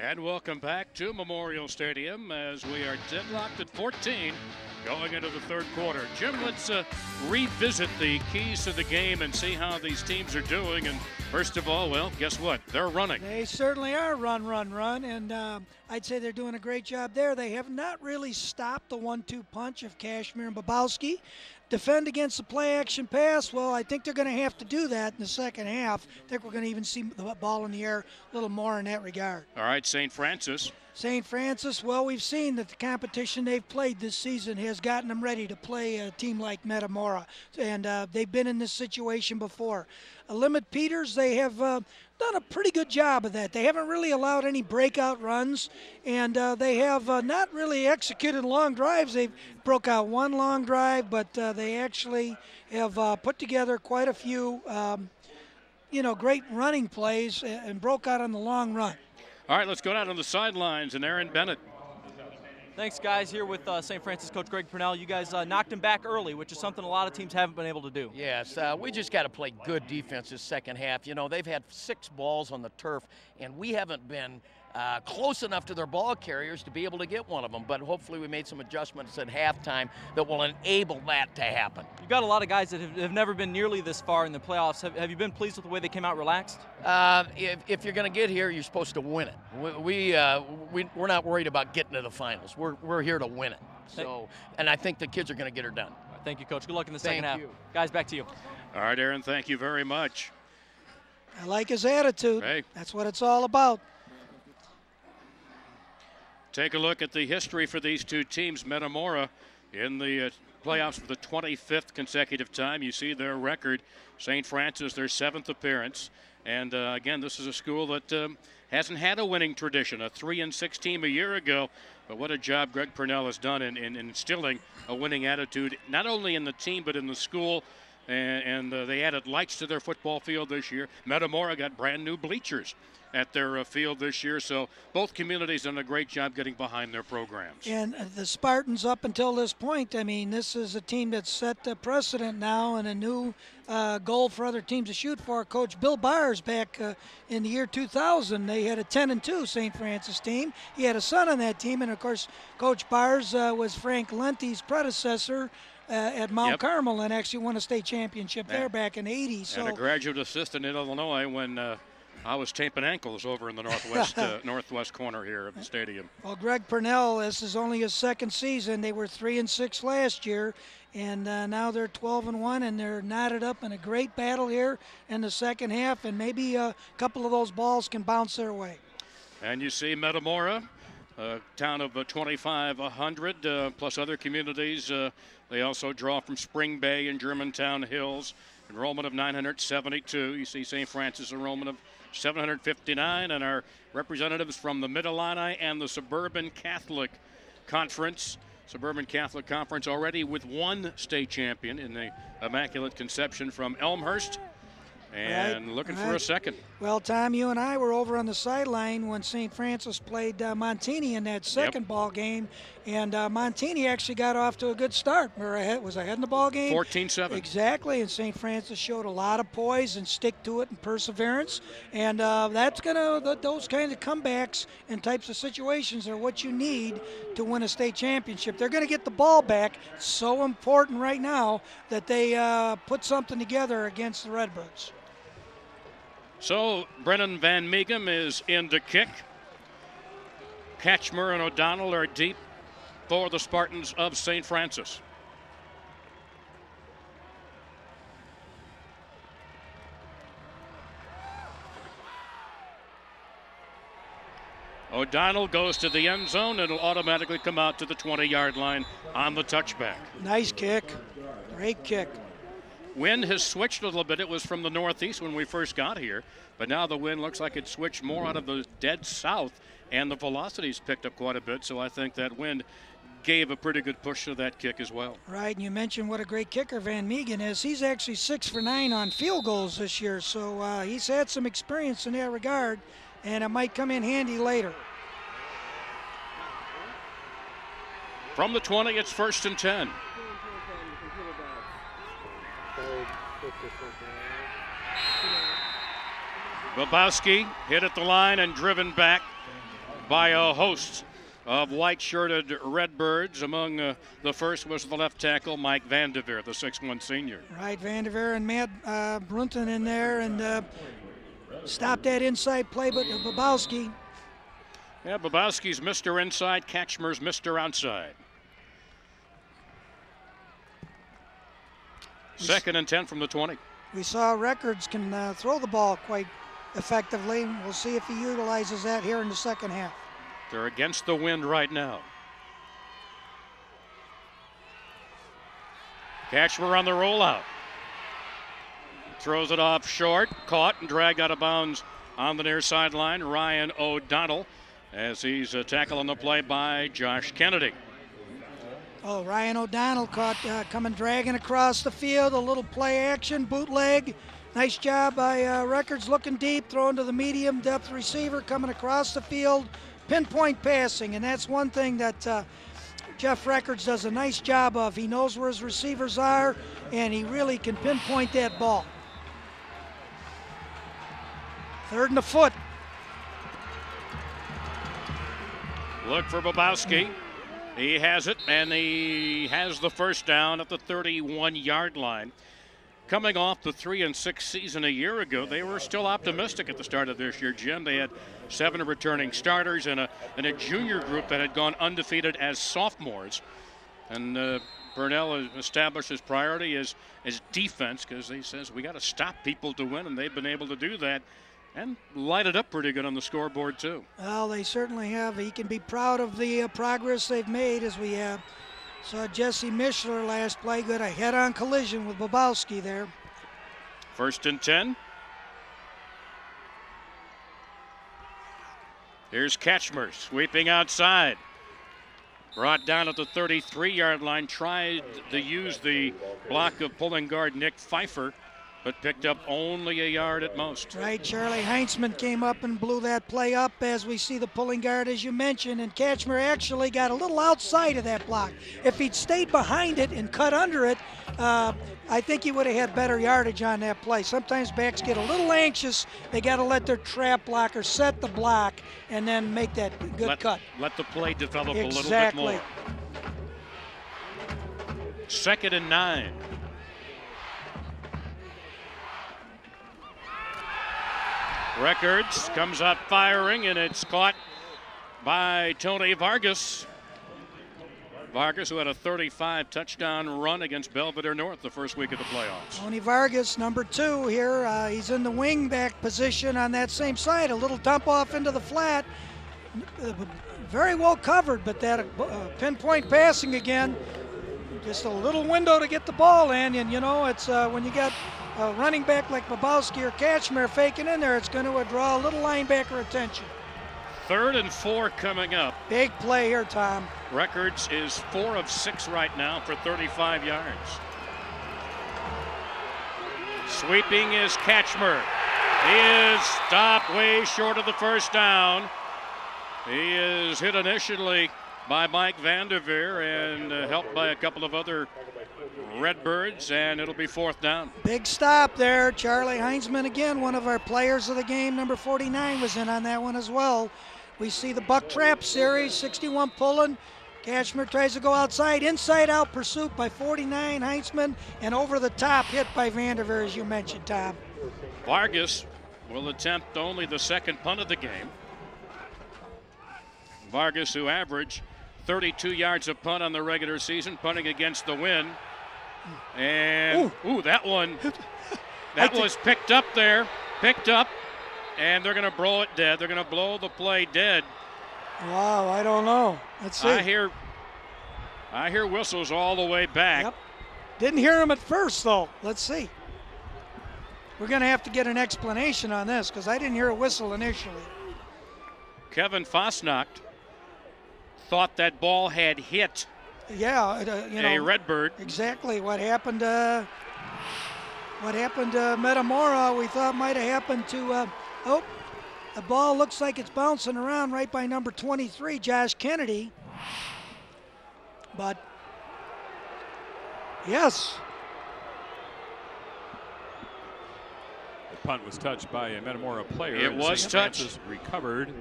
And welcome back to Memorial Stadium as we are deadlocked at 14 going into the 3rd quarter. Jim, let's revisit the keys to the game and see how these teams are doing. And first of all, well, guess what? They're running. They certainly are run. And I'd say they're doing a great job there. They have not really stopped the 1-2 punch of Kashmir and Babowski. Defend against the play-action pass, well, I think they're going to have to do that in the second half. I think we're going to even see the ball in the air a little more in that regard. All right, St. Francis. St. Francis, well, we've seen that the competition they've played this season has gotten them ready to play a team like Metamora, and they've been in this situation before. Limit Peters, they have done a pretty good job of that. They haven't really allowed any breakout runs, and they have not really executed long drives. They've broke out one long drive, but they actually have put together quite a few, great running plays and broke out on the long run. All right, let's go down to the sidelines and Aaron Bennett. Thanks, guys. Here with St. Francis coach Greg Purnell. You guys knocked him back early, which is something a lot of teams haven't been able to do. Yes, we just got to play good defense this second half. They've had 6 balls on the turf, and we haven't been close enough to their ball carriers to be able to get one of them. But hopefully we made some adjustments at halftime that will enable that to happen. You've got a lot of guys that have never been nearly this far in the playoffs. Have you been pleased with the way they came out relaxed? If you're going to get here, you're supposed to win it. We're not worried about getting to the finals. We're here to win it. So, and I think the kids are going to get her done. Thank you, Coach. Good luck in the second half. You. Guys, back to you. All right, Aaron, thank you very much. I like his attitude. Hey. That's what it's all about. Take a look at the history for these two teams. Metamora in the playoffs for the 25th consecutive time. You see their record. St. Francis, their 7th appearance. And again, this is a school that hasn't had a winning tradition, a 3-6 team a year ago. But what a job Greg Purnell has done in instilling a winning attitude, not only in the team but in the school. And they added lights to their football field this year. Metamora got brand new bleachers at their field this year. So both communities done a great job getting behind their programs. And the Spartans, up until this point, I mean, this is a team that's set the precedent now and a new goal for other teams to shoot for. Coach Bill Byers back in the year 2000, they had a 10-2 St. Francis team. He had a son on that team, and of course, Coach Byers was Frank Lente's predecessor at Mount Carmel and actually won a state championship there back in the 80s. So, and a graduate assistant in Illinois when I was taping ankles over in the northwest corner here of the stadium. Well, Greg Purnell, this is only his 2nd season. They were 3-6 last year, and now they're 12-1, and they're knotted up in a great battle here in the second half, and maybe a couple of those balls can bounce their way. And you see Metamora a town of 2,500 plus other communities. They also draw from Spring Bay and Germantown Hills. Enrollment of 972. You see St. Francis enrollment of 759, and our representatives from the Mid-Illini and the Suburban Catholic Conference. Suburban Catholic Conference already with one state champion in the Immaculate Conception from Elmhurst, and looking for a second. Well, Tom, you and I were over on the sideline when St. Francis played Montini in that second ball game, and Montini actually got off to a good start. Was ahead in the ball game. 14-7. Exactly, and St. Francis showed a lot of poise and stick to it and perseverance, and that's those kinds of comebacks and types of situations are what you need to win a state championship. They're going to get the ball back. It's so important right now that they put something together against the Redbirds. So Brennan Van Meegum is in to kick. Catchmer and O'Donnell are deep for the Spartans of St. Francis. O'Donnell goes to the end zone and will automatically come out to the 20-yard line on the touchback. Nice kick. Great kick. Wind has switched a little bit. It was from the northeast when we first got here, but now the wind looks like it switched more out of the dead south, and the velocity's picked up quite a bit, so I think that wind gave a pretty good push to that kick as well. Right, and you mentioned what a great kicker Van Meegum is. He's actually 6 for 9 on field goals this year, so he's had some experience in that regard, and it might come in handy later. From the 20, it's 1st and 10. Babowski hit at the line and driven back by a host of white-shirted Redbirds. Among the first was the left tackle, Mike Vandeveer, the 6'1 senior. Right, Vandeveer and Matt Brunton in there and stopped that inside play, but Babowski. Yeah, Babowski's Mr. Inside, Catchmer's Mr. Outside. 2nd and 10 from the 20. We saw Records can throw the ball quite effectively. We'll see if he utilizes that here in the second half. They're against the wind right now. Catchmer on the rollout. Throws it off short, caught and dragged out of bounds on the near sideline. Ryan O'Donnell as he's tackled on the play by Josh Kennedy. Oh, Ryan O'Donnell caught coming dragging across the field. A little play action, bootleg. Nice job by Records looking deep, throwing to the medium depth receiver, coming across the field. Pinpoint passing, and that's one thing that Jeff Records does a nice job of. He knows where his receivers are, and he really can pinpoint that ball. 3rd and a foot. Look for Babowski. He has it, and he has the first down at the 31-yard line. Coming off the 3-6 season a year ago, they were still optimistic at the start of this year, Jim. They had 7 returning starters and a junior group that had gone undefeated as sophomores. And Burnell established his priority as defense because he says we got to stop people to win, and they've been able to do that and light it up pretty good on the scoreboard too. Well, they certainly have. He can be proud of the progress they've made, as we saw Jesse Mishler last play. Got a head-on collision with Babowski there. 1st and 10. Here's Catchmer sweeping outside. Brought down at the 33-yard line. Tried to use the block of pulling guard Nick Pfeiffer, but picked up only a yard at most. Right, Charlie Heinzman came up and blew that play up, as we see the pulling guard, as you mentioned, and Catchmer actually got a little outside of that block. If he'd stayed behind it and cut under it, I think he would have had better yardage on that play. Sometimes backs get a little anxious. They got to let their trap blocker set the block and then make that good cut. Let the play develop exactly. A little bit more. 2nd and 9. Records comes up firing, and it's caught by Tony Vargas. Vargas, who had a 35 touchdown run against Belvedere North the first week of the playoffs. Tony Vargas, number 2 here. He's in the wing back position on that same side. A little dump off into the flat. very well covered, but that pinpoint passing again, just a little window to get the ball in, and you know, it's when you got a running back like Babowski or Kachmer faking in there, it's going to draw a little linebacker attention. 3rd and 4 coming up. Big play here, Tom. Records is 4 of 6 right now for 35 yards. Sweeping is Kachmer. He is stopped way short of the first down. He is hit initially by Mike Vanderveer and helped by a couple of other Redbirds, and it'll be 4th down. Big stop there. Charlie Heinzman again, one of our players of the game, number 49, was in on that one as well. We see the buck trap series, 61 pulling. Kachmer tries to go outside, inside out pursuit by 49 Heinzman, and over the top hit by Vanderveer, as you mentioned, Tom. Vargas will attempt only the 2nd punt of the game. Vargas, who averaged 32 yards a punt on the regular season, punting against the wind. And, that one, that was picked up there, and they're going to blow it dead. They're going to blow the play dead. Wow, I don't know. Let's see. I hear whistles all the way back. Yep. Didn't hear him at first, though. Let's see. We're going to have to get an explanation on this because I didn't hear a whistle initially. Kevin Fosnacht thought that ball had hit a Redbird. Exactly what happened to Metamora, we thought might have happened to, the ball looks like it's bouncing around right by number 23, Josh Kennedy. But, yes. The punt was touched by a Metamora player. It was touched. Francis recovered.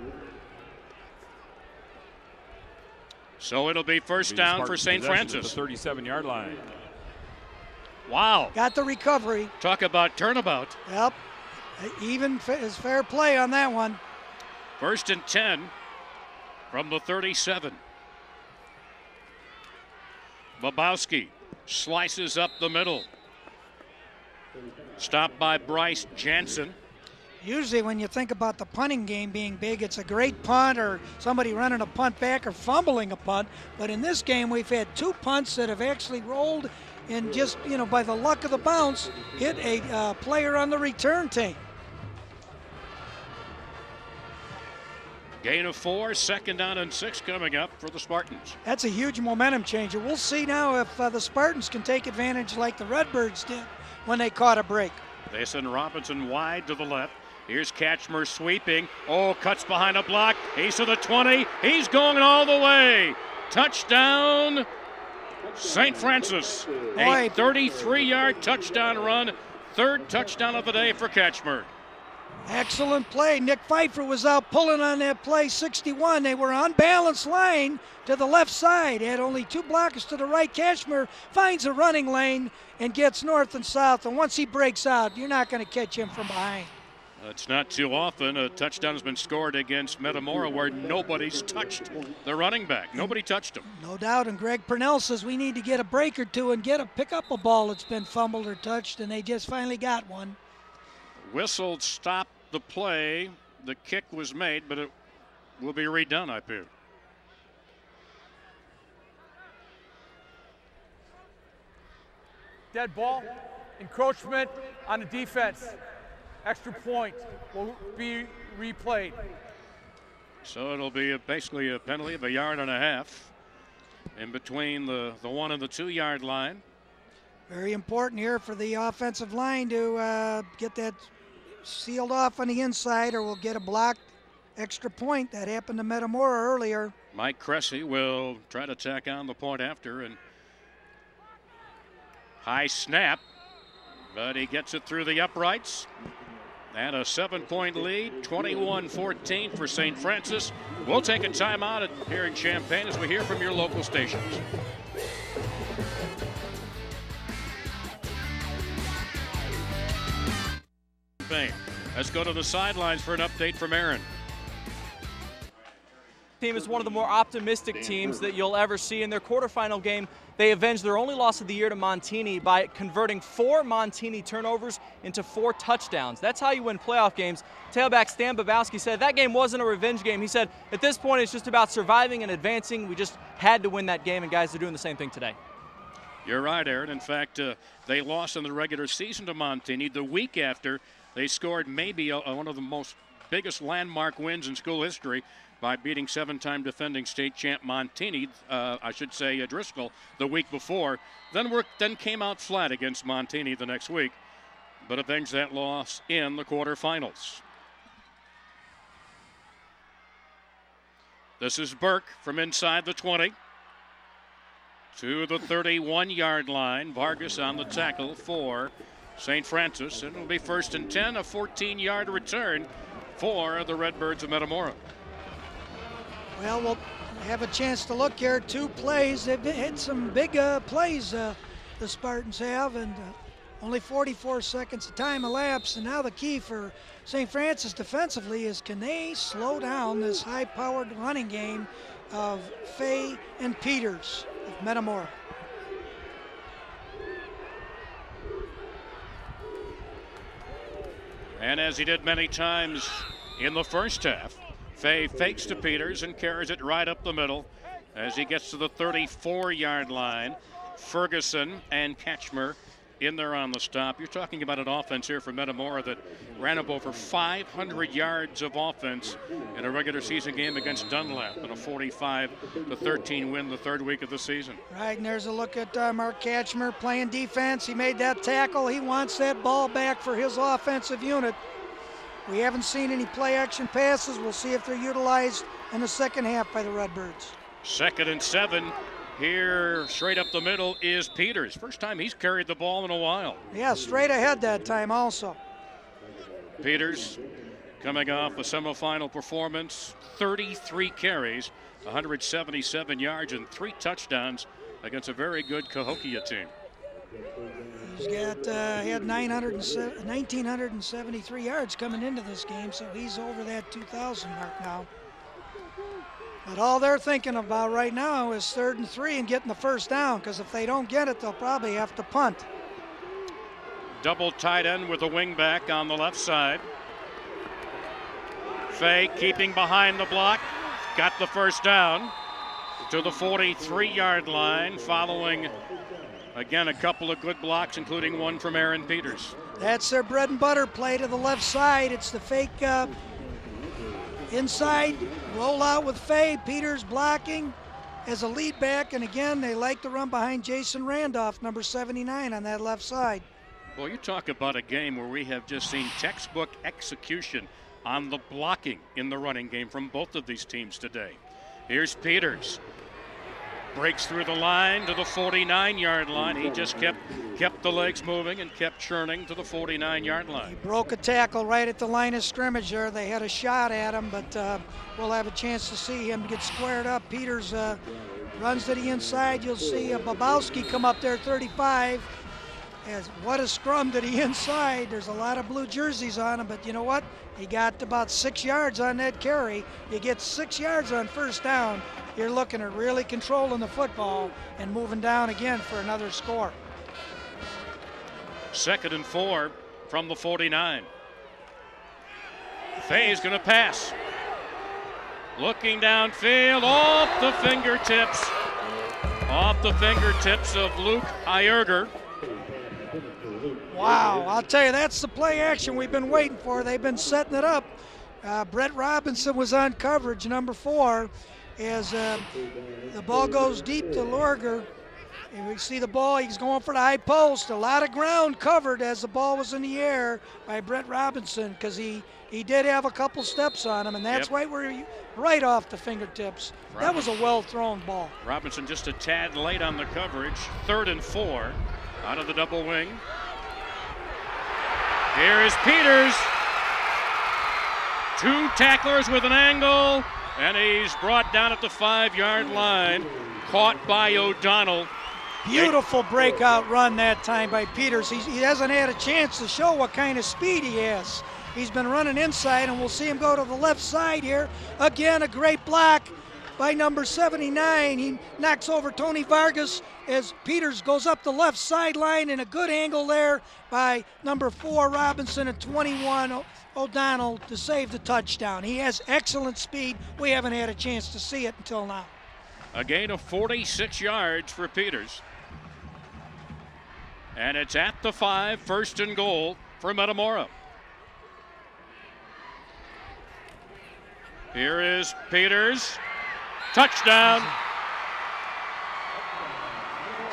So it'll be first down for St. Francis. The 37-yard line. Wow. Got the recovery. Talk about turnabout. Yep. Even is fair play on that one. 1st and 10 from the 37. Babowski slices up the middle. Stopped by Bryce Jansen. Usually when you think about the punting game being big, it's a great punt or somebody running a punt back or fumbling a punt. But in this game, we've had 2 punts that have actually rolled and just, by the luck of the bounce, hit a player on the return team. Gain of 4, 2nd down and 6 coming up for the Spartans. That's a huge momentum changer. We'll see now if the Spartans can take advantage like the Redbirds did when they caught a break. They send Robinson wide to the left. Here's Kachmer sweeping. Cuts behind a block. He's to the 20. He's going all the way. Touchdown, St. Francis. A 33-yard touchdown run. 3rd touchdown of the day for Kachmer. Excellent play. Nick Pfeiffer was out pulling on that play, 61. They were on balanced line to the left side. Had only 2 blockers to the right. Kachmer finds a running lane and gets north and south. And once he breaks out, you're not going to catch him from behind. It's not too often a touchdown has been scored against Metamora where nobody's touched the running back. Nobody touched him. No doubt, and Greg Purnell says we need to get a break or two and pick up a ball that's been fumbled or touched, and they just finally got one. Whistle stopped the play. The kick was made, but it will be redone, I fear. Dead ball, encroachment on the defense. Extra point will be replayed. So it'll be basically a penalty of 1.5 yards in between the 1 and the 2 yard line. Very important here for the offensive line to get that sealed off on the inside, or we'll get a blocked extra point. That happened to Metamora earlier. Mike Cressy will try to tack on the point after, and high snap, but he gets it through the uprights. And a 7-point lead, 21-14 for St. Francis. We'll take a timeout here in Champaign as we hear from your local stations. Let's go to the sidelines for an update from Aaron. Team is one of the more optimistic teams that you'll ever see. In their quarterfinal game, they avenged their only loss of the year to Montini by converting 4 Montini turnovers into 4 touchdowns. That's how you win playoff games. Tailback Stan Babowski said that game wasn't a revenge game. He said, at this point, it's just about surviving and advancing. We just had to win that game, and guys are doing the same thing today. You're right, Aaron. In fact, they lost in the regular season to Montini. The week after, they scored maybe one of the most biggest landmark wins in school history by beating 7-time defending state champ Montini, Driscoll, the week before. Then came out flat against Montini the next week, but avenged that loss in the quarterfinals. This is Burke from inside the 20 to the 31-yard line. Vargas on the tackle for St. Francis. And it'll be 1st and 10, a 14-yard return for the Redbirds of Metamora. Well, we'll have a chance to look here. 2 plays. They've hit some big plays, the Spartans have, and only 44 seconds of time elapsed. And now the key for St. Francis defensively is, can they slow down this high-powered running game of Fay and Peters of Metamora? And as he did many times in the first half, Fay fakes to Peters and carries it right up the middle as he gets to the 34-yard line. Ferguson and Ketchmer in there on the stop. You're talking about an offense here for Metamora that ran up over 500 yards of offense in a regular season game against Dunlap in a 45-13 win the 3rd week of the season. Right, and there's a look at Mark Ketchmer playing defense. He made that tackle. He wants that ball back for his offensive unit. We haven't seen any play-action passes. We'll see if they're utilized in the second half by the Redbirds. 2nd and 7. Here, straight up the middle, is Peters. First time he's carried the ball in a while. Yeah, straight ahead that time also. Peters coming off a semifinal performance, 33 carries, 177 yards, and 3 touchdowns against a very good Cahokia team. He's got had 1,973 yards coming into this game, so he's over that 2,000 mark now. But all they're thinking about right now is 3rd and 3 and getting the first down, because if they don't get it, they'll probably have to punt. Double tight end with a wing back on the left side. Fay keeping behind the block, got the first down to the 43-yard line, following again a couple of good blocks, including one from Aaron Peters. That's their bread and butter play to the left side. It's the fake inside roll out with Fay. Peters blocking as a lead back, and again they like to run behind Jason Randolph, number 79, on that left side. Well, you talk about a game where we have just seen textbook execution on the blocking in the running game from both of these teams today. Here's Peters. Breaks through the line to the 49-yard line. He just kept the legs moving and kept churning to the 49-yard line. He broke a tackle right at the line of scrimmage there. They had a shot at him, but we'll have a chance to see him get squared up. Peters runs to the inside. You'll see Babowski come up there, 35. What a scrum to the inside. There's a lot of blue jerseys on him, but you know what? He got about 6 yards on that carry. You get 6 yards on first down, you're looking at really controlling the football and moving down again for another score. 2nd and 4 from the 49. Fay's going to pass. Looking downfield, off the fingertips of Luke Ierger. Wow, I'll tell you, that's the play action we've been waiting for. They've been setting it up. Brett Robinson was on coverage, number 4, as the ball goes deep to Lorger. And we see the ball, he's going for the high post. A lot of ground covered as the ball was in the air by Brett Robinson, because he did have a couple steps on him, and that's why we're right off the fingertips. That was a well-thrown ball. Robinson just a tad late on the coverage. 3rd and 4 out of the double wing. Here is Peters. 2 tacklers with an angle, and he's brought down at the 5-yard line. Caught by O'Donnell. Beautiful breakout run that time by Peters. He hasn't had a chance to show what kind of speed he has. He's been running inside, and we'll see him go to the left side here. Again, a great block by number 79. He knocks over Tony Vargas as Peters goes up the left sideline, and a good angle there by number 4 Robinson at 21 O'Donnell to save the touchdown. He has excellent speed. We haven't had a chance to see it until now. A gain of 46 yards for Peters. And it's at the 5, first and goal for Metamora. Here is Peters. Touchdown.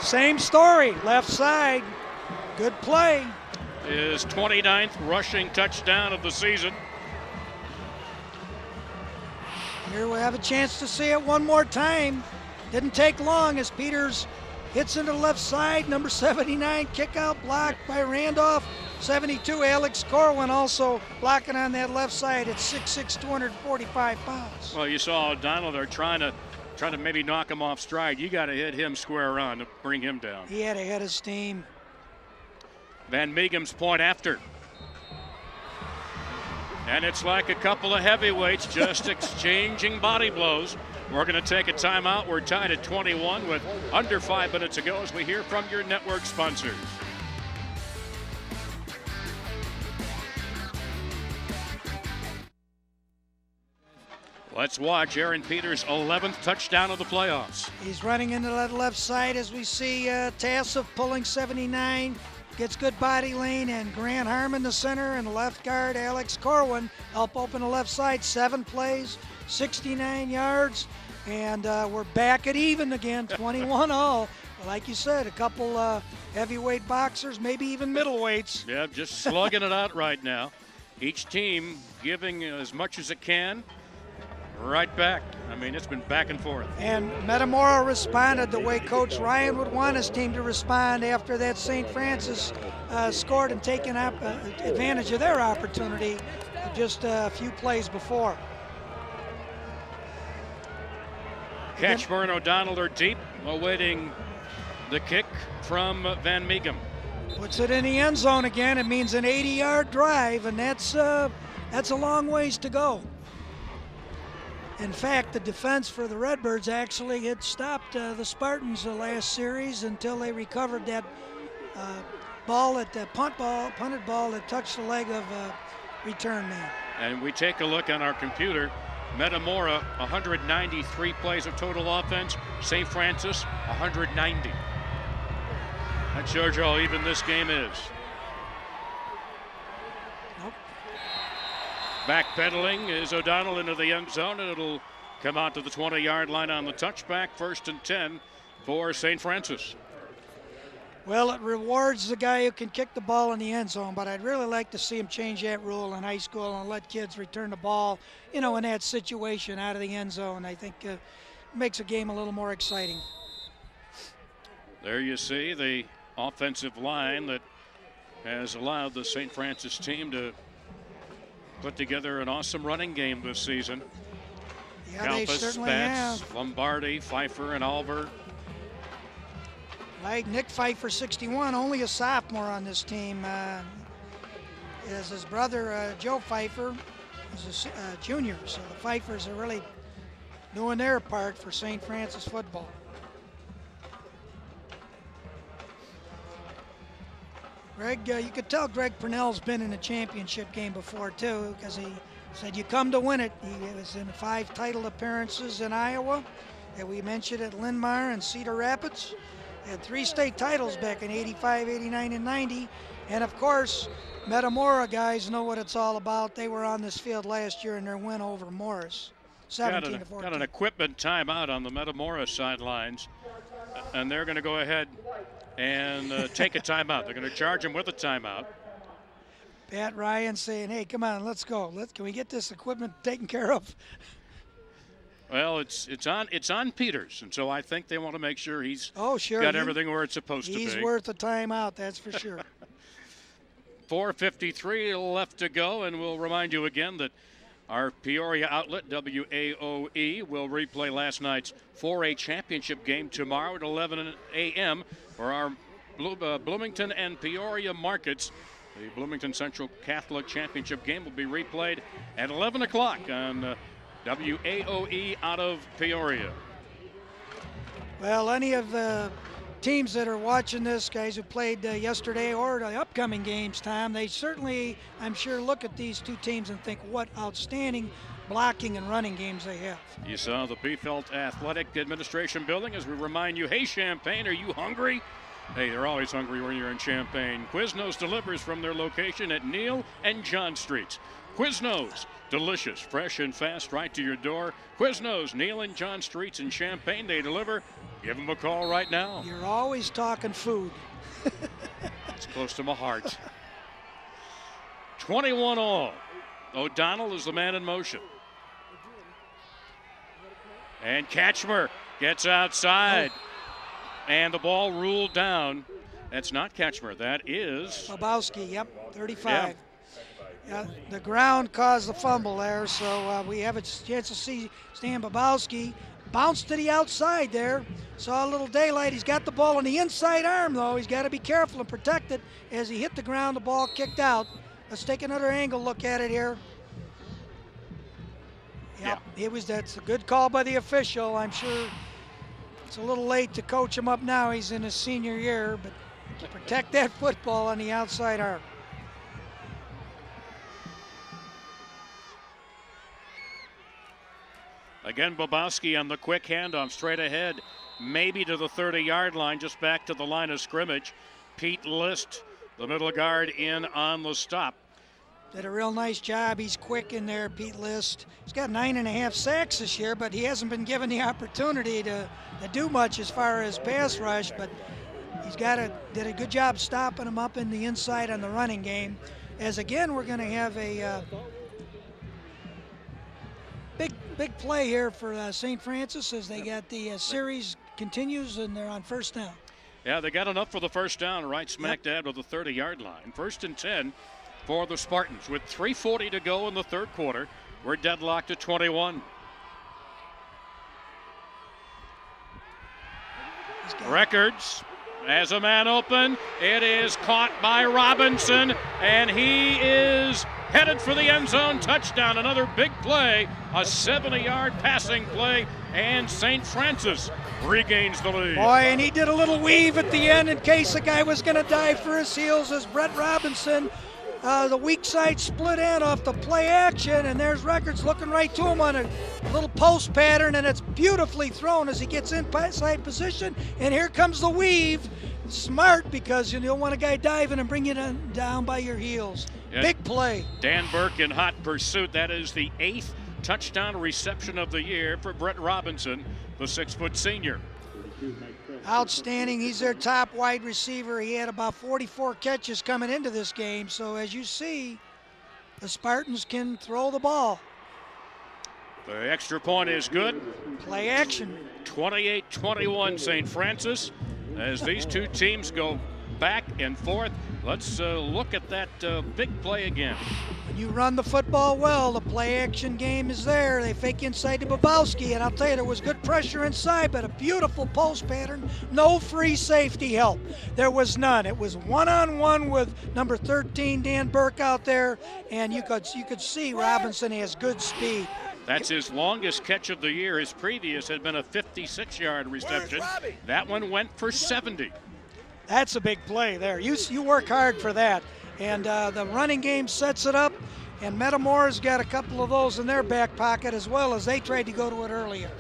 Same story, left side. Good play. His 29th rushing touchdown of the season. Here we have a chance to see it one more time. Didn't take long as Peters hits into the left side. Number 79, kick out blocked by Randolph. 72, Alex Corwin also blocking on that left side at 6'6", 245 pounds. Well, you saw O'Donnell there trying to maybe knock him off stride. You got to hit him square on to bring him down. He had a head of steam. Van Meegem's point after. And it's like a couple of heavyweights just exchanging body blows. We're going to take a timeout. We're tied at 21 with under 5 minutes to go as we hear from your network sponsors. Let's watch Aaron Peters' 11th touchdown of the playoffs. He's running into that left side as we see Tassif pulling 79. Gets good body lane, and Grant Harmon, the center, and left guard Alex Corwin help open the left side. 7 plays, 69 yards, and we're back at even again, 21-all. Like you said, a couple heavyweight boxers, maybe even middleweights. Yeah, just slugging it out right now. Each team giving as much as it can. Right back. I mean, it's been back and forth. And Metamora responded the way Coach Ryan would want his team to respond after that St. Francis scored and taken advantage of their opportunity just a few plays before. Catchburn, O'Donnell are deep, awaiting the kick from Van Meegem. Puts it in the end zone again. It means an 80-yard drive, and that's a long ways to go. In fact, the defense for the Redbirds actually had stopped the Spartans the last series until they recovered that punted ball that touched the leg of return man. And we take a look on our computer. Metamora, 193 plays of total offense. St. Francis, 190. That shows you how even this game is. Backpedaling is O'Donnell into the end zone, and it'll come out to the 20-yard line on the touchback. 1st and 10 for St. Francis. Well, it rewards the guy who can kick the ball in the end zone, but I'd really like to see him change that rule in high school and let kids return the ball, in that situation out of the end zone. I think it makes a game a little more exciting. There you see the offensive line that has allowed the St. Francis team to put together an awesome running game this season. Yeah, they certainly Spatz, have. Lombardi, Pfeiffer, and Alver. Right, Nick Pfeiffer, 61, only a sophomore on this team. As his brother, Joe Pfeiffer, is a junior. So the Pfeiffers are really doing their part for St. Francis football. Greg, you could tell Greg Purnell's been in a championship game before, too, because he said you come to win it. He was in 5 title appearances in Iowa that we mentioned at Linn-Mar and Cedar Rapids. They had 3 state titles back in 85, 89, and 90. And, of course, Metamora guys know what it's all about. They were on this field last year in their win over Morris, 17-14. Got an equipment timeout on the Metamora sidelines, and they're going to go ahead and take a timeout. They're going to charge him with a timeout. Pat Ryan saying, hey, come on, let's go. Can we get this equipment taken care of? Well, it's on Peters, and so I think they want to make sure he's sure. got everything where it's supposed to be. He's worth a timeout, that's for sure. 4:53 left to go, and we'll remind you again that our Peoria outlet, WAOE, will replay last night's 4A championship game tomorrow at 11 a.m. for our Bloomington and Peoria markets. The Bloomington Central Catholic Championship game will be replayed at 11 o'clock on WAOE out of Peoria. Well, any of the teams that are watching this, guys who played yesterday or the upcoming games, Tom, they certainly, I'm sure, look at these two teams and think what outstanding blocking and running games they have. You saw the Biefeld Athletic Administration building as we remind you, hey, Champaign, are you hungry? Hey, they're always hungry when you're in Champaign. Quiznos delivers from their location at Neal and John Streets. Quiznos, delicious, fresh and fast right to your door. Quiznos, Neal and John Streets in Champaign, they deliver. Give them a call right now. You're always talking food. It's close to my heart. 21 all. O'Donnell is the man in motion. And Katchmer gets outside. And the ball ruled down. That's not Katchmer. That is Bobowski, yep, 35. Yeah, the ground caused the fumble there, so we have a chance to see Stan Bobowski bounce to the outside there. Saw a little daylight. He's got the ball on the inside arm, though. He's got to be careful and protect it. As he hit the ground, the ball kicked out. Let's take another angle look at it here. Yep, that's a good call by the official. I'm sure it's a little late to coach him up now. He's in his senior year, but to protect that football on the outside arm. Again, Bobowski on the quick handoff straight ahead, maybe to the 30-yard line, just back to the line of scrimmage. Pete List, the middle guard, in on the stop. Did a real nice job. He's quick in there, Pete List. He's got 9.5 sacks this year, but he hasn't been given the opportunity to do much as far as pass rush, but did a good job stopping him up in the inside on the running game. As again, we're going to have a big play here for St. Francis as they got the series continues and they're on first down. Yeah, they got enough for the first down right smack dab to the 30-yard line. 1st and 10 for the Spartans with 3:40 to go in the third quarter. We're deadlocked at 21. Records as a man open. It is caught by Robinson, and he is headed for the end zone. Touchdown, another big play, a 70-yard passing play, and St. Francis regains the lead. Boy, and he did a little weave at the end in case the guy was going to dive for his heels as Brett Robinson, the weak side split end off the play action, and there's Records looking right to him on a little post pattern, and it's beautifully thrown as he gets inside position, and here comes the weave. Smart, because you don't want a guy diving and bring you down by your heels. Yeah. Big play. Dan Burke in hot pursuit. That is the 8th touchdown reception of the year for Brett Robinson, the 6-foot senior. Outstanding. He's their top wide receiver. He had about 44 catches coming into this game. So as you see, the Spartans can throw the ball. The extra point is good. Play action. 28-21 St. Francis. As these two teams go back and forth, let's look at that big play again. When you run the football well, the play action game is there. They fake inside to Bobowski, and I'll tell you, there was good pressure inside, but a beautiful post pattern. No free safety help. There was none. It was one-on-one with number 13, Dan Burke, out there, and you could see Robinson has good speed. That's his longest catch of the year. His previous had been a 56-yard reception. That one went for 70. That's a big play there. You work hard for that. And the running game sets it up, and Metamora's got a couple of those in their back pocket as well as they tried to go to it earlier.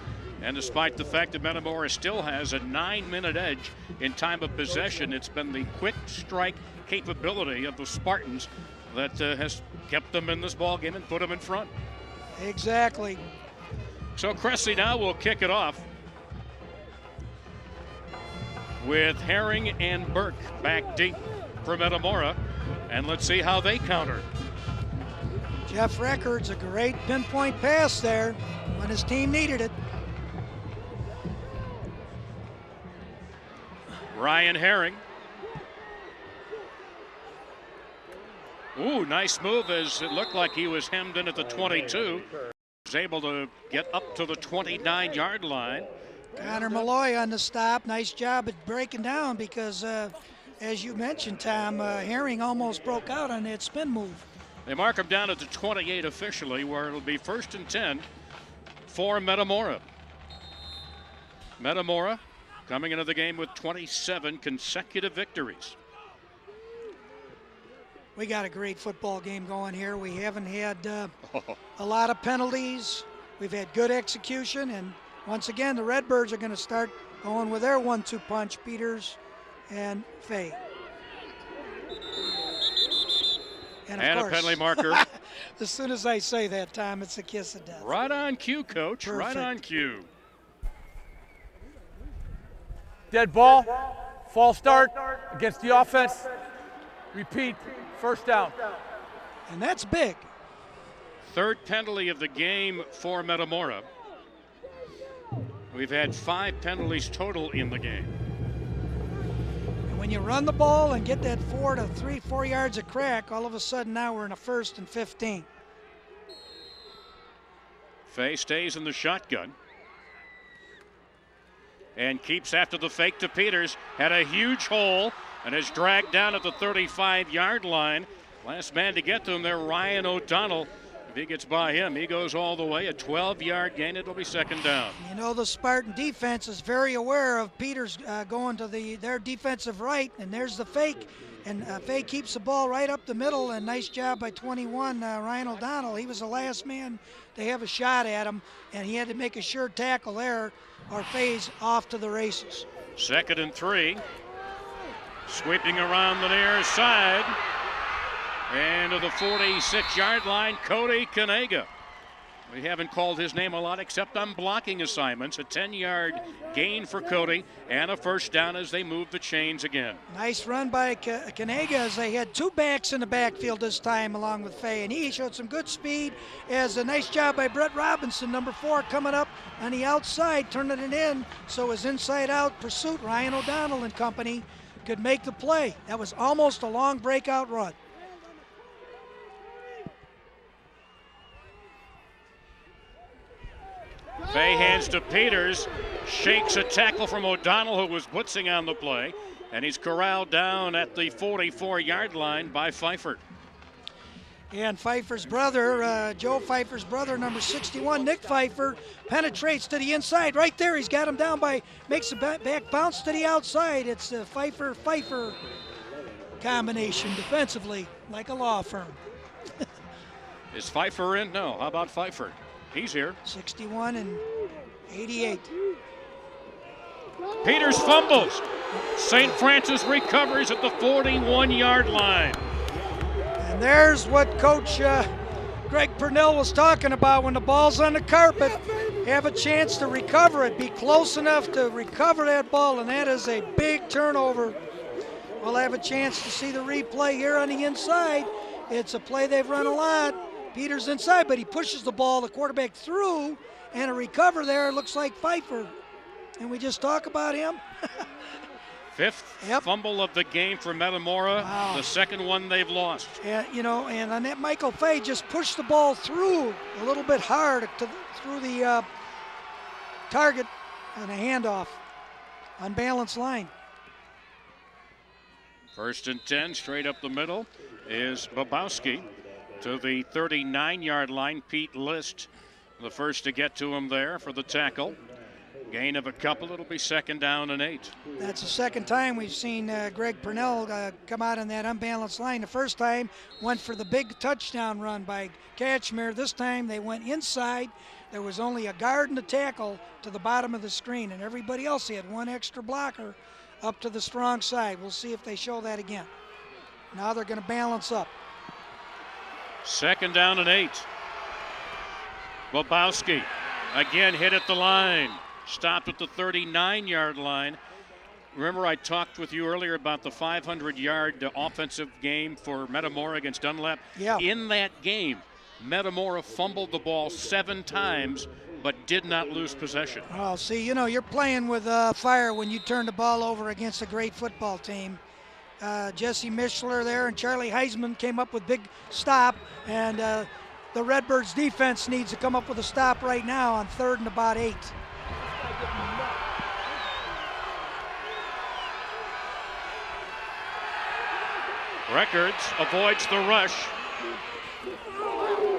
And despite the fact that Metamora still has a 9-minute edge in time of possession, it's been the quick strike capability of the Spartans that has kept them in this ball game and put them in front. Exactly. So Cressy now will kick it off with Herring and Burke back deep for Metamora, and let's see how they counter. Jeff Records, a great pinpoint pass there when his team needed it. Ryan Herring. Ooh, nice move as it looked like he was hemmed in at the 22. Was able to get up to the 29-yard line. Connor Malloy on the stop. Nice job at breaking down because, as you mentioned, Tom, Herring almost broke out on that spin move. They mark him down at the 28 officially, where it'll be 1st and 10 for Metamora. Metamora coming into the game with 27 consecutive victories. We got a great football game going here. We haven't had a lot of penalties. We've had good execution, and once again, the Redbirds are going to start going with their 1-2 punch, Peters and Fay. And of course, a penalty marker. As soon as I say that, Tom, it's a kiss of death. Right on cue, Coach. Perfect. Right on cue. Dead ball, false start against the offense. Repeat, first down. And that's big. Third penalty of the game for Metamora. We've had 5 penalties total in the game. And when you run the ball and get that 4 yards of crack, all of a sudden now we're in a 1st and 15. Fay stays in the shotgun and keeps after the fake to Peters. Had a huge hole and is dragged down at the 35-yard line. Last man to get to him there, Ryan O'Donnell. If he gets by him, he goes all the way. A 12-yard gain. It'll be second down. You know, the Spartan defense is very aware of Peters going to their defensive right, and there's the fake. And Fay keeps the ball right up the middle, and nice job by 21, Ryan O'Donnell. He was the last man to have a shot at him, and he had to make a sure tackle there, or Fay's off to the races. 2nd and 3. Sweeping around the near side. And to the 46-yard line, Cody Kanega. We haven't called his name a lot except on blocking assignments. A 10-yard gain for Cody and a first down as they move the chains again. Nice run by Kanega as they had 2 backs in the backfield this time along with Fay, and he showed some good speed as a nice job by Brett Robinson, number 4, coming up on the outside, turning it in, so his inside-out pursuit, Ryan O'Donnell and company, could make the play. That was almost a long breakout run. Fay hands to Peters, shakes a tackle from O'Donnell, who was blitzing on the play, and he's corralled down at the 44-yard line by Pfeiffer. And Pfeiffer's brother, Joe Pfeiffer's brother, number 61, Nick Pfeiffer, penetrates to the inside. Right there, he's got him down makes a back bounce to the outside. It's the Pfeiffer combination defensively, like a law firm. Is Pfeiffer in? No. How about Pfeiffer? He's here. 61 and 88. Peters fumbles. St. Francis recovers at the 41-yard line. And there's what Coach Greg Purnell was talking about when the ball's on the carpet. Have a chance to recover it. Be close enough to recover that ball, and that is a big turnover. We'll have a chance to see the replay here on the inside. It's a play they've run a lot. Peters inside, but he pushes the ball, the quarterback through, and a recover there. Looks like Pfeiffer. And we just talk about him. 5th fumble of the game for Metamora. Wow. The 2nd one they've lost. And, and on that, Michael Fay just pushed the ball through a little bit hard through the target and a handoff. Unbalanced line. 1st and 10, straight up the middle is Babowski. To the 39-yard line, Pete List, the first to get to him there for the tackle. Gain of a couple, it'll be 2nd down and 8. That's the 2nd time we've seen Greg Purnell come out on that unbalanced line. The first time went for the big touchdown run by Kachmir. This time they went inside. There was only a guard and a tackle to the bottom of the screen, and everybody else had 1 extra blocker up to the strong side. We'll see if they show that again. Now they're going to balance up. 2nd down and 8. Babowski again hit at the line. Stopped at the 39-yard line. Remember I talked with you earlier about the 500-yard offensive game for Metamora against Dunlap? Yeah. In that game, Metamora fumbled the ball 7 times but did not lose possession. Oh, see, you're playing with fire when you turn the ball over against a great football team. Jesse Mischler there and Charlie Heisman came up with big stop, and the Redbirds defense needs to come up with a stop right now on 3rd and about 8. Records avoids the rush.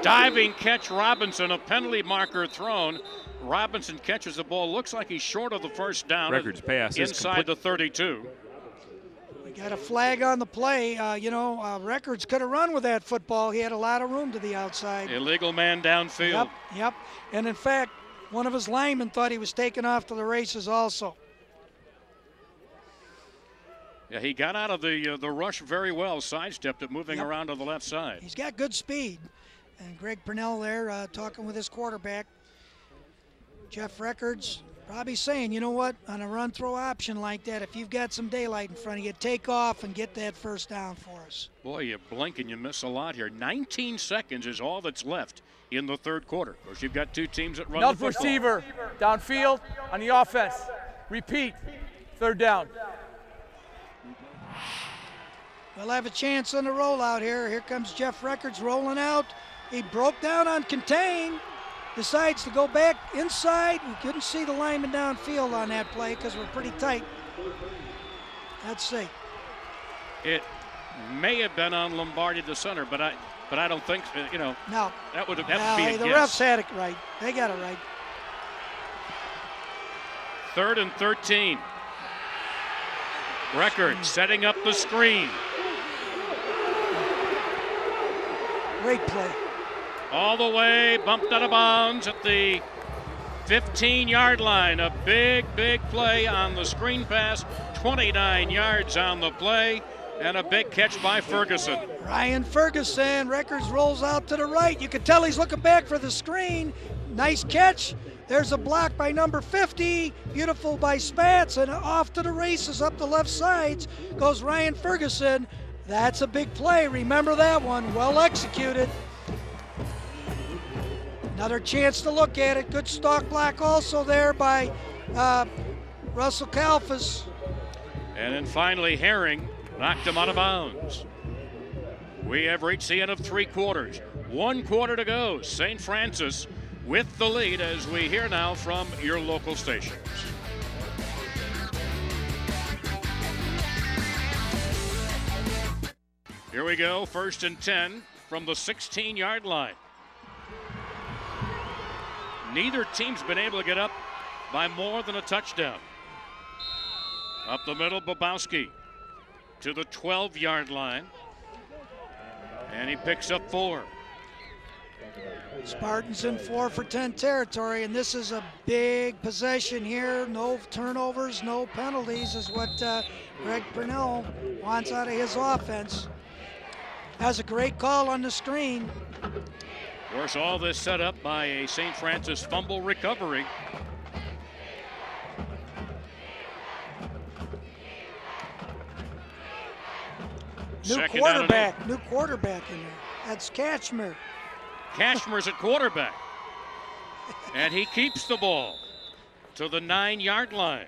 Diving catch Robinson, a penalty marker thrown. Robinson catches the ball. Looks like he's short of the first down. Records pass inside the 32. We got a flag on the play. Records could have run with that football. He had a lot of room to the outside. Illegal man downfield. Yep. And in fact, one of his linemen thought he was taken off to the races also. Yeah, he got out of the rush very well, sidestepped it, moving around to the left side. He's got good speed. And Greg Purnell there talking with his quarterback. Jeff Records probably saying, you know what, on a run-throw option like that, if you've got some daylight in front of you, take off and get that first down for us. Boy, you blink and you miss a lot here. 19 seconds is all that's left in the third quarter. Of course, you've got two teams that run the football. Receiver, downfield on the offense. Repeat, third down. We'll have a chance on the rollout here. Here comes Jeff Records rolling out. He broke down on contain. Decides to go back inside. We couldn't see the lineman downfield on that play because we're pretty tight. Let's see. It may have been on Lombardi, the center, but I don't think No. that would be a Hey, the guess. refs had it right. They got it right. 3rd and 13. Records setting up the screen. Great play. All the way, bumped out of bounds at the 15-yard line. A big play on the screen pass. 29 yards on the play, and a big catch by Ferguson. Ryan Ferguson, Records rolls out to the right. You can tell he's looking back for the screen. Nice catch. There's a block by number 50. Beautiful by Spatz, and off to the races up the left sides goes Ryan Ferguson. That's a big play. Remember that one. Well executed. Another chance to look at it. Good stalk block also there by Russell Kalfas. And then finally, Herring knocked him out of bounds. We have reached the end of 3 quarters. 1 quarter to go. St. Francis with the lead as we hear now from your local stations. Here we go, 1st and 10 from the 16-yard line. Neither team's been able to get up by more than a touchdown. Up the middle, Bobowski to the 12-yard line. And he picks up 4. Spartans in 4 for 10 territory, and this is a big possession here. No turnovers, no penalties is what Greg Purnell wants out of his offense. Has a great call on the screen. Of course, all this set up by a St. Francis fumble recovery. New quarterback in there. That's Kachmer. Kachmer's at quarterback. And he keeps the ball to the 9-yard line.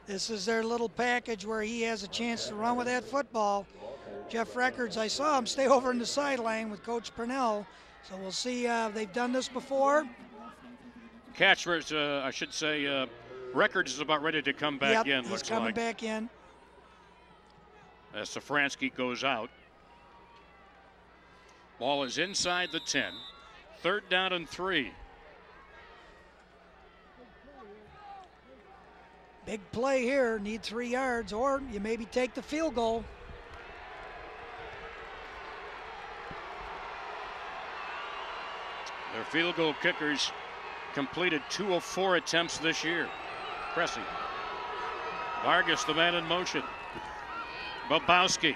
This is their little package where he has a chance to run with that football. Jeff Records, I saw him stay over in the sideline with Coach Purnell. So we'll see. They've done this before. Kachmer's, Records is about ready to come back in. He's coming back in. As Safransky goes out. Ball is inside the 10. 3rd down and 3. Big play here. Need 3 yards, or you maybe take the field goal. Their field goal kickers completed 2 of 4 attempts this year. Cressy. Vargas, the man in motion. Bobowski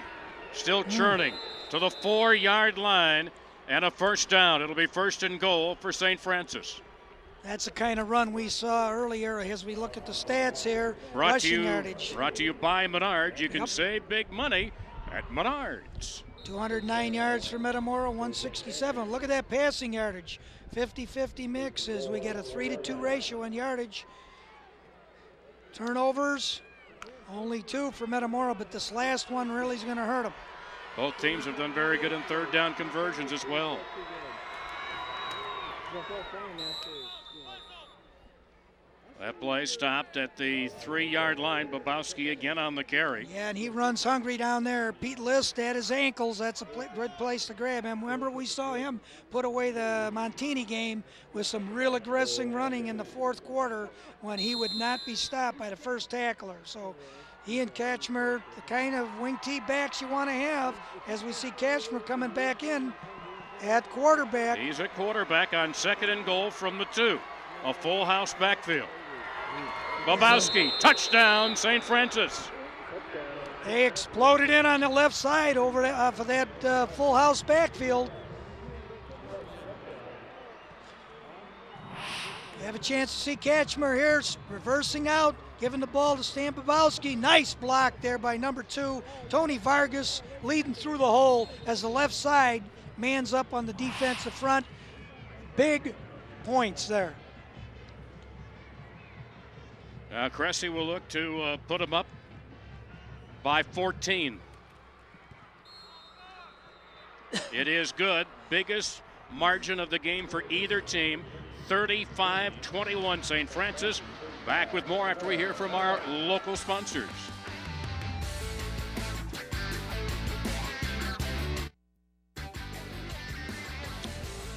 still churning to the 4-yard line, and a first down. It'll be 1st and goal for St. Francis. That's the kind of run we saw earlier as we look at the stats here. Rushing yardage. Brought to you by Menards. You can save big money at Menards. 209 yards for Metamora, 167. Look at that passing yardage. 50-50 mixes. We get a 3-to-2 ratio in yardage. Turnovers, only 2 for Metamora, but this last one really is going to hurt them. Both teams have done very good in 3rd down conversions as well. That play stopped at the 3-yard line. Babowski again on the carry. Yeah, and he runs hungry down there. Pete List at his ankles. That's a good place to grab him. Remember, we saw him put away the Montini game with some real aggressive running in the fourth quarter when he would not be stopped by the first tackler. So he and Kachmer, the kind of wing T backs you want to have, as we see Kachmer coming back in at quarterback. He's at quarterback on 2nd and goal from the 2. A full house backfield. Babowski, touchdown, St. Francis. They exploded in on the left side over off of that full house backfield. You have a chance to see Kachmer here reversing out, giving the ball to Stan Babowski. Nice block there by number 2, Tony Vargas, leading through the hole as the left side mans up on the defensive front. Big points there. Cressy will look to put him up by 14. It is good. Biggest margin of the game for either team. 35-21 St. Francis. Back with more after we hear from our local sponsors.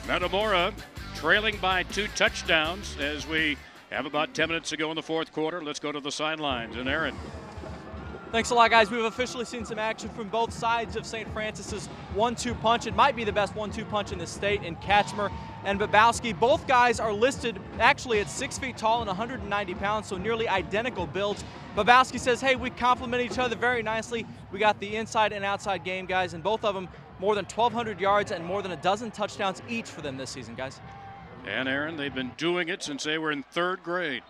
Metamora trailing by 2 touchdowns as we have about 10 minutes to go in the fourth quarter. Let's go to the sidelines. And Aaron. Thanks a lot, guys. We've officially seen some action from both sides of St. Francis's 1-2 punch. It might be the best 1-2 punch in the state in Kachmer and Babowski. Both guys are listed actually at 6 feet tall and 190 pounds, so nearly identical builds. Babowski says, hey, we complement each other very nicely. We got the inside and outside game, guys, and both of them more than 1,200 yards and more than a dozen touchdowns each for them this season, guys. And Aaron, they've been doing it since they were in 3rd grade.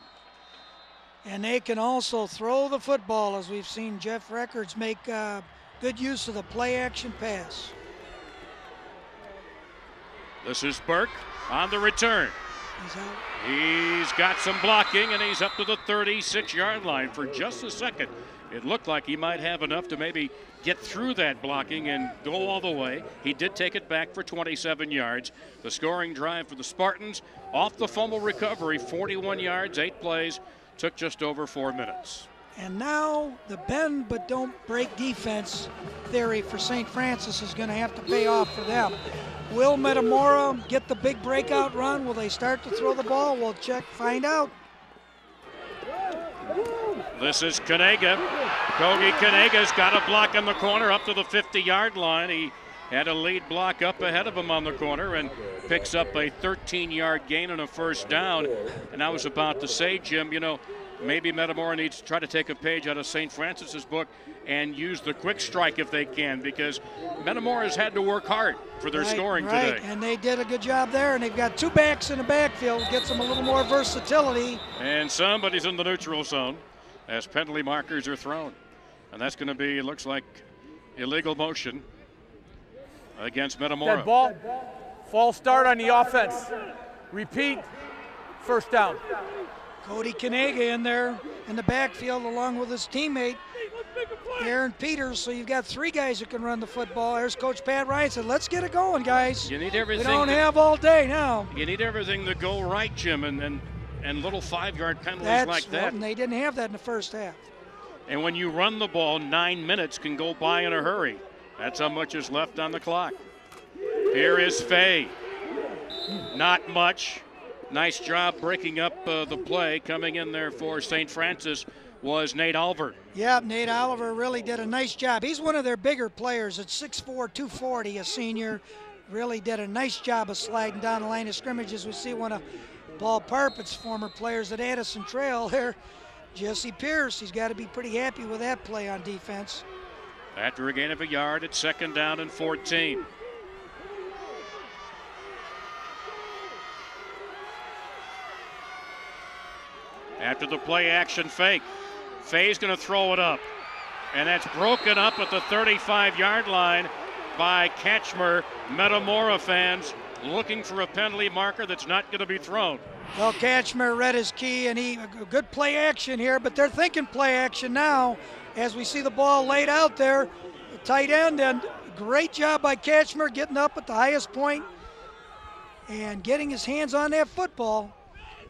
And they can also throw the football, as we've seen Jeff Records make good use of the play-action pass. This is Burke on the return. He's got some blocking, and he's up to the 36-yard line for just a second. It looked like he might have enough to maybe get through that blocking and go all the way. He did take it back for 27 yards. The scoring drive for the Spartans, off the fumble recovery, 41 yards, 8 plays, took just over 4 minutes. And now the bend but don't break defense theory for St. Francis is going to have to pay off for them. Will Metamora get the big breakout run? Will they start to throw the ball? We'll find out. This is Kanega. Kogi Kanega's got a block in the corner up to the 50-yard line. He had a lead block up ahead of him on the corner and picks up a 13-yard gain and a first down. And I was about to say, Jim, you know, maybe Metamora needs to try to take a page out of St. Francis's book and use the quick strike if they can, because Metamora has had to work hard for their scoring today. And they did a good job there, and they've got 2 backs in the backfield. Gets them a little more versatility. And somebody's in the neutral zone as penalty markers are thrown. And that's going to be, it looks like, illegal motion against Metamora. Dead ball. False start on the offense. Repeat. First down. Cody Kanega in there in the backfield along with his teammate Aaron Peters. So you've got 3 guys who can run the football. There's Coach Pat Ryan said, let's get it going, guys. You need everything. We don't have all day now. You need everything to go right, Jim, and little 5-yard penalties like that. And they didn't have that in the first half. And when you run the ball, 9 minutes can go by in a hurry. That's how much is left on the clock. Here is Fay. Not much. Nice job breaking up the play. Coming in there for St. Francis was Nate Oliver. Yeah, Nate Oliver really did a nice job. He's one of their bigger players at 6'4", 240, a senior. Really did a nice job of sliding down the line of scrimmage, as we see one of Paul Parpett's former players at Addison Trail there, Jesse Pierce. He's got to be pretty happy with that play on defense. After a gain of a yard, it's 2nd down and 14. After the play action fake, Fay's going to throw it up. And that's broken up at the 35-yard line by Kachmer. Metamora fans looking for a penalty marker that's not going to be thrown. Well, Kachmer read his key, and good play action here, but they're thinking play action now as we see the ball laid out there. Tight end, and great job by Kachmer getting up at the highest point and getting his hands on that football.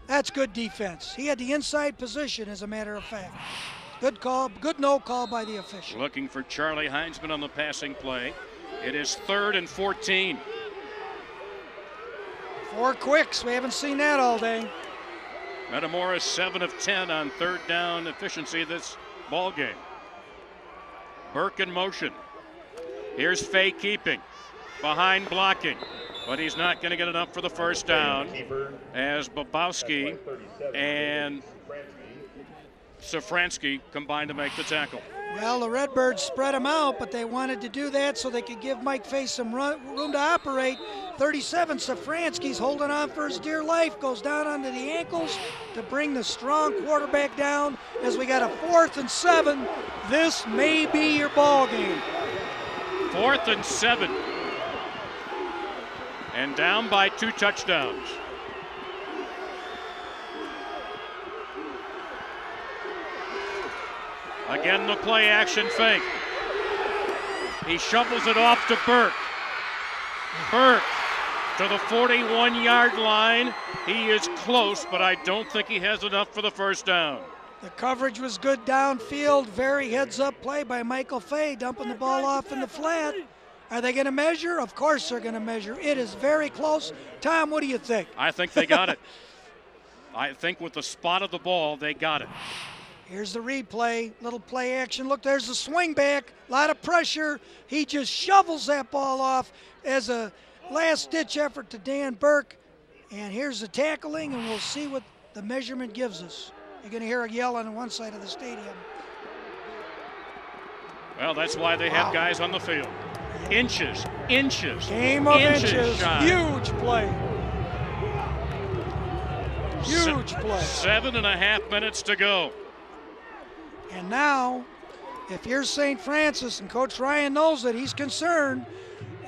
That's good defense. He had the inside position, as a matter of fact. Good call, good no call by the official. Looking for Charlie Heinzman on the passing play. It is 3rd and 14. 4 quicks. We haven't seen that all day. Metamora 7 of 10 on 3rd down efficiency this ball game. Burke in motion. Here's Fay keeping. Behind blocking. But he's not going to get enough for the first down as Babowski and Safransky combined to make the tackle. Well, the Redbirds spread them out, but they wanted to do that so they could give Mike Fay some room to operate. 37, Safransky's holding on for his dear life, goes down onto the ankles to bring the strong quarterback down as we got a 4th and 7. This may be your ball game. 4th and 7. And down by 2 touchdowns. Again, the play action fake. He shovels it off to Burke. Burke to the 41-yard line. He is close, but I don't think he has enough for the first down. The coverage was good downfield. Very heads-up play by Michael Fay, dumping the ball off in the flat. Are they going to measure? Of course they're going to measure. It is very close. Tom, what do you think? I think they got it. I think with the spot of the ball, they got it. Here's the replay, little play action. Look, there's the swing back, a lot of pressure. He just shovels that ball off as a last-ditch effort to Dan Burke. And here's the tackling, and we'll see what the measurement gives us. You're going to hear a yell on one side of the stadium. Well, that's why they have guys on the field. Inches. Game of inches. Shy. Huge play. Huge play. 7.5 minutes to go. And now, if you're St. Francis and Coach Ryan knows that he's concerned,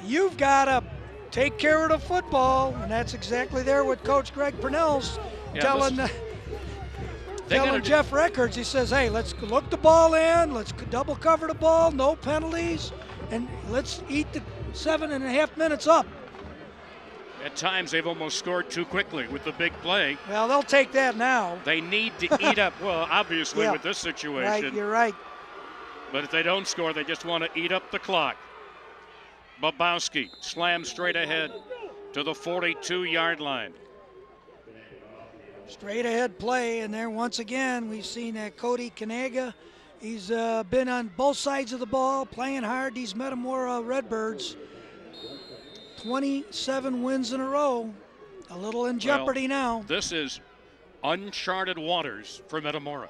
you've got to take care of the football. And that's exactly there what Coach Greg Purnell's telling Jeff Records. He says, hey, let's look the ball in. Let's double cover the ball. No penalties. And let's eat the 7.5 minutes up. At times, they've almost scored too quickly with the big play. Well, they'll take that now. They need to eat up, well, obviously, with this situation. Right, you're right. But if they don't score, they just want to eat up the clock. Babowski slams straight ahead to the 42-yard line. Straight ahead play, and there once again, we've seen Cody Kanaga. He's been on both sides of the ball, playing hard, these Metamora Redbirds. 27 wins in a row, a little in jeopardy now. This is uncharted waters for Metamora.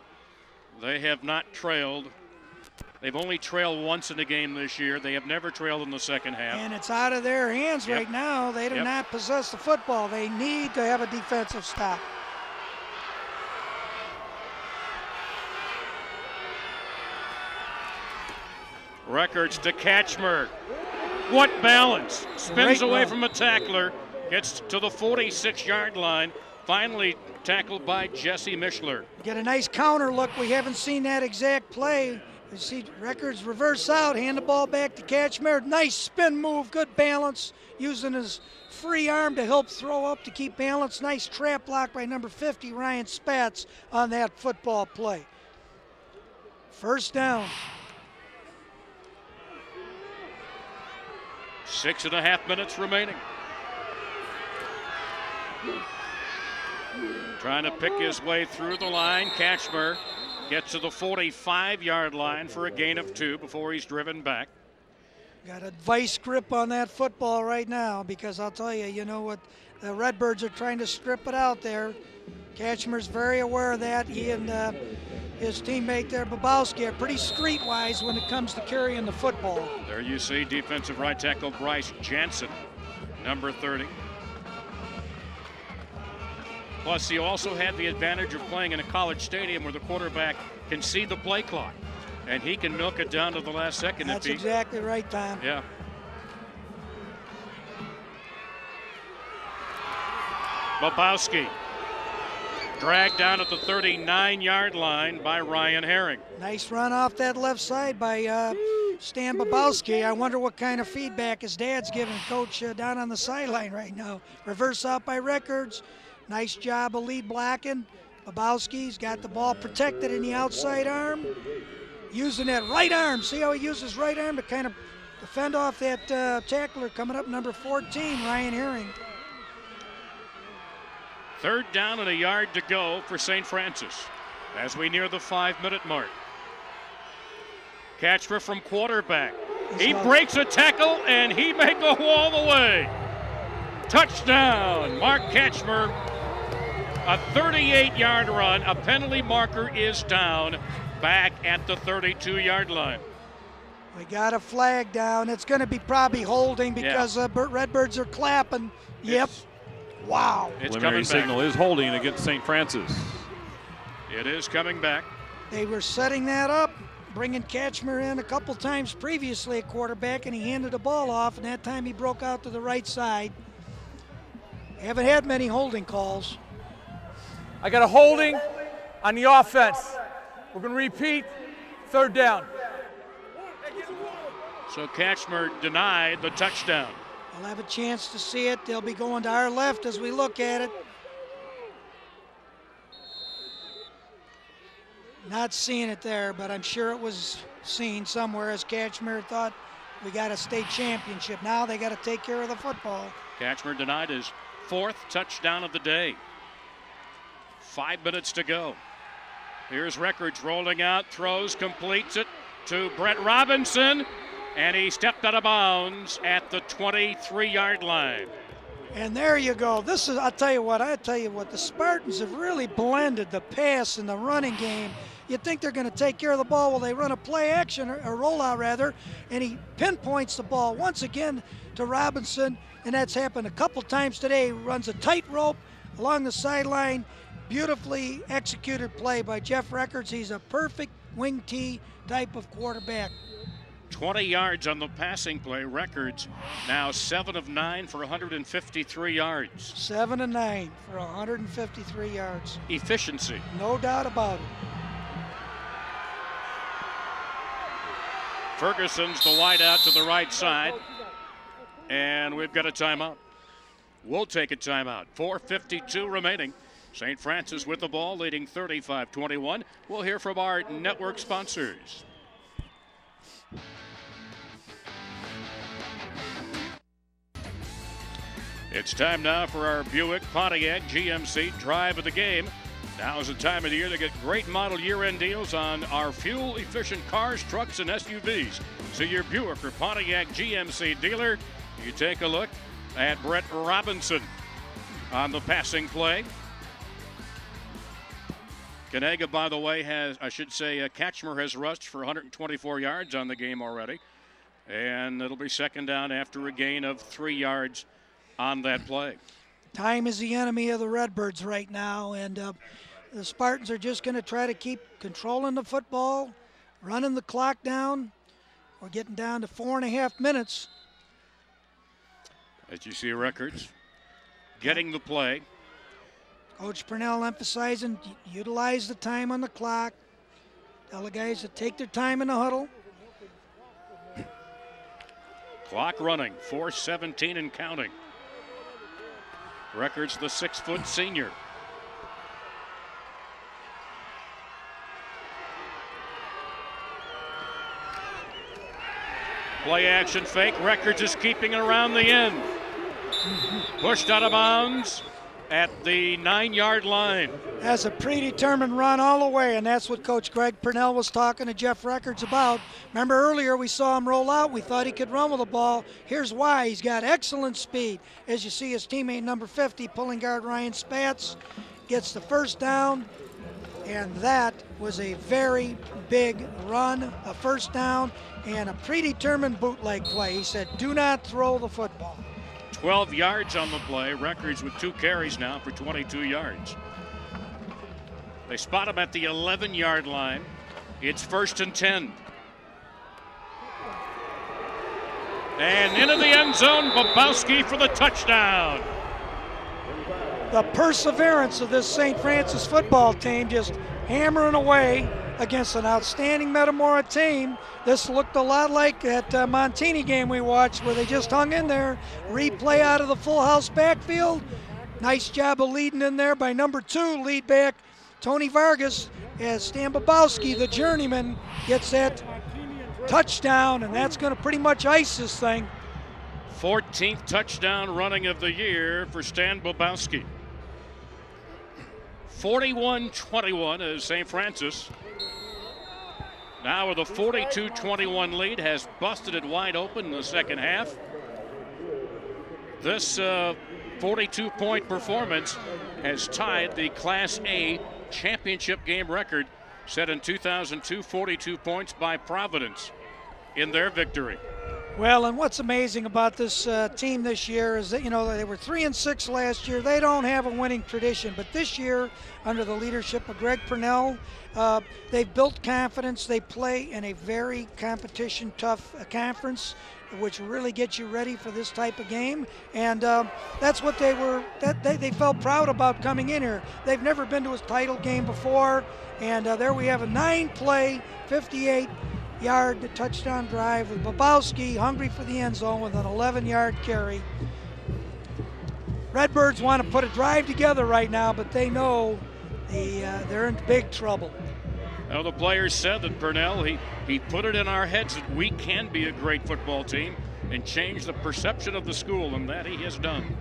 They have not trailed. They've only trailed once in a game this year. They have never trailed in the second half. And it's out of their hands right now. They do not possess the football. They need to have a defensive stop. Records to Katchmer. What balance. Spins away from a tackler. Gets to the 46-yard line. Finally tackled by Jesse Mishler. Get a nice counter look. We haven't seen that exact play. You see Records reverse out, hand the ball back to Katchmer. Nice spin move, good balance. Using his free arm to help throw up to keep balance. Nice trap block by number 50, Ryan Spatz, on that football play. First down. 6.5 minutes remaining. Trying to pick his way through the line. Katchmer gets to the 45-yard line for a gain of 2 before he's driven back. Got a vice grip on that football right now, because I'll tell you, you know what, the Redbirds are trying to strip it out there. Katchmer's very aware of that. He and his teammate there, Babowski, are pretty streetwise when it comes to carrying the football. There you see defensive right tackle Bryce Jansen, number 30. Plus, he also had the advantage of playing in a college stadium where the quarterback can see the play clock, and he can milk it down to the last second. That's exactly right, Tom. Yeah. Babowski dragged down at the 39-yard line by Ryan Herring. Nice run off that left side by Stan Babowski. I wonder what kind of feedback his dad's giving Coach down on the sideline right now. Reverse out by Records. Nice job of lead blocking. Babowski's got the ball protected in the outside arm. Using that right arm. See how he uses right arm to kind of defend off that tackler coming up, number 14, Ryan Herring. 3rd down and a yard to go for St. Francis as we near the 5-minute mark. Catcher from quarterback. He breaks a tackle and he may go all the way. Touchdown, Mark Ketchmer. A 38-yard run. A penalty marker is down back at the 32-yard line. We got a flag down. It's going to be probably holding because Redbirds are clapping. Yep. Wow. It's preliminary signal is holding against St. Francis. It is coming back. They were setting that up, bringing Ketchmer in a couple times previously at quarterback, and he handed the ball off, and that time he broke out to the right side. Haven't had many holding calls. I got a holding on the offense. We're going to repeat. 3rd down. So Ketchmer denied the touchdown. We'll have a chance to see it. They'll be going to our left as we look at it. Not seeing it there, but I'm sure it was seen somewhere as Ketchmer thought we got a state championship. Now they got to take care of the football. Ketchmer denied his 4th touchdown of the day. 5 minutes to go. Here's Records rolling out, throws, completes it to Brett Robinson, and he stepped out of bounds at the 23-yard line. And there you go. This is, I tell you what, the Spartans have really blended the pass and the running game. You think they're going to take care of the ball. Well, they run a play action, or rollout rather, and he pinpoints the ball once again to Robinson, and that's happened a couple times today. He runs a tightrope along the sideline. Beautifully executed play by Jeff Records. He's a perfect wing T type of quarterback. 20 yards on the passing play. Records now 7 of 9 for 153 yards. 7 of 9 for 153 yards. Efficiency. No doubt about it. Ferguson's the wide out to the right side. And we've got a timeout. We'll take a timeout. 4:52 remaining. St. Francis with the ball, leading 35-21. We'll hear from our network sponsors. It's time now for our Buick Pontiac GMC Drive of the Game. Now is the time of the year to get great model year-end deals on our fuel-efficient cars, trucks, and SUVs. See your Buick or Pontiac GMC dealer. You take a look at Brett Robinson on the passing play. Canega, by the way, Ketchmer has rushed for 124 yards on the game already. And it'll be 2nd down after a gain of 3 yards on that play. Time is the enemy of the Redbirds right now, and the Spartans are just going to try to keep controlling the football, running the clock down. We're getting down to 4.5 minutes. As you see, Records getting the play. Coach Purnell emphasizing utilize the time on the clock. Tell the guys to take their time in the huddle. Clock running, 4:17 and counting. Records the 6-foot senior. Play action fake. Records is keeping it around the end. Pushed out of bounds at the 9-yard line. That's a predetermined run all the way, and that's what Coach Greg Purnell was talking to Jeff Records about. Remember earlier we saw him roll out. We thought he could run with the ball. Here's why. He's got excellent speed. As you see his teammate number 50, pulling guard Ryan Spatz, gets the 1st down, and that was a very big run, a 1st down, and a predetermined bootleg play. He said, do not throw the football. 12 yards on the play. Records with 2 carries now for 22 yards. They spot him at the 11-yard line. It's 1st and 10. And into the end zone, Babowski for the touchdown. The perseverance of this St. Francis football team, just hammering away against an outstanding Metamora team. This looked a lot like that Montini game we watched where they just hung in there. Replay out of the full house backfield. Nice job of leading in there by number 2, lead back Tony Vargas, as Stan Bobowski, the journeyman, gets that touchdown, and that's going to pretty much ice this thing. 14th touchdown running of the year for Stan Bobowski. 41-21 as St. Francis, now with a 42-21 lead, has busted it wide open in the second half. This 42-point performance has tied the Class A championship game record set in 2002, 42 points by Providence in their victory. Well, and what's amazing about this team this year is that, they were 3-6 last year. They don't have a winning tradition, but this year, under the leadership of Greg Purnell, they've built confidence. They play in a very competition-tough conference, which really gets you ready for this type of game. And that's what they felt proud about coming in here. They've never been to a title game before, and there we have a 9-play, 58-yard touchdown drive with Bobowski hungry for the end zone with an 11-yard carry. Redbirds want to put a drive together right now, but they know they're in big trouble. Well, the players said that Purnell, he put it in our heads that we can be a great football team and change the perception of the school, and that he has done.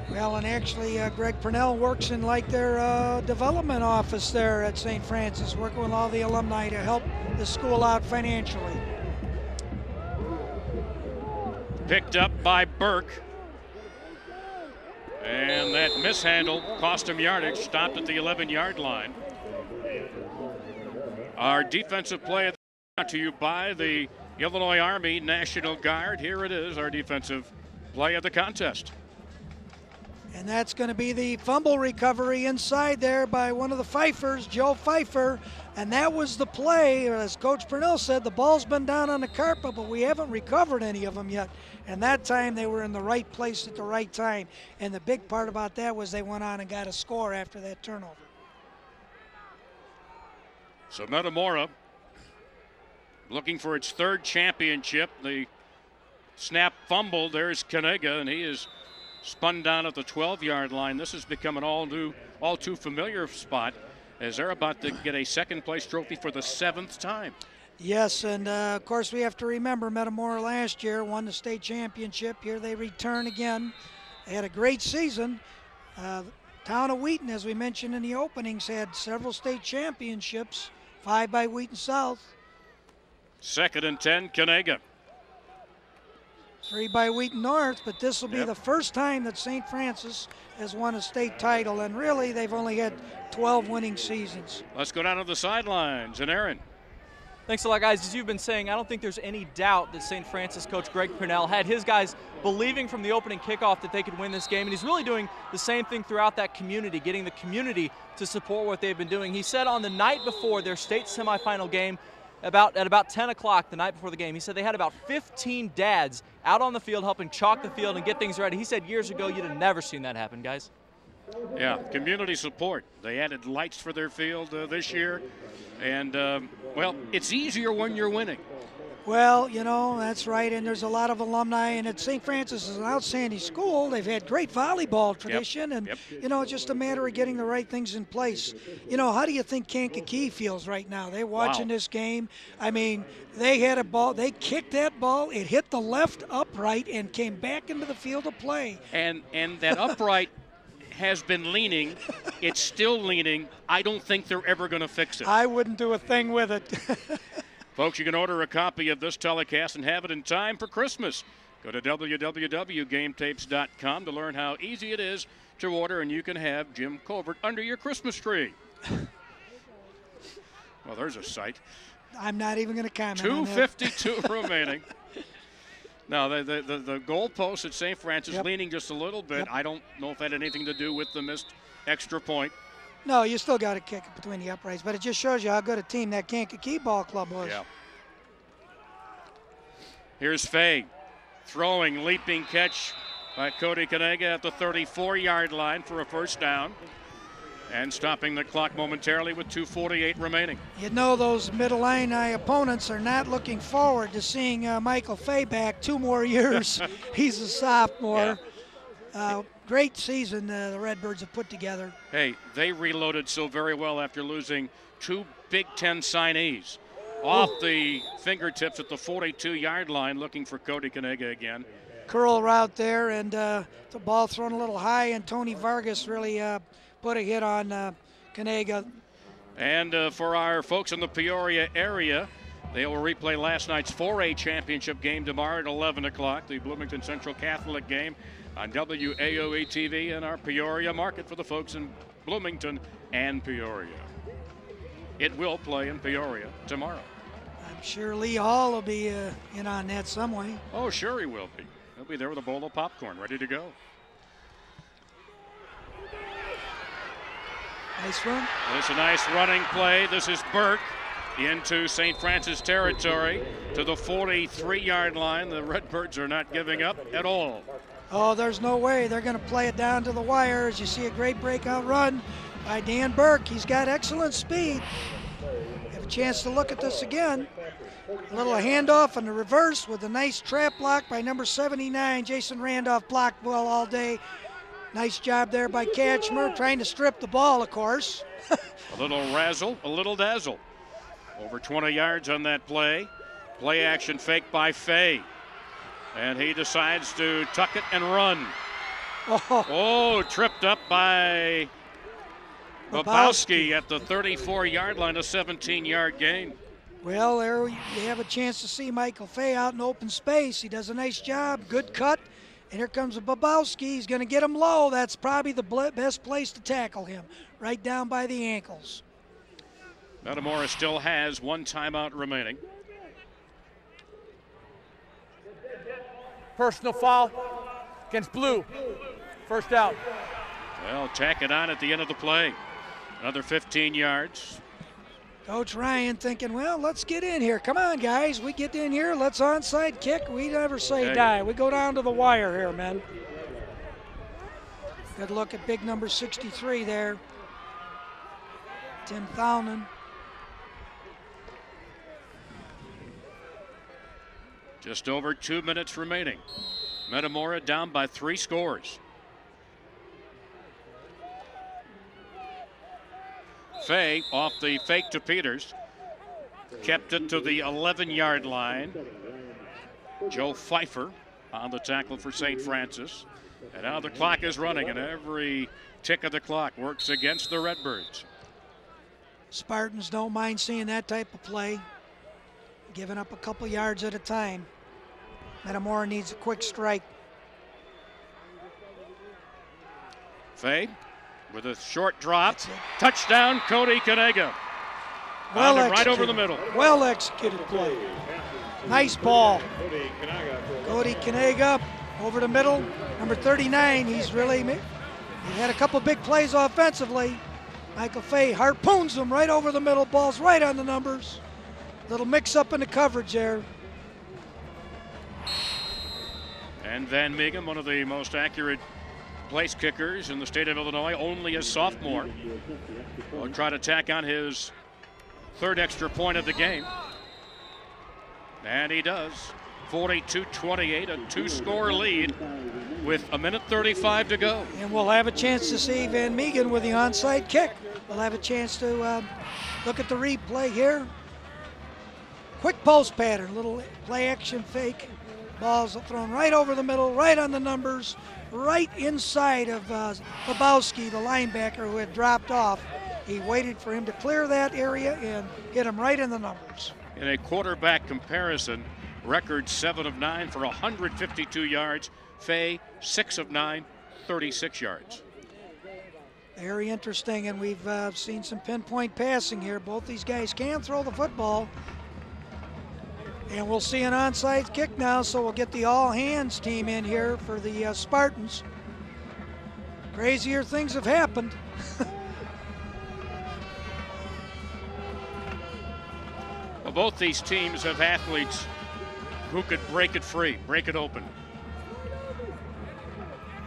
Well, and actually, Greg Purnell works in their development office there at St. Francis, working with all the alumni to help the school out financially. Picked up by Burke. And that mishandle cost him yardage, stopped at the 11-yard line. Our defensive play brought to you by the Illinois Army National Guard. Here it is, our defensive play of the contest. And that's going to be the fumble recovery inside there by one of the Pfeiffers, Joe Pfeiffer. And that was the play. As Coach Purnell said, the ball's been down on the carpet, but we haven't recovered any of them yet. And that time they were in the right place at the right time. And the big part about that was they went on and got a score after that turnover. So Metamora looking for its third championship. The snap fumble, there's Kanega, and he is spun down at the 12-yard line. This has become an all too familiar spot as they're about to get a second-place trophy for the 7th time. Yes, and of course we have to remember Metamora last year won the state championship. Here they return again. They had a great season. Town of Wheaton, as we mentioned in the openings, had several state championships, 5 by Wheaton South. 2nd and 10, Kanega. 3 by Wheaton North, but this will be the first time that St. Francis has won a state title, and really they've only had 12 winning seasons. Let's go down to the sidelines, and Aaron. Thanks a lot, guys. As you've been saying, I don't think there's any doubt that St. Francis coach Greg Purnell had his guys believing from the opening kickoff that they could win this game, and he's really doing the same thing throughout that community, getting the community to support what they've been doing. He said on the night before their state semifinal game, at about 10 o'clock the night before the game, he said they had about 15 dads out on the field helping chalk the field and get things ready. He said years ago you'd have never seen that happen, guys. Yeah, community support. They added lights for their field this year. And, well, it's easier when you're winning. Well, that's right, and there's a lot of alumni, and at St. Francis is an outstanding school. They've had great volleyball tradition, and, it's just a matter of getting the right things in place. How do you think Kankakee feels right now? They're watching this game. I mean, they had a ball. They kicked that ball. It hit the left upright and came back into the field of play. And that upright has been leaning. It's still leaning. I don't think they're ever going to fix it. I wouldn't do a thing with it. Folks, you can order a copy of this telecast and have it in time for Christmas. Go to www.gametapes.com to learn how easy it is to order, and you can have Jim Covert under your Christmas tree. Well, there's a sight. I'm not even going to comment on that. 2:52 remaining. Now, the goalpost at St. Francis leaning just a little bit. I don't know if that had anything to do with the missed extra point. No, you still got to kick it between the uprights, but it just shows you how good a team that Kankakee ball club was. Yeah. Here's Fay. Throwing, leaping catch by Cody Kanega at the 34-yard line for a first down. And stopping the clock momentarily with 2:48 remaining. You know those Mid-Illini opponents are not looking forward to seeing Michael Fay back 2 more years. He's a sophomore. Great season the Redbirds have put together. Hey, they reloaded so very well after losing 2 Big Ten signees. Off the fingertips at the 42-yard line, looking for Cody Kanega again. Curl route there, and the ball thrown a little high, and Tony Vargas really put a hit on Kanega. And for our folks in the Peoria area, they will replay last night's 4A championship game tomorrow at 11 o'clock, the Bloomington Central Catholic game on WAOE TV in our Peoria market for the folks in Bloomington and Peoria. It will play in Peoria tomorrow. I'm sure Lee Hall will be in on that some way. Oh, sure he will be. He'll be there with a bowl of popcorn ready to go. Nice run. This is a nice running play. This is Burke into St. Francis territory to the 43-yard line. The Redbirds are not giving up at all. Oh, there's no way. They're going to play it down to the wire. As you see a great breakout run by Dan Burke. He's got excellent speed. Have a chance to look at this again. A little handoff in the reverse with a nice trap block by number 79. Jason Randolph blocked well all day. Nice job there by Katchmer, trying to strip the ball, of course. A little razzle, a little dazzle. Over 20 yards on that play. Play action fake by Fay. And he decides to tuck it and run. Oh, tripped up by Babowski at the 34-yard line, a 17-yard gain. Well, there you have a chance to see Michael Fay out in open space. He does a nice job, good cut. And here comes Babowski. He's going to get him low. That's probably the best place to tackle him, right down by the ankles. Metamora still has 1 timeout remaining. Personal foul against Blue. First out. Well, tack it on at the end of the play. Another 15 yards. Coach Ryan thinking, well, let's get in here. Come on, guys. We get in here. Let's onside kick. We never say die. We go down to the wire here, man. Good look at big number 63 there. Tim Thaunen. Just over 2 minutes remaining. Metamora down by 3 scores. Fay off the fake to Peters. Kept it to the 11-yard line. Joe Pfeiffer on the tackle for St. Francis. And now the clock is running, and every tick of the clock works against the Redbirds. Spartans don't mind seeing that type of play. Giving up a couple yards at a time. Metamora needs a quick strike. Fay with a short drop. Touchdown, Cody Kanega. Well executed. Right over the middle. Well executed play. Nice ball. Cody Kanega over the middle. Number 39, he had a couple big plays offensively. Michael Fay harpoons him right over the middle. Ball's right on the numbers. Little mix up in the coverage there. And Van Meegum, one of the most accurate place kickers in the state of Illinois, only a sophomore, will try to tack on his 3rd extra point of the game. And he does. 42-28, a 2-score lead with 1:35 to go. And we'll have a chance to see Van Meegum with the onside kick. We'll have a chance to look at the replay here. Quick post pattern, little play action fake. Ball's thrown right over the middle, right on the numbers, right inside of Babowski, the linebacker who had dropped off. He waited for him to clear that area and hit him right in the numbers. In a quarterback comparison, record 7 of 9 for 152 yards. Fay 6 of 9, 36 yards. Very interesting, and we've seen some pinpoint passing here. Both these guys can throw the football. And we'll see an onside kick now, so we'll get the all-hands team in here for the Spartans. Crazier things have happened. Well, both these teams have athletes who could break it free, break it open.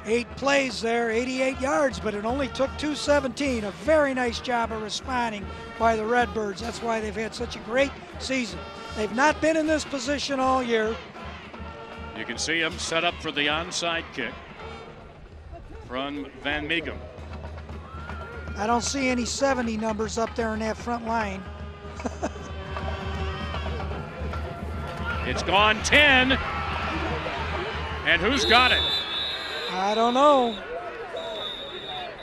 8 plays there, 88 yards, but it only took 217. A very nice job of responding by the Redbirds. That's why they've had such a great season. They've not been in this position all year. You can see him set up for the onside kick from Van Meeghem. I don't see any 70 numbers up there in that front line. It's gone 10. And who's got it? I don't know.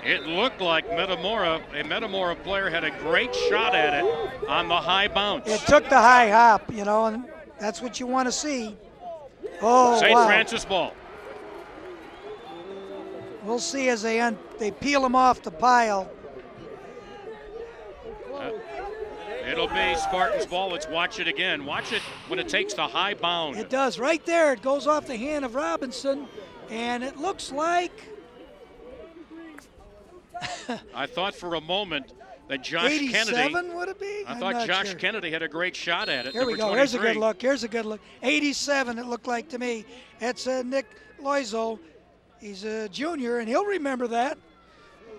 It looked like Metamora, a Metamora player had a great shot at it on the high bounce. It took the high hop, you know, and that's what you want to see. Oh, St. wow. Francis ball. We'll see as they peel him off the pile. It'll be Spartans ball. Let's watch it again. Watch it when it takes the high bound. It does. Right there, it goes off the hand of Robinson, and it looks like... I thought for a moment that Josh 87 Kennedy... would it be? I I'm thought not Josh sure. Kennedy had a great shot at it. Here we number go. 23. Here's a good look. Here's a good look. 87, it looked like to me. That's Nick Loizo. He's a junior, and he'll remember that.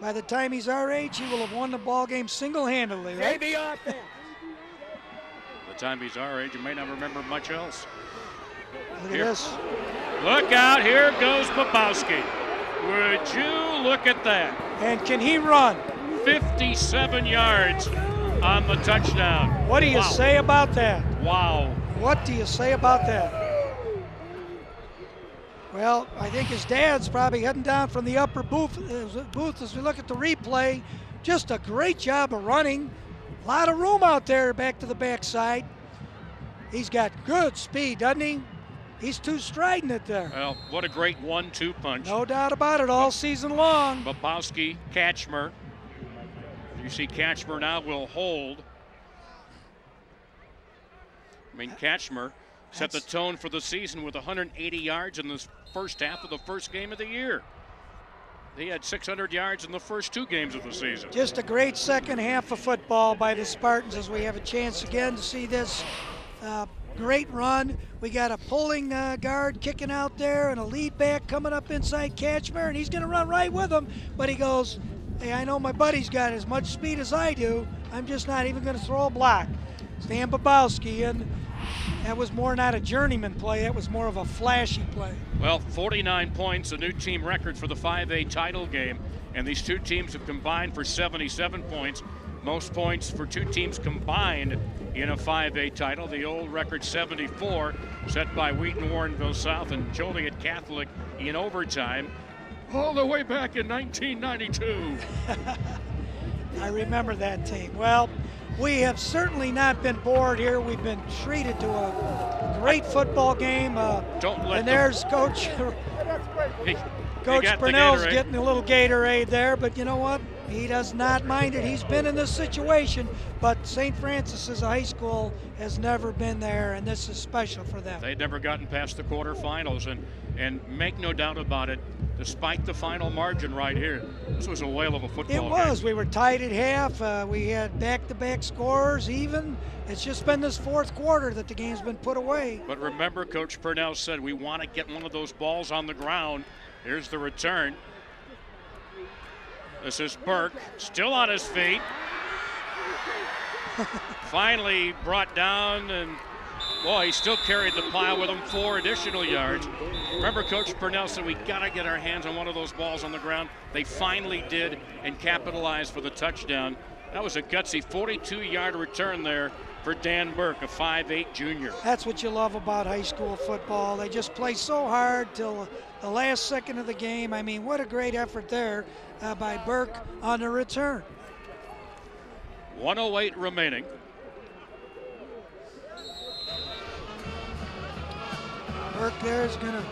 By the time he's our age, he will have won the ball game single-handedly, right? By the time he's our age, he may not remember much else. Look at this. Look out, here goes Babowski. Would you look at that? And can he run? 57 yards on the touchdown. What do you say about that? Wow. What do you say about that? Well, I think his dad's probably heading down from the upper booth as we look at the replay. Just a great job of running. A lot of room out there back to the backside. He's got good speed, doesn't he? He's too striding it there. Well, what a great 1-2 punch. No doubt about it, all season long. Babowski, Kachmer. You see Kachmer now will hold. I mean, Kachmer set the tone for the season with 180 yards in the first half of the first game of the year. He had 600 yards in the first 2 games of the season. Just a great second half of football by the Spartans as we have a chance again to see this great run. We got a pulling guard kicking out there and a lead back coming up inside Kachmer, and he's going to run right with him. But he goes, hey, I know my buddy's got as much speed as I do. I'm just not even going to throw a block. Stan Babowski, and that was more not a journeyman play. That was more of a flashy play. Well, 49 points, a new team record for the 5A title game. And these two teams have combined for 77 points. Most points for 2 teams combined in a 5A title. The old record 74 set by Wheaton, Warrenville South, and Joliet Catholic in overtime all the way back in 1992. I remember that team. Well, we have certainly not been bored here. We've been treated to a great football game. And there's Coach Purnell's getting a little Gatorade there, but you know what? He does not mind it. He's been in this situation, but St. Francis as a high school has never been there, and this is special for them. They'd never gotten past the quarterfinals, and make no doubt about it, despite the final margin right here, this was a whale of a football game. It was. We were tied at half. We had back-to-back scorers even. It's just been this fourth quarter that the game's been put away. But remember, Coach Purnell said we want to get one of those balls on the ground. Here's the return. This is Burke, still on his feet. Finally brought down, and boy, he still carried the pile with him 4 additional yards. Remember, Coach Purnell said we got to get our hands on one of those balls on the ground. They finally did and capitalized for the touchdown. That was a gutsy 42-yard return there for Dan Burke, a 5'8 junior. That's what you love about high school football. They just play so hard till the last second of the game. I mean, what a great effort there by Burke on the return. 1:08 remaining. Burke there is going to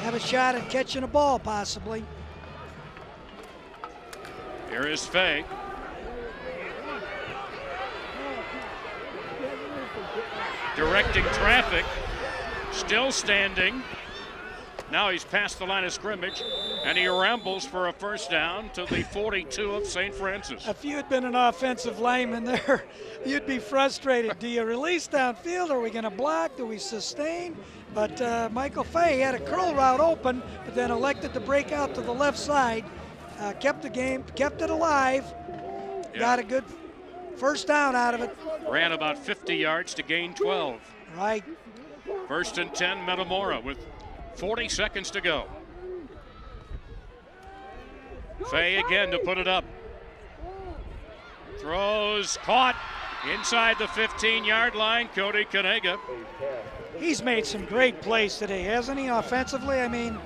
have a shot at catching a ball, possibly. Here is Fay. Directing traffic, still standing. Now he's past the line of scrimmage, and he rambles for a first down to the 42 of St. Francis. If you had been an offensive lineman there, you'd be frustrated. Do you release downfield? Are we going to block? Do we sustain? But Michael Fay had a curl route open, but then elected to break out to the left side. Kept the game, kept it alive. Yeah. Got a good first down out of it. Ran about 50 yards to gain 12. Right. 1st and 10, Metamora with 40 seconds to go. Fay again to put it up. Throws, caught inside the 15-yard line. Cody Kanega. He's made some great plays today, hasn't he, offensively? I mean,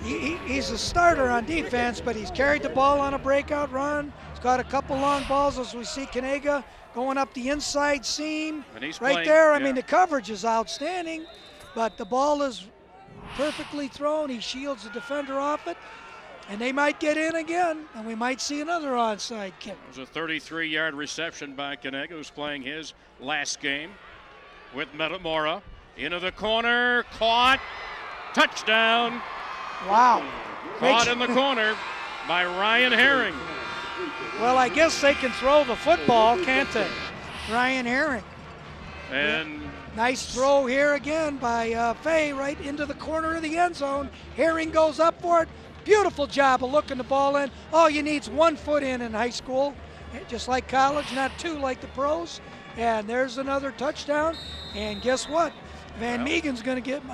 he's a starter on defense, but he's carried the ball on a breakout run. He's got a couple long balls, as we see Kanega going up the inside seam. And he's right playing, there. I yeah. mean, the coverage is outstanding, but the ball is perfectly thrown. He shields the defender off it, and they might get in again, and we might see another onside kick. It was a 33-yard reception by Kanega, who's playing his last game with Metamora. Into the corner, caught, touchdown. Wow. Caught in the corner by Ryan Herring. Well, I guess they can throw the football, can't they? Ryan Herring. And nice throw here again by Fay right into the corner of the end zone. Herring goes up for it. Beautiful job of looking the ball in. All you need is 1 foot in high school, just like college, not 2 like the pros. And there's another touchdown. And guess what? Van Meegan's going to get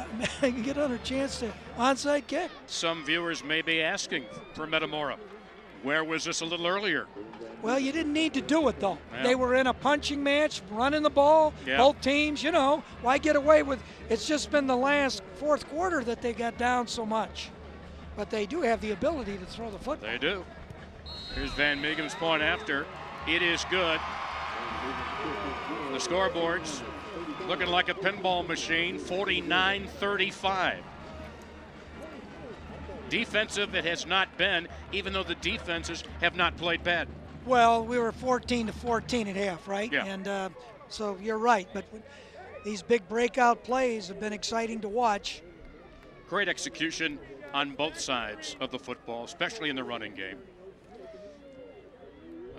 another chance to onside kick. Some viewers may be asking for Metamora. Where was this a little earlier? Well, you didn't need to do it, though. Yeah. They were in a punching match, running the ball, Yeah. both teams, you know. Why get away with it's just been the last fourth quarter that they got down so much. But they do have the ability to throw the football. They do. Here's Van Meegan's point after. It is good. The scoreboards looking like a pinball machine, 49-35. Defensive it has not been, even though the defenses have not played bad. Well, we were 14-14 at half, right? Yeah. And so you're right. But these big breakout plays have been exciting to watch. Great execution on both sides of the football, especially in the running game.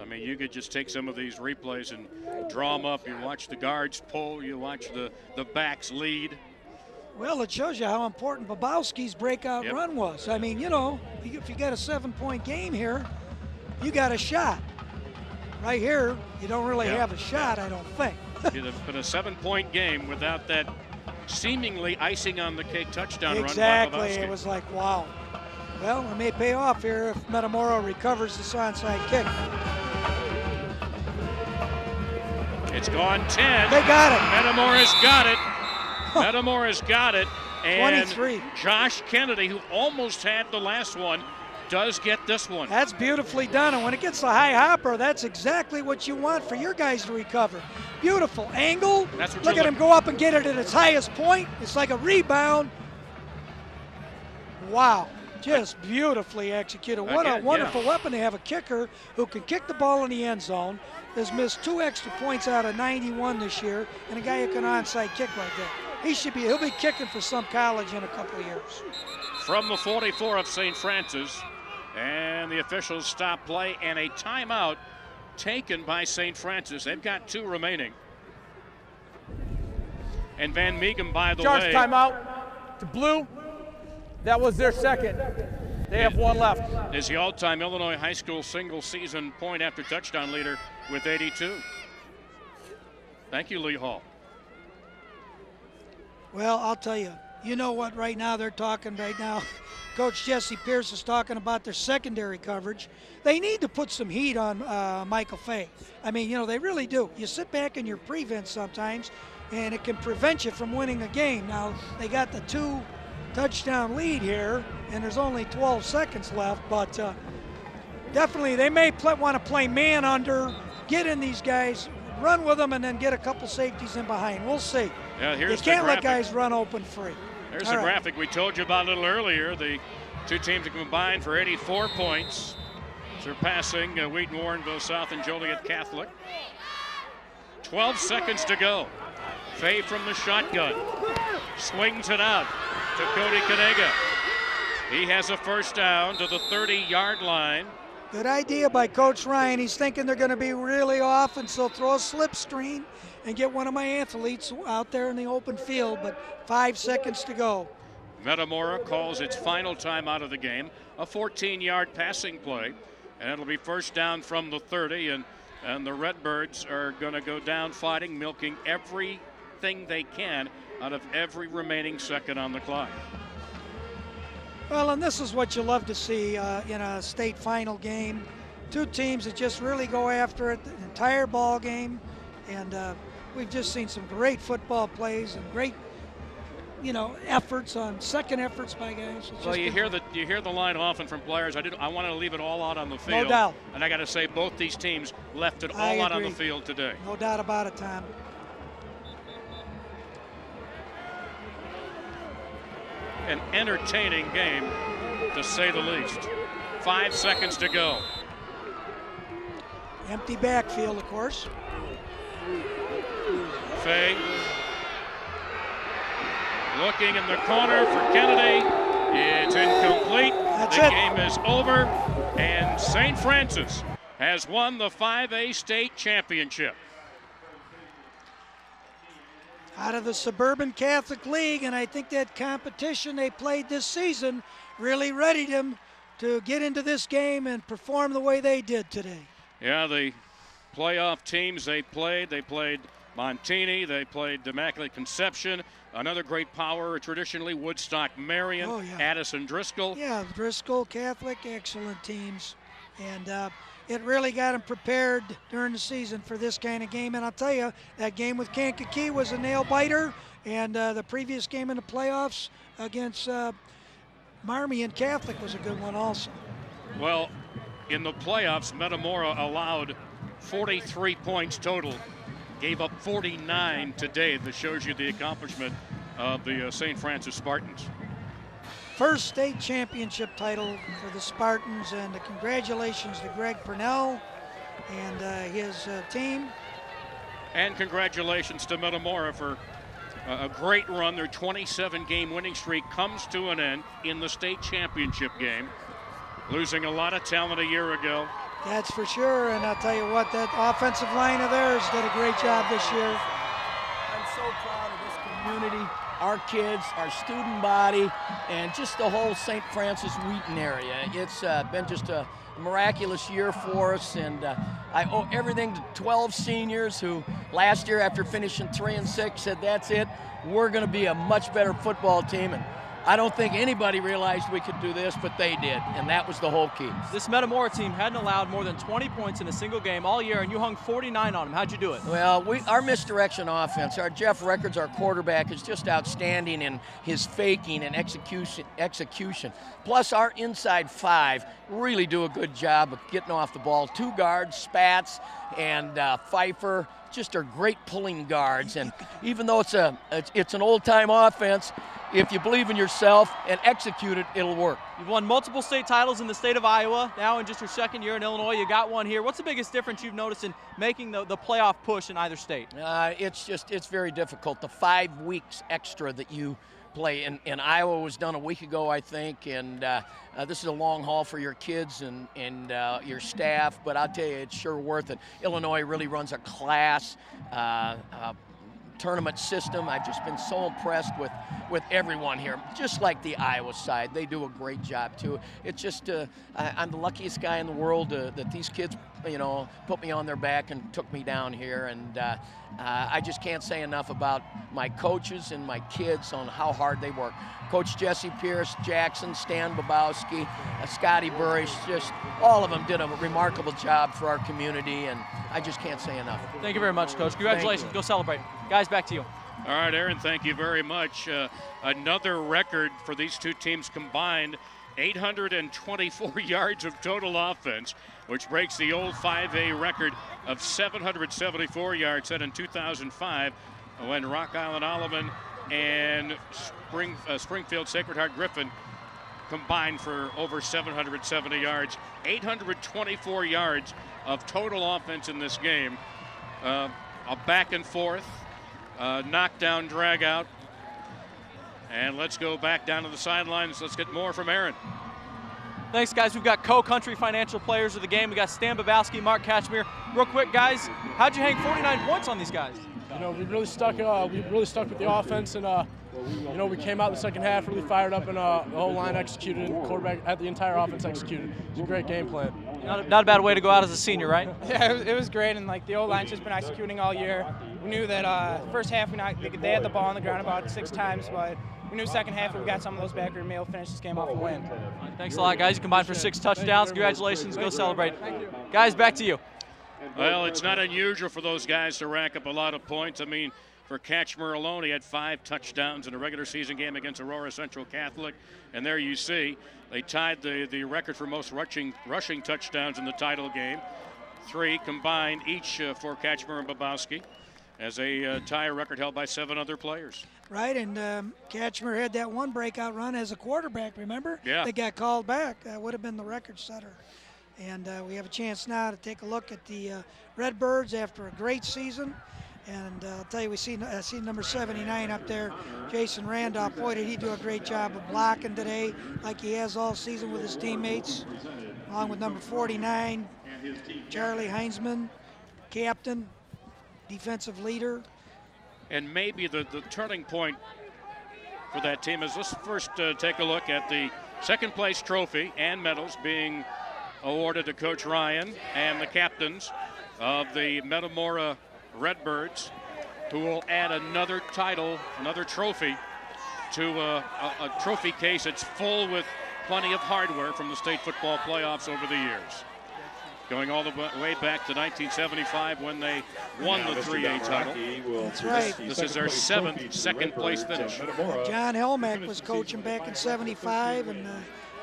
I mean, you could just take some of these replays and draw them up. You watch the guards pull, you watch the backs lead. Well, it shows you how important Babowski's breakout Yep. run was. I mean, you know, if you got a 7-point game here, you got a shot. Right here, you don't really Yeah. have a shot, I don't think. It'd have been a 7-point game without that seemingly icing on the cake touchdown Exactly. run by Babowski. It was like, wow. Well, it may pay off here if Metamora recovers this onside kick. It's gone 10. They got it. Metamora's got it. Metamora's got it. And 23. Josh Kennedy, who almost had the last one, does get this one. That's beautifully done, and when it gets the high hopper, that's exactly what you want for your guys to recover. Beautiful angle. That's what Look you're at him go up and get it at its highest point. It's like a rebound. Wow, just beautifully executed. What a Again, wonderful weapon to have, a kicker who can kick the ball in the end zone, has missed 2 extra points out of 91 this year, and a guy who can onside kick like that. He'll be kicking for some college in a couple of years. From the 44 of St. Francis, and the officials stop play, and a timeout taken by St. Francis. They've got 2 remaining. And Van Meeghem, by the Charge way. timeout to Blue. That was their second. They have 1 left. Is the all-time Illinois high school single-season point after touchdown leader with 82. Thank you, Lee Hall. Well, I'll tell you, you know what right now they're talking right now? Coach Jesse Pierce is talking about their secondary coverage. They need to put some heat on Michael Fay. I mean, you know, they really do. You sit back in your prevent sometimes, and it can prevent you from winning a game. Now, they got the 2-touchdown lead here, and there's only 12 seconds left, but definitely they may want to play man under, get in these guys, run with them, and then get a couple safeties in behind. We'll see. Yeah, here's you can't the let graphic. guys run open free. There's All the right. graphic we told you about a little earlier. The 2 teams have combined for 84 points, surpassing Wheaton, Warrenville South, and Joliet Catholic. 12 seconds to go. Fay from the shotgun. Swings it out to Cody Kanega. He has a first down to the 30-yard line. Good idea by Coach Ryan. He's thinking they're going to be really off, and so throw a slip screen and get one of my athletes out there in the open field, but 5 seconds to go. Metamora calls its final time out of the game, a 14-yard passing play, and it'll be first down from the 30, and the Redbirds are going to go down fighting, milking everything they can out of every remaining second on the clock. Well, and this is what you love to see in a state final game. Two teams that just really go after it the entire ball game, and we've just seen some great football plays and great, efforts on second efforts by guys. Well, you hear the line often from players. I want to leave it all out on the field. No doubt. And I got to say, both these teams left it all out on the field today. No doubt about it, Tom. An entertaining game, to say the least. 5 seconds to go. Empty backfield, of course. Fay looking in the corner for Kennedy. It's incomplete. The game is over, and St. Francis has won the 5A state championship. Out of the Suburban Catholic League, and I think that competition they played this season really readied them to get into this game and perform the way they did today. Yeah, the playoff teams they played Montini, they played Immaculate Conception, another great power, traditionally Woodstock Marion, Addison Driscoll. Yeah, Driscoll Catholic, excellent teams. And it really got them prepared during the season for this kind of game. And I'll tell you, that game with Kankakee was a nail-biter. And the previous game in the playoffs against Marmion Catholic was a good one also. Well, in the playoffs, Metamora allowed 43 points total, gave up 49 today. That shows you the accomplishment of the St. Francis Spartans. First state championship title for the Spartans, and congratulations to Greg Purnell and his team. And congratulations to Metamora for a great run. Their 27-game winning streak comes to an end in the state championship game, losing a lot of talent a year ago. That's for sure, and I'll tell you what, that offensive line of theirs did a great job this year. I'm so proud of this community, our kids, our student body, and just the whole St. Francis Wheaton area. It's been just a miraculous year for us, and I owe everything to 12 seniors who last year, after finishing 3-6, said that's it, we're going to be a much better football team. And I don't think anybody realized we could do this, but they did, and that was the whole key. This Metamora team hadn't allowed more than 20 points in a single game all year, and you hung 49 on them. How'd you do it? Well, our misdirection offense, our Jeff Records, our quarterback, is just outstanding in his faking and execution. Plus, our inside five really do a good job of getting off the ball. Two guards, Spats and Pfeiffer, just are great pulling guards. And even though it's an old-time offense, if you believe in yourself and execute it, it'll work. You've won multiple state titles in the state of Iowa. Now in just your second year in Illinois, you got one here. What's the biggest difference you've noticed in making the playoff push in either state? It's very difficult. The 5 weeks extra that you play in Iowa was done a week ago, I think, and this is a long haul for your kids and your staff, but I'll tell you, it's sure worth it. Illinois really runs a class tournament system. I've just been so impressed with everyone here, just like the Iowa side. They do a great job too. It's just I'm the luckiest guy in the world that these kids, put me on their back and took me down here, and I just can't say enough about my coaches and my kids on how hard they work. Coach Jesse Pierce, Jackson, Stan Babowski, Scotty Burrish, just all of them did a remarkable job for our community, and I just can't say enough. Thank you very much, Coach. Congratulations. Go celebrate. Guys, back to you. All right, Aaron, thank you very much. Another record for these two teams combined, 824 yards of total offense, which breaks the old 5A record of 774 yards set in 2005 when Rock Island Alleman and Springfield Sacred Heart Griffin combined for over 770 yards. 824 yards of total offense in this game. A back and forth, knockdown, drag out. And let's go back down to the sidelines. Let's get more from Aaron. Thanks, guys. We've got co-country financial players of the game. We got Stan Babowski, Mark Kachmir. Real quick, guys, how'd you hang 49 points on these guys? You know, we really stuck with the offense, and you know, we came out in the second half really fired up, and the whole line executed, and quarterback had the entire offense executed. It was a great game plan. Not a bad way to go out as a senior, right? Yeah, it was great, and like the O-line's just been executing all year. We knew that first half they had the ball on the ground about 6 times, but we knew second half we got some of those back, we were able to finish this game off a win. Thanks a lot, guys. You combined for 6 touchdowns. Congratulations. Go celebrate. Guys, back to you. Well, it's not unusual for those guys to rack up a lot of points. I mean, for Kachmir alone, he had 5 touchdowns in a regular season game against Aurora Central Catholic. And there you see, they tied the record for most rushing touchdowns in the title game. 3 combined each for Kachmir and Babowski, as they tie a record held by 7 other players. Right, and Kachmir had that one breakout run as a quarterback, remember? Yeah. That got called back. That would have been the record setter. And we have a chance now to take a look at the Redbirds after a great season. And I'll tell you, we see number 79 up there, Jason Randolph. Boy, did he do a great job of blocking today, like he has all season with his teammates, along with number 49, Charlie Heinzman, captain, defensive leader. And maybe the turning point for that team is, let's first take a look at the second place trophy and medals being awarded to Coach Ryan and the captains of the Metamora Redbirds, who will add another title, another trophy to a trophy case that's full with plenty of hardware from the state football playoffs over the years. Going all the way back to 1975 when they won the 3A title. That's right. This is their 7th second-place finish. John Helmack was coaching back in '75, and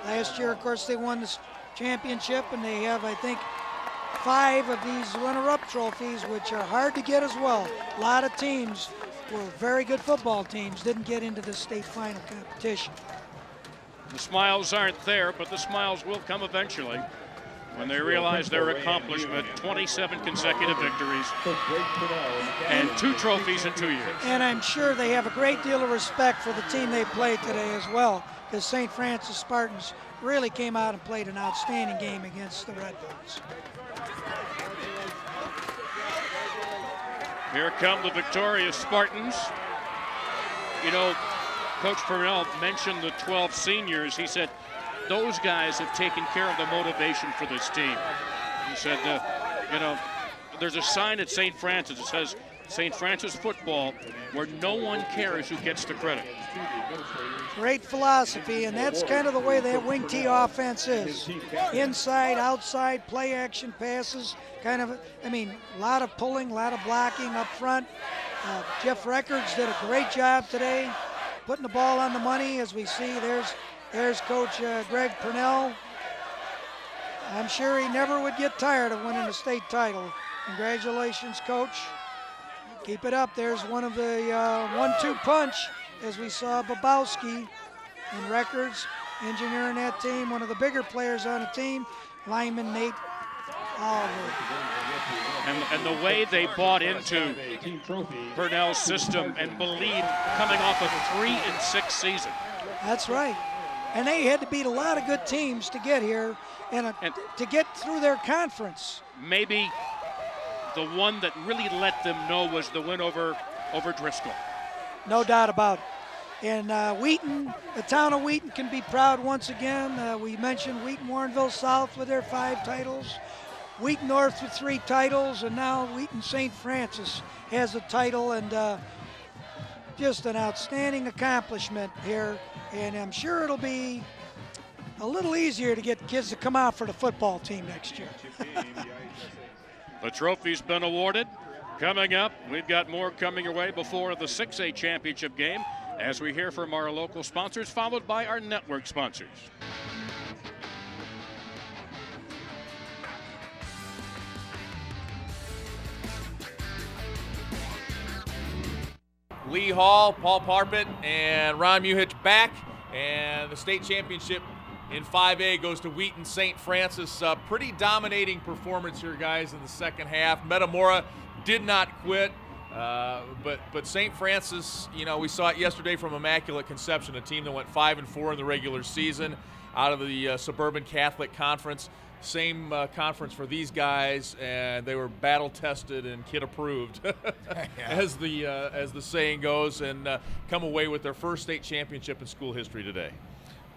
last year, of course, they won the championship, and they have, I think, 5 of these runner-up trophies, which are hard to get as well. A lot of teams were very good football teams, didn't get into the state final competition. The smiles aren't there, but the smiles will come eventually when they realize their accomplishment. 27 consecutive victories and 2 trophies in 2 years. And I'm sure they have a great deal of respect for the team they played today as well, because St. Francis Spartans really came out and played an outstanding game against the Redbirds. Here come the victorious Spartans. You know, Coach Purnell mentioned the 12 seniors. He said, those guys have taken care of the motivation for this team. He said, you know, there's a sign at St. Francis that says St. Francis football, where no one cares who gets the credit. Great philosophy, and that's kind of the way that wing T offense is. Inside, outside, play action passes, kind of, I mean, a lot of pulling, a lot of blocking up front. Jeff Records did a great job today, putting the ball on the money. As we see, there's Coach Greg Purnell. I'm sure he never would get tired of winning a state title. Congratulations, Coach. Keep it up. There's one of the 1-2 punch, as we saw Babowski in Records, engineering that team, one of the bigger players on the team, lineman Nate Oliver. And the way they bought into Purnell's system and believed, coming off a 3-6 season. That's right. And they had to beat a lot of good teams to get here and to get through their conference. Maybe the one that really let them know was the win over Driscoll. No doubt about it. And Wheaton, the town of Wheaton can be proud once again. We mentioned Wheaton Warrenville South with their 5 titles, Wheaton North with 3 titles, and now Wheaton St. Francis has a title, and just an outstanding accomplishment here. And I'm sure it'll be a little easier to get kids to come out for the football team next year. The trophy's been awarded. Coming up, we've got more coming your way before the 6A championship game as we hear from our local sponsors, followed by our network sponsors. Lee Hall, Paul Parpet, and Ron Muhich back, and the state championship in 5A goes to Wheaton St. Francis. Pretty dominating performance here, guys, in the second half. Metamora did not quit. But St. Francis, you know, we saw it yesterday from Immaculate Conception, a team that went 5-4 in the regular season out of the Suburban Catholic Conference. Same conference for these guys, and they were battle tested and kid approved, as the saying goes, and come away with their first state championship in school history today.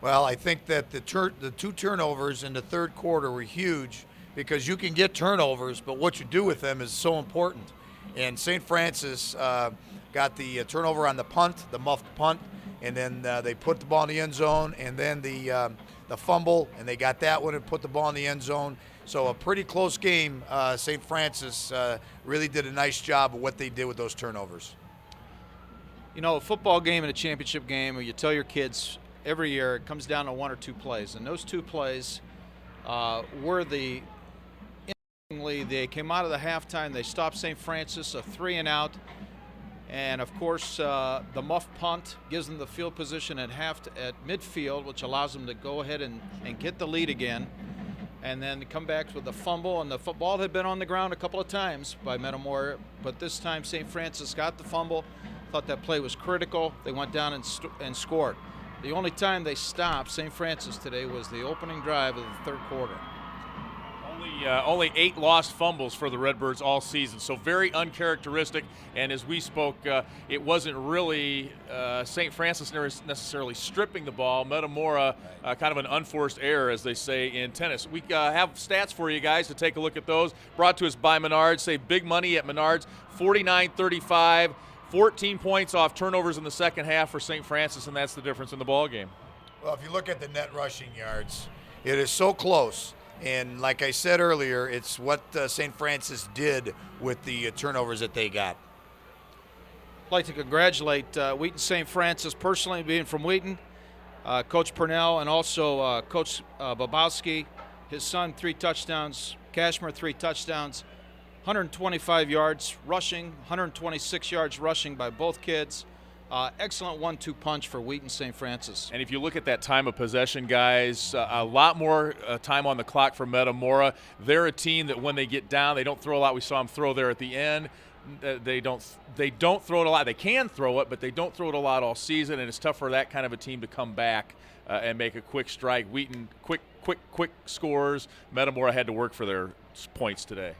Well, I think that the 2 turnovers in the third quarter were huge, because you can get turnovers, but what you do with them is so important. And St. Francis got the turnover on the punt, the muffed punt, and then they put the ball in the end zone, and then the fumble, and they got that one and put the ball in the end zone. So a pretty close game. St. Francis really did a nice job of what they did with those turnovers. You know, a football game and a championship game, where you tell your kids every year it comes down to 1 or 2 plays, and those 2 plays were they came out of the halftime, they stopped St. Francis, a 3-and-out, and of course the muff punt gives them the field position at midfield, which allows them to go ahead and get the lead again, and then come back with the fumble, and the football had been on the ground a couple of times by Metamora, but this time St. Francis got the fumble. Thought that play was critical. They went down and scored. The only time they stopped St. Francis today was the opening drive of the third quarter. Only 8 lost fumbles for the Redbirds all season, so very uncharacteristic. And as we spoke, it wasn't really St. Francis necessarily stripping the ball. Metamora, kind of an unforced error, as they say in tennis. We have stats for you guys to take a look at those. Brought to us by Menards. Save big money at Menards. 49-35, 14 points off turnovers in the second half for St. Francis, and that's the difference in the ball game. Well, if you look at the net rushing yards, it is so close. And like I said earlier, it's what St. Francis did with the turnovers that they got. I'd like to congratulate Wheaton St. Francis personally, being from Wheaton, Coach Purnell, and also Coach Bobowski, his son, 3 touchdowns, Cashmere, 3 touchdowns, 125 yards rushing, 126 yards rushing by both kids. Excellent 1-2 punch for Wheaton St. Francis. And if you look at that time of possession, guys, a lot more time on the clock for Metamora. They're a team that when they get down, they don't throw a lot. We saw them throw there at the end. They don't throw it a lot. They can throw it, but they don't throw it a lot all season, and it's tough for that kind of a team to come back and make a quick strike. Wheaton, quick scores. Metamora had to work for their points today.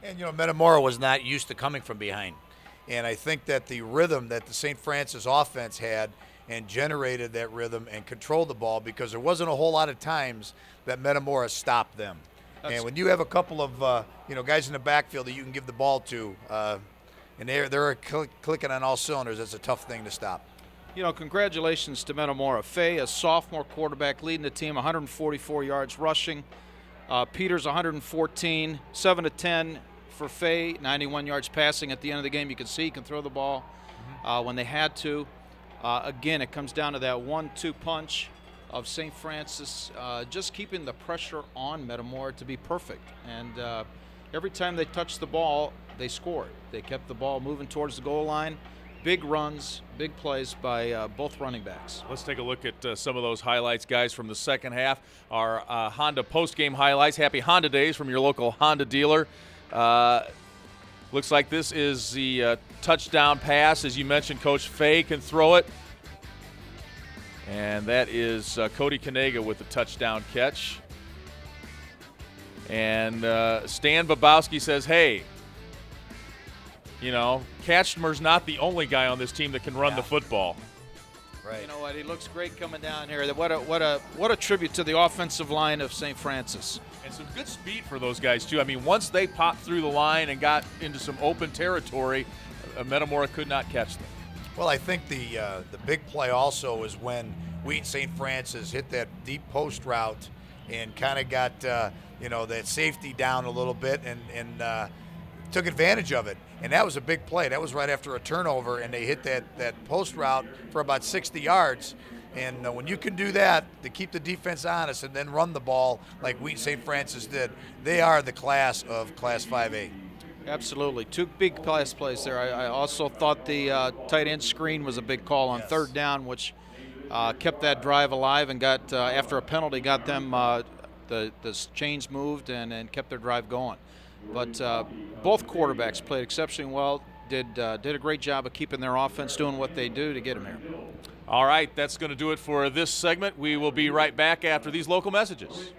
And, you know, Metamora was not used to coming from behind. And I think that the rhythm that the St. Francis offense had and generated that rhythm and controlled the ball, because there wasn't a whole lot of times that Metamora stopped them. And when you have a couple of guys in the backfield that you can give the ball to, and they're clicking on all cylinders, it's a tough thing to stop. You know, congratulations to Metamora. Fay, a sophomore quarterback, leading the team, 144 yards rushing. Peters, 114, 7-10. For Fay, 91 yards passing at the end of the game. You can see he can throw the ball when they had to. Again, it comes down to that 1-2 punch of St. Francis, just keeping the pressure on Metamora to be perfect. And every time they touched the ball, they scored. They kept the ball moving towards the goal line. Big runs, big plays by both running backs. Let's take a look at some of those highlights, guys, from the second half. Our Honda post-game highlights. Happy Honda Days from your local Honda dealer. Looks like this is the touchdown pass. As you mentioned, Coach Fay can throw it. And that is Cody Kanega with the touchdown catch. And Stan Bobowski says, hey, you know, Kachmer's not the only guy on this team that can run the football. Right. You know what? He looks great coming down here. What a tribute to the offensive line of St. Francis. And some good speed for those guys, too. I mean, once they popped through the line and got into some open territory, Metamora could not catch them. Well, I think the big play also is when Wheaton St. Francis hit that deep post route and kind of got, that safety down a little bit and took advantage of it. And that was a big play. That was right after a turnover, and they hit that post route for about 60 yards. And when you can do that to keep the defense honest and then run the ball like Wheaton St. Francis did, they are the class of Class 5A. Absolutely. 2 big pass plays there. I also thought the tight end screen was a big call on third down, which kept that drive alive and got, after a penalty, got them the chains moved and kept their drive going. But both quarterbacks played exceptionally well. did a great job of keeping their offense doing what they do to get them here. All right, that's going to do it for this segment. We will be right back after these local messages.